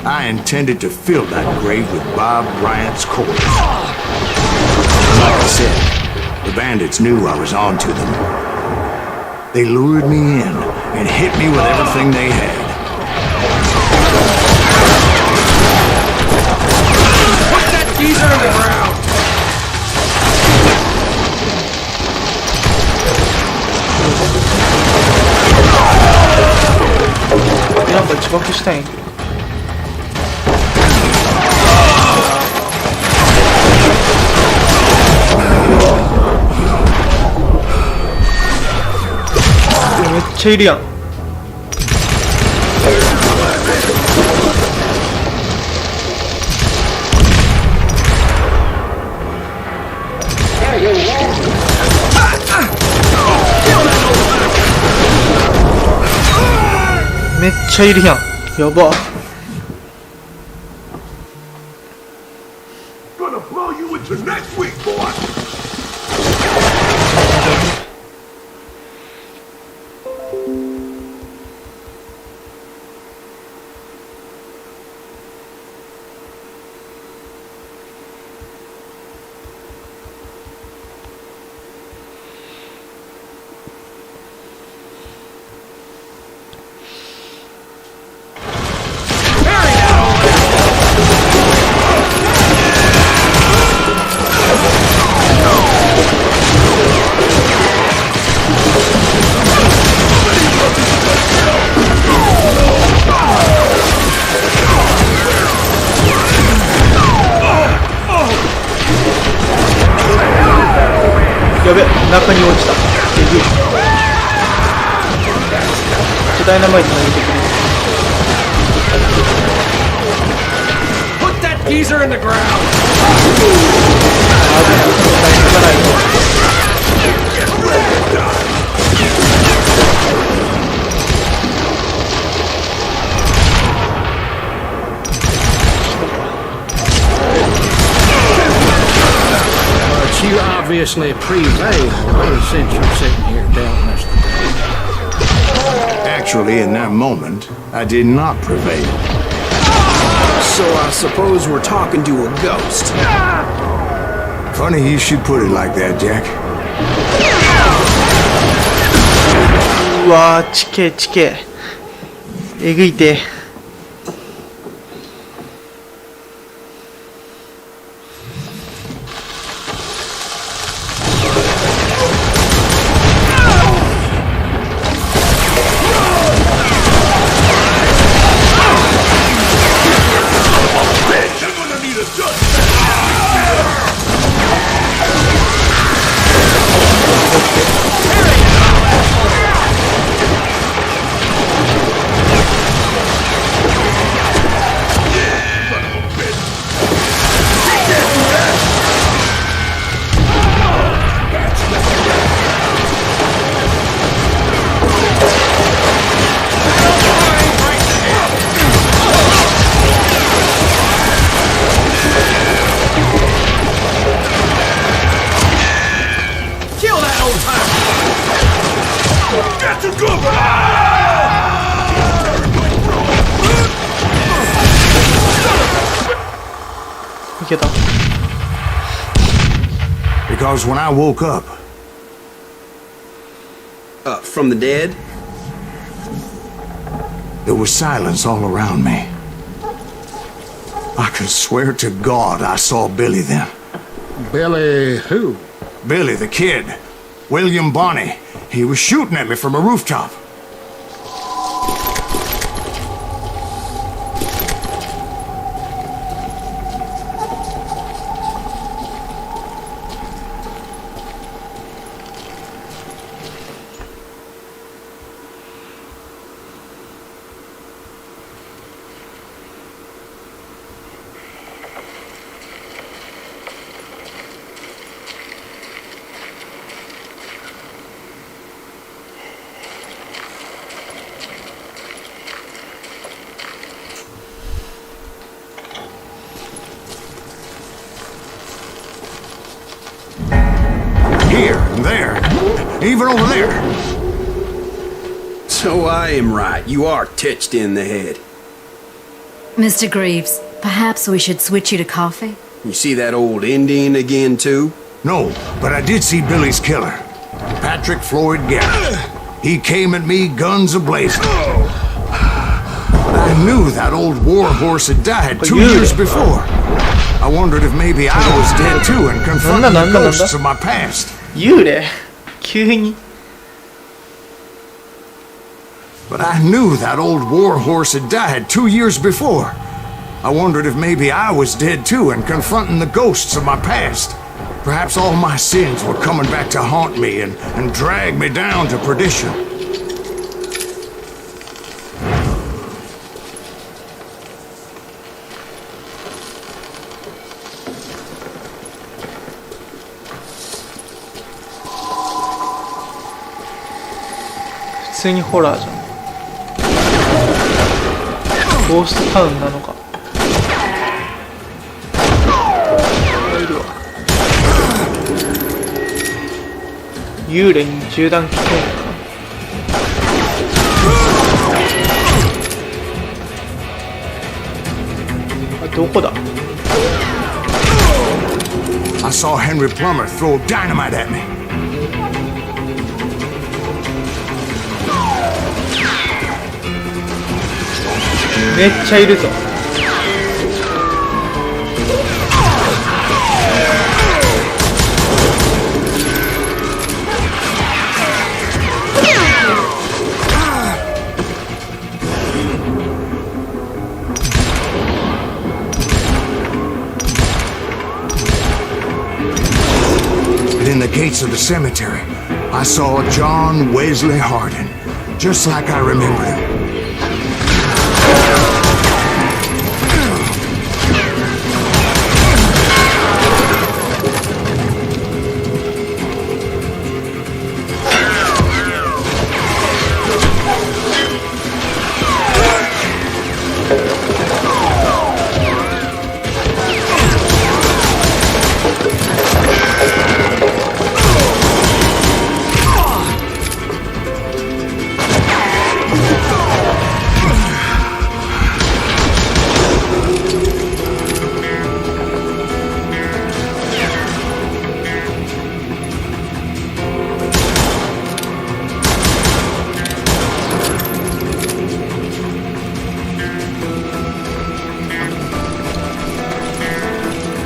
I intended to fill that grave with Bob Bryant's corpse. Like I said, the bandits knew I was on to them. They lured me in and hit me with everything they had. Put that geezer on the ground! なんか自爆したいん。ちゃいるやん。めっちゃいるやん。やば。Gonna blow you into next week, boy.やべ、中に落ちた。えぐい。ダイナマイト投げてくる。Put that geezer in the ground. あぶない。行かないと。You obviously prevailed since you're sitting here telling us the Actually, in that moment, I did not prevail. So I suppose we're talking to a ghost. Funny you should put it like that, Jack. うわー、ちけちけ。えぐいて。いけた。Because when I woke up, from the dead? there was silence all around me. I can swear to God I saw Billy then. Billy who? Billy, the kid. William Bonney. He was shooting at me from a rooftop. Here and there. Even over there. So I am right. You are titched in the head. Mr. Greaves, perhaps we should switch you to coffee? You see that old Indian again, too? No, but I did see Billy's killer. Patrick Floyd Garrett. He came at me guns a-blazing. But I knew that old war horse had died 2 years before. I wondered if maybe I was dead too and confronting the ghosts of my past. 幽霊急に But I knew that old war horse had died 2 years before. I wondered if maybe I was dead too and confronting the ghosts of my past. Perhaps all my sins were coming back to haunt me and drag me down to perdition. 通にホラーじゃん。ゴーストタウンなのか。いるわ。幽霊に銃弾危険か。どこだ？ I saw Henry Plummer throw dynamite at me. めっちゃいるぞ。In the gates of the cemetery, I saw John Wesley Hardin, just like I remembered him.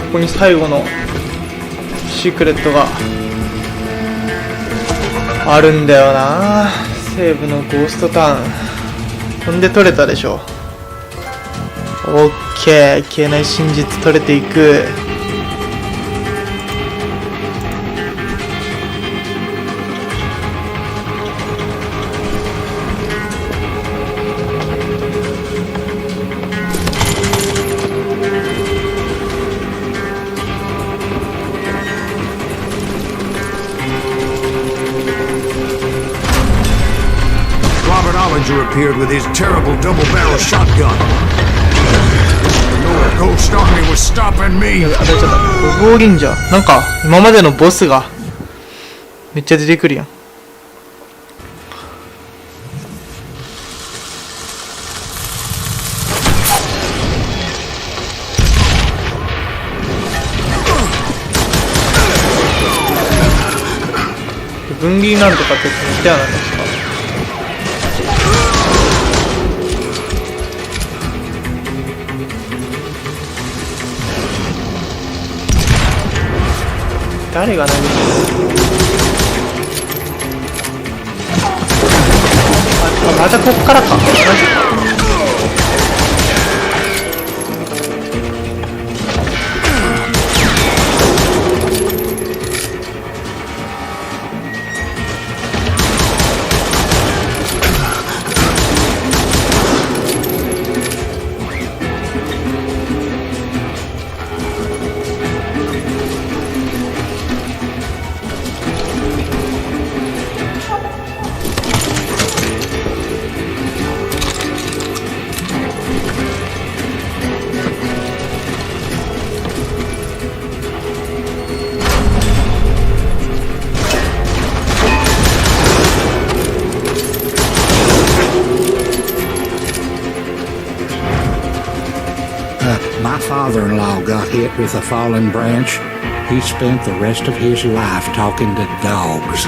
ここに最後のシークレットがあるんだよな。西部のゴーストタウン。ほんで取れたでしょ。オッケー、消えない真実取れていく。Appeared with his terrible double-barrel shotgun. No ghost army was stopping me. 当たっちゃった。五号忍者。なんか今までのボスがめっちゃ出てくるやん。分離なんとかって言ってはないですか。誰が投げてる？あ、またこっからか。マジか。My father-in-law got hit with a fallen branch. He spent the rest of his life talking to dogs.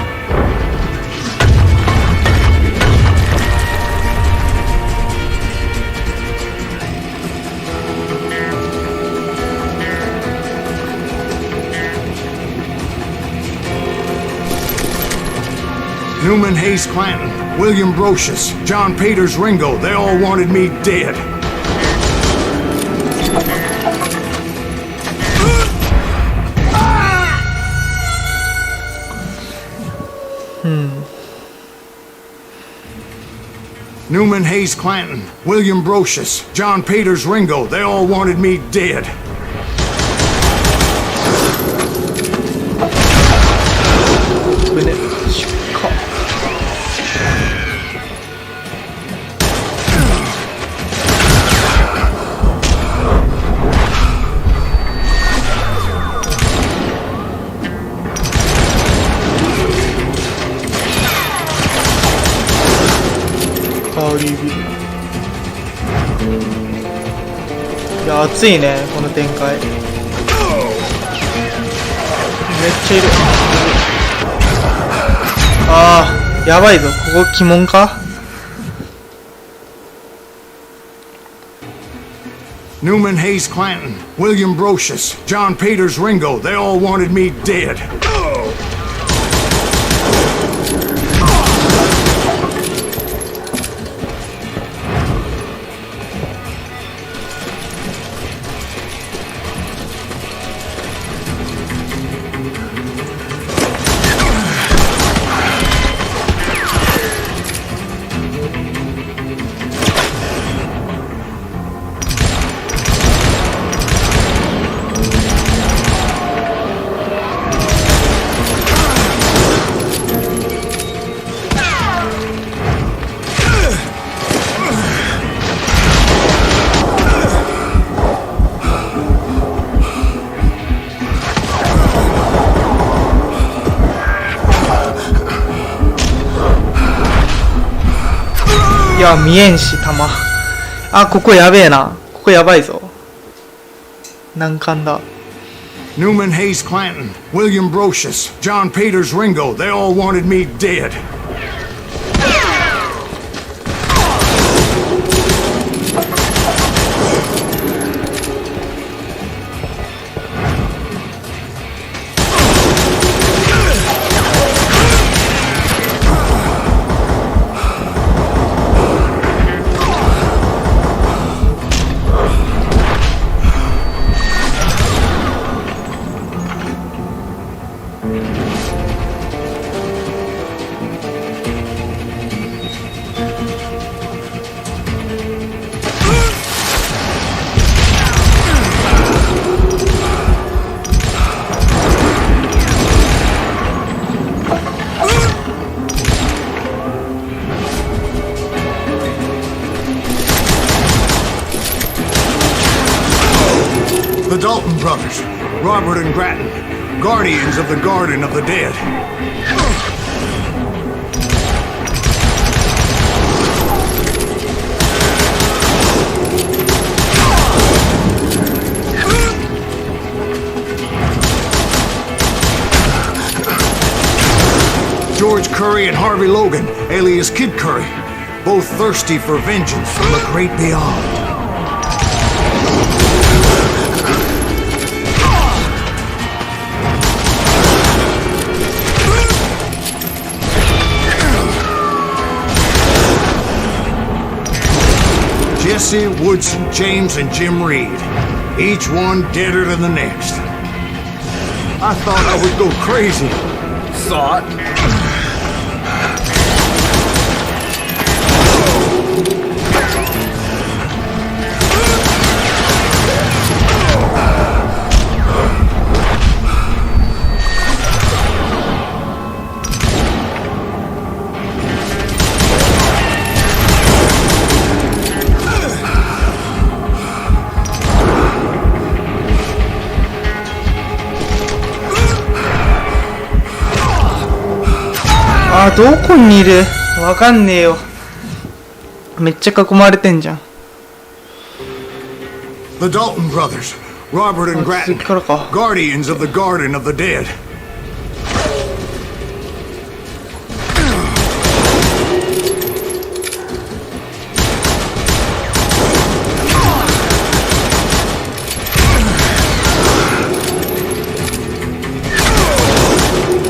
Newman Hayes Clanton, William Brocious, John Peters Ringo, they all wanted me dead. Newman Hayes Clanton, William Brocious, John Peters Ringo, they all wanted me dead. アーリービル。いや熱いねこの展開。めっちゃいる。あーやばいぞ、ここ鬼門か。Newman Hayes Clanton, William Brocious, John Peters Ringo, they all wanted me dead.いや見えんし弾。あここやべえな、ここやばいぞ。難関だ。 Newman Hayes Clanton, William Brocious, John Peters Ringo, they all wanted me dead. The Dalton brothers, Robert and Grattan, guardians of the Garden of the Dead. George Curry and Harvey Logan, alias Kid Curry, both thirsty for vengeance from the great beyond. Jesse, Woodson, James, and Jim Reed. Each one deader than the next. I thought I would go crazy. Thought?あどこにいるわかんねえよ。めっちゃ囲まれてんじゃん。 The Dalton brothers, Robert and Grattan, guardians of the Garden of the Dead.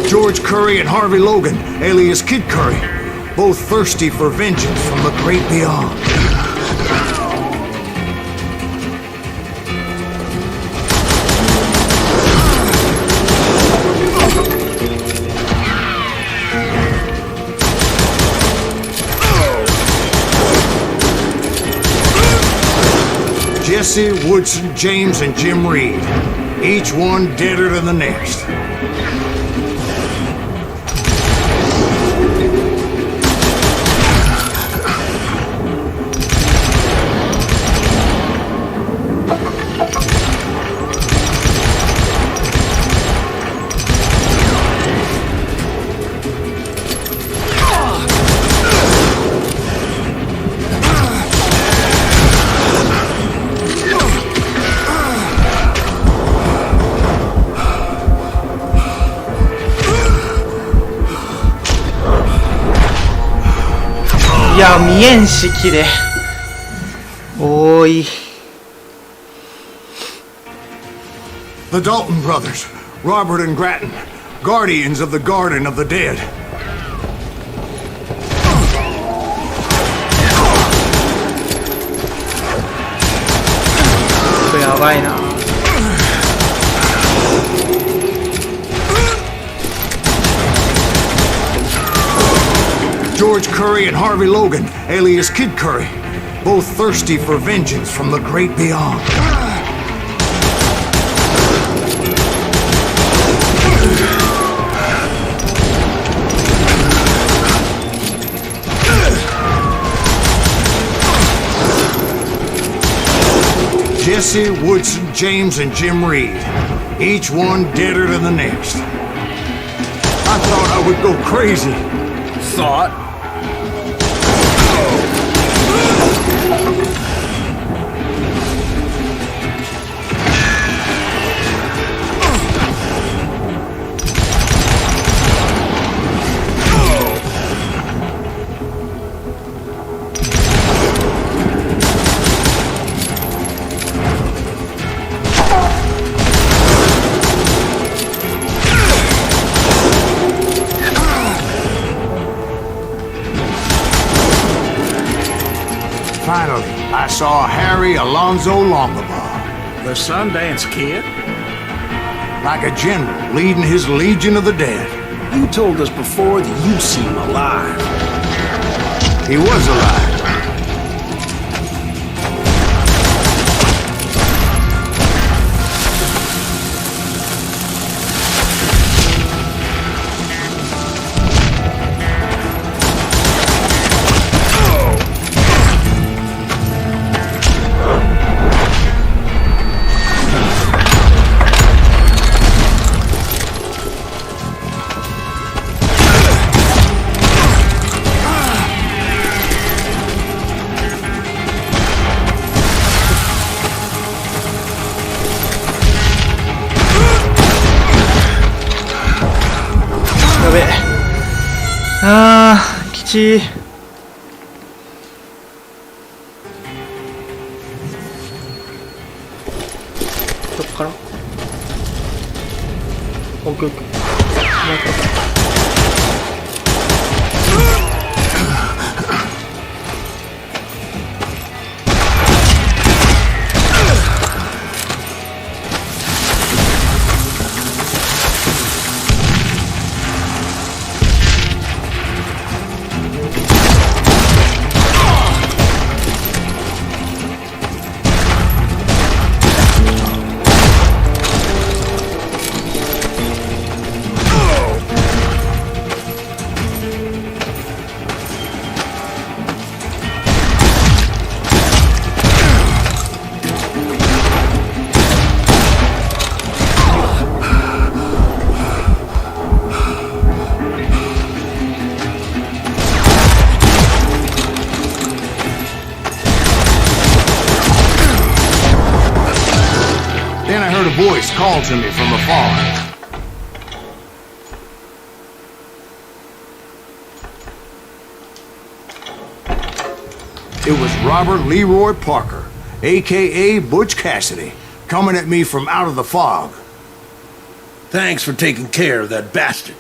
George Curry and Harvey Logan, alias Kid Curry, both thirsty for vengeance from the great beyond. Jesse, Woodson, James, and Jim Reed, each one deader than the next. いや見えんし綺麗。おーい。 The Dalton brothers, Robert and Grattan, guardians of the Garden of the Dead. これやばいな。 George Curry and Harvey Logan, alias Kid Curry, both thirsty for vengeance from the great beyond. Jesse, Woodson, James, and Jim Reed, each one deader than the next. I thought I would go crazy. Thought? Finally, I saw Harry Alonzo Longabaugh. The Sundance Kid? Like a general leading his legion of the dead. You told us before that you seem alive. He was alive. Ah, きちい。どっから？オッケーオッケー。Then I heard a voice call to me from afar. It was Robert Leroy Parker, a.k.a. Butch Cassidy, coming at me from out of the fog. Thanks for taking care of that bastard.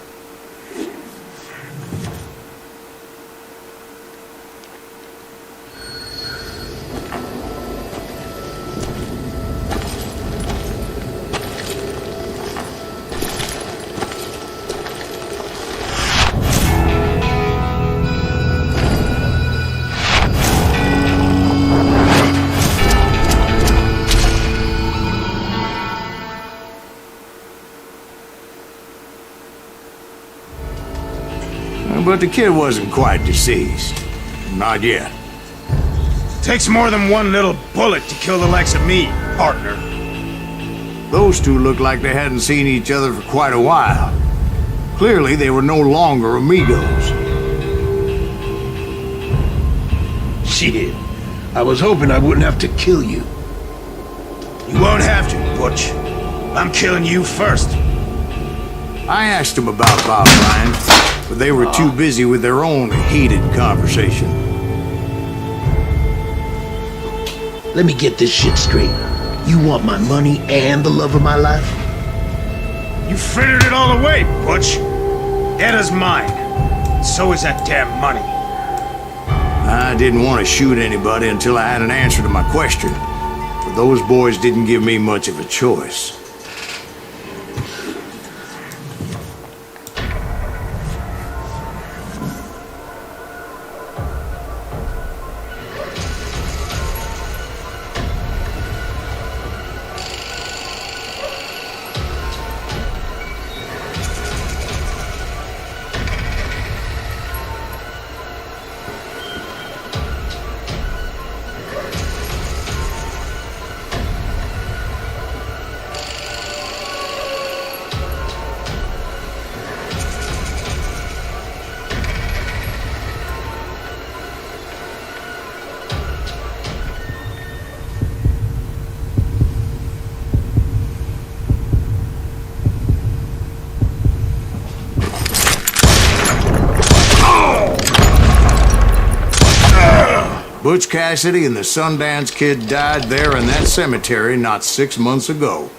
But the kid wasn't quite deceased. Not yet. Takes more than one little bullet to kill the likes of me, partner. Those two looked like they hadn't seen each other for quite a while. Clearly, they were no longer amigos. Shit. I was hoping I wouldn't have to kill you. You won't have to, Butch. I'm killing you first. I asked them about Bob Ryan, but they were too busy with their own heated conversation. let me get this shit straight. You want my money and the love of my life? You frittered it all away, Butch. Etta's mine. So is that damn money. I didn't want to shoot anybody until I had an answer to my question. But those boys didn't give me much of a choice. Butch Cassidy and the Sundance Kid died there in that cemetery not 6 months ago.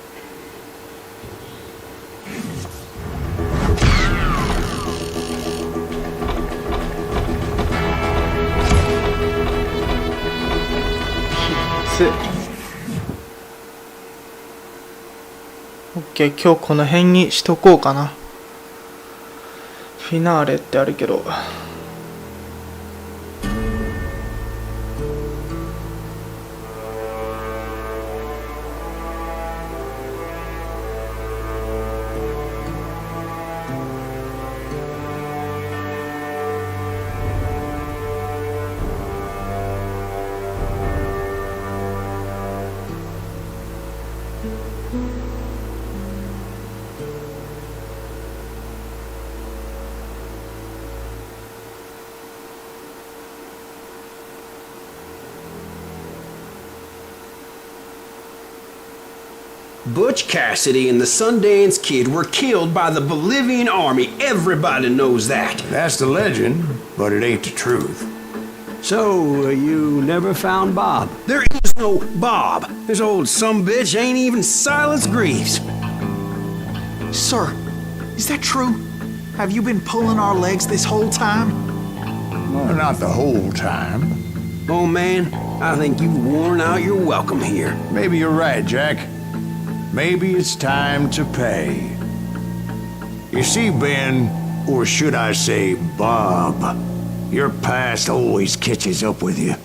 OK、今日この辺にしとこうかな。フィナーレってあるけど。Butch Cassidy and the Sundance Kid were killed by the Bolivian army. Everybody knows that. That's the legend, but it ain't the truth. So, you never found Bob? There is no Bob. This old sumbitch ain't even Silas Greaves. Sir, is that true? Have you been pulling our legs this whole time? Well, not the whole time. Oh, man, I think you've worn out your welcome here. Maybe you're right, Jack. Maybe it's time to pay. You see, Ben, or should I say Bob, your past always catches up with you.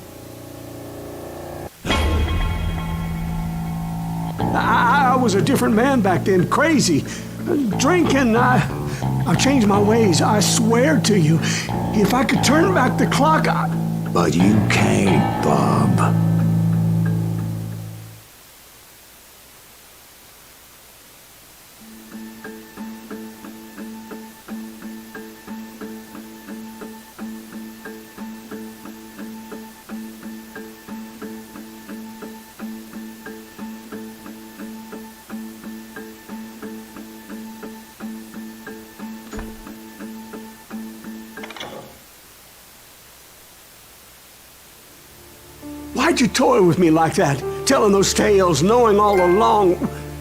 I was a different man back then, crazy. Drinking, I've changed my ways, I swear to you. If I could turn back the clock, But you can't, Bob. Why'd you toy with me like that? Telling those tales, knowing all along.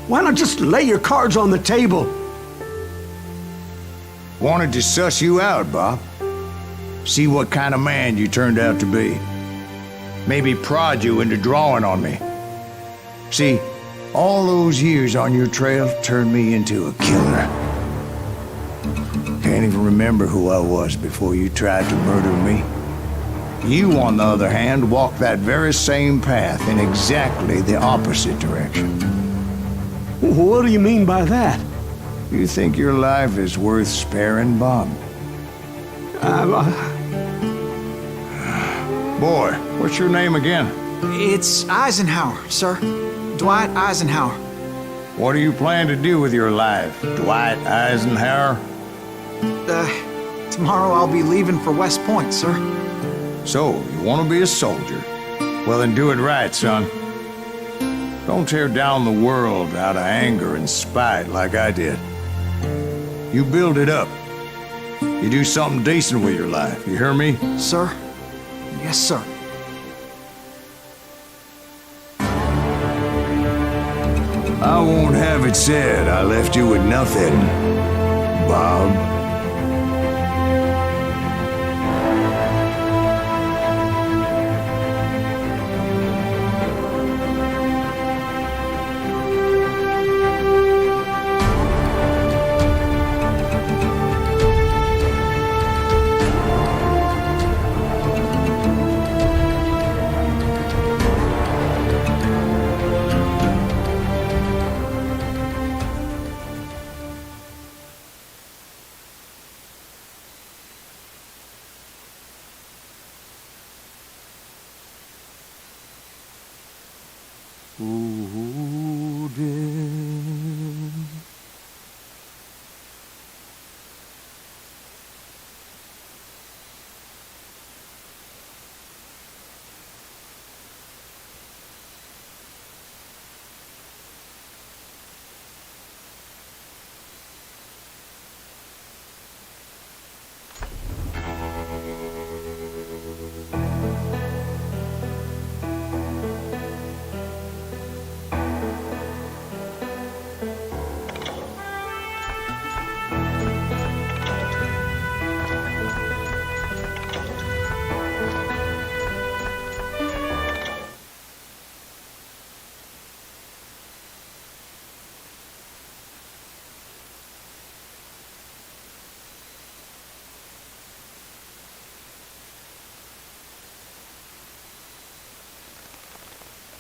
Why not just lay your cards on the table? Wanted to suss you out, Bob. See what kind of man you turned out to be. Maybe prod you into drawing on me. See, all those years on your trail turned me into a killer. Can't even remember who I was before you tried to murder me. You, on the other hand, walked that very same path in exactly the opposite direction. What do you mean by that? You think your life is worth sparing, Bob? Boy, what's your name again? It's Eisenhower, sir. Dwight Eisenhower. What do you plan to do with your life, Dwight Eisenhower? Tomorrow I'll be leaving for West Point, sir. So, you want to be a soldier? Well, then do it right, son. Don't tear down the world out of anger and spite like I did. You build it up. You do something decent with your life, you hear me? Sir? Yes, sir. I won't have it said I left you with nothing, Bob. Ooh, dear.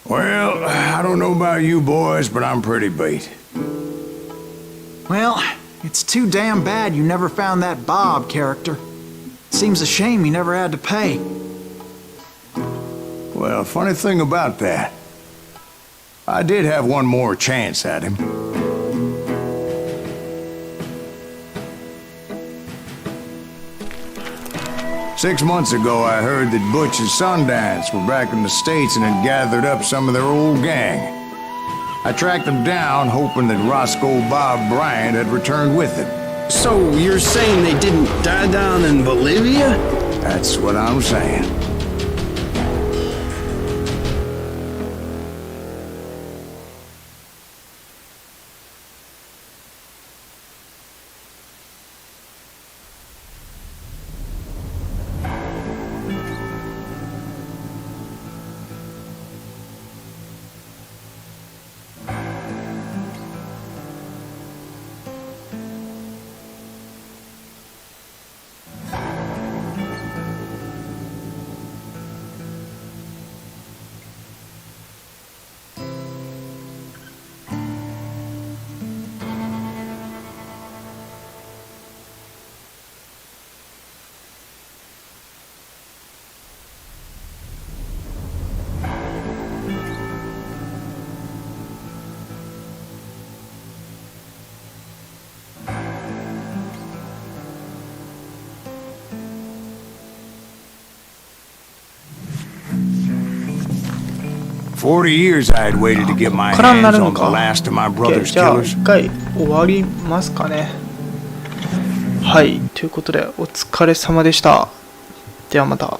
Well, I don't know about you boys, but I'm pretty beat. Well, it's too damn bad you never found that Bob character. Seems a shame you never had to pay. Well, funny thing about that, I did have one more chance at him. Six months ago, I heard that Butch and Sundance were back in the States and had gathered up some of their old gang. I tracked them down, hoping that Roscoe Bob Bryant had returned with them. So you're saying they didn't die down in Bolivia? That's what I'm saying. "40 years I had waited to get my hands on the last of my brother's じゃあ killers." 一回終わりますかね。はい、ということでお疲れ様でした。ではまた。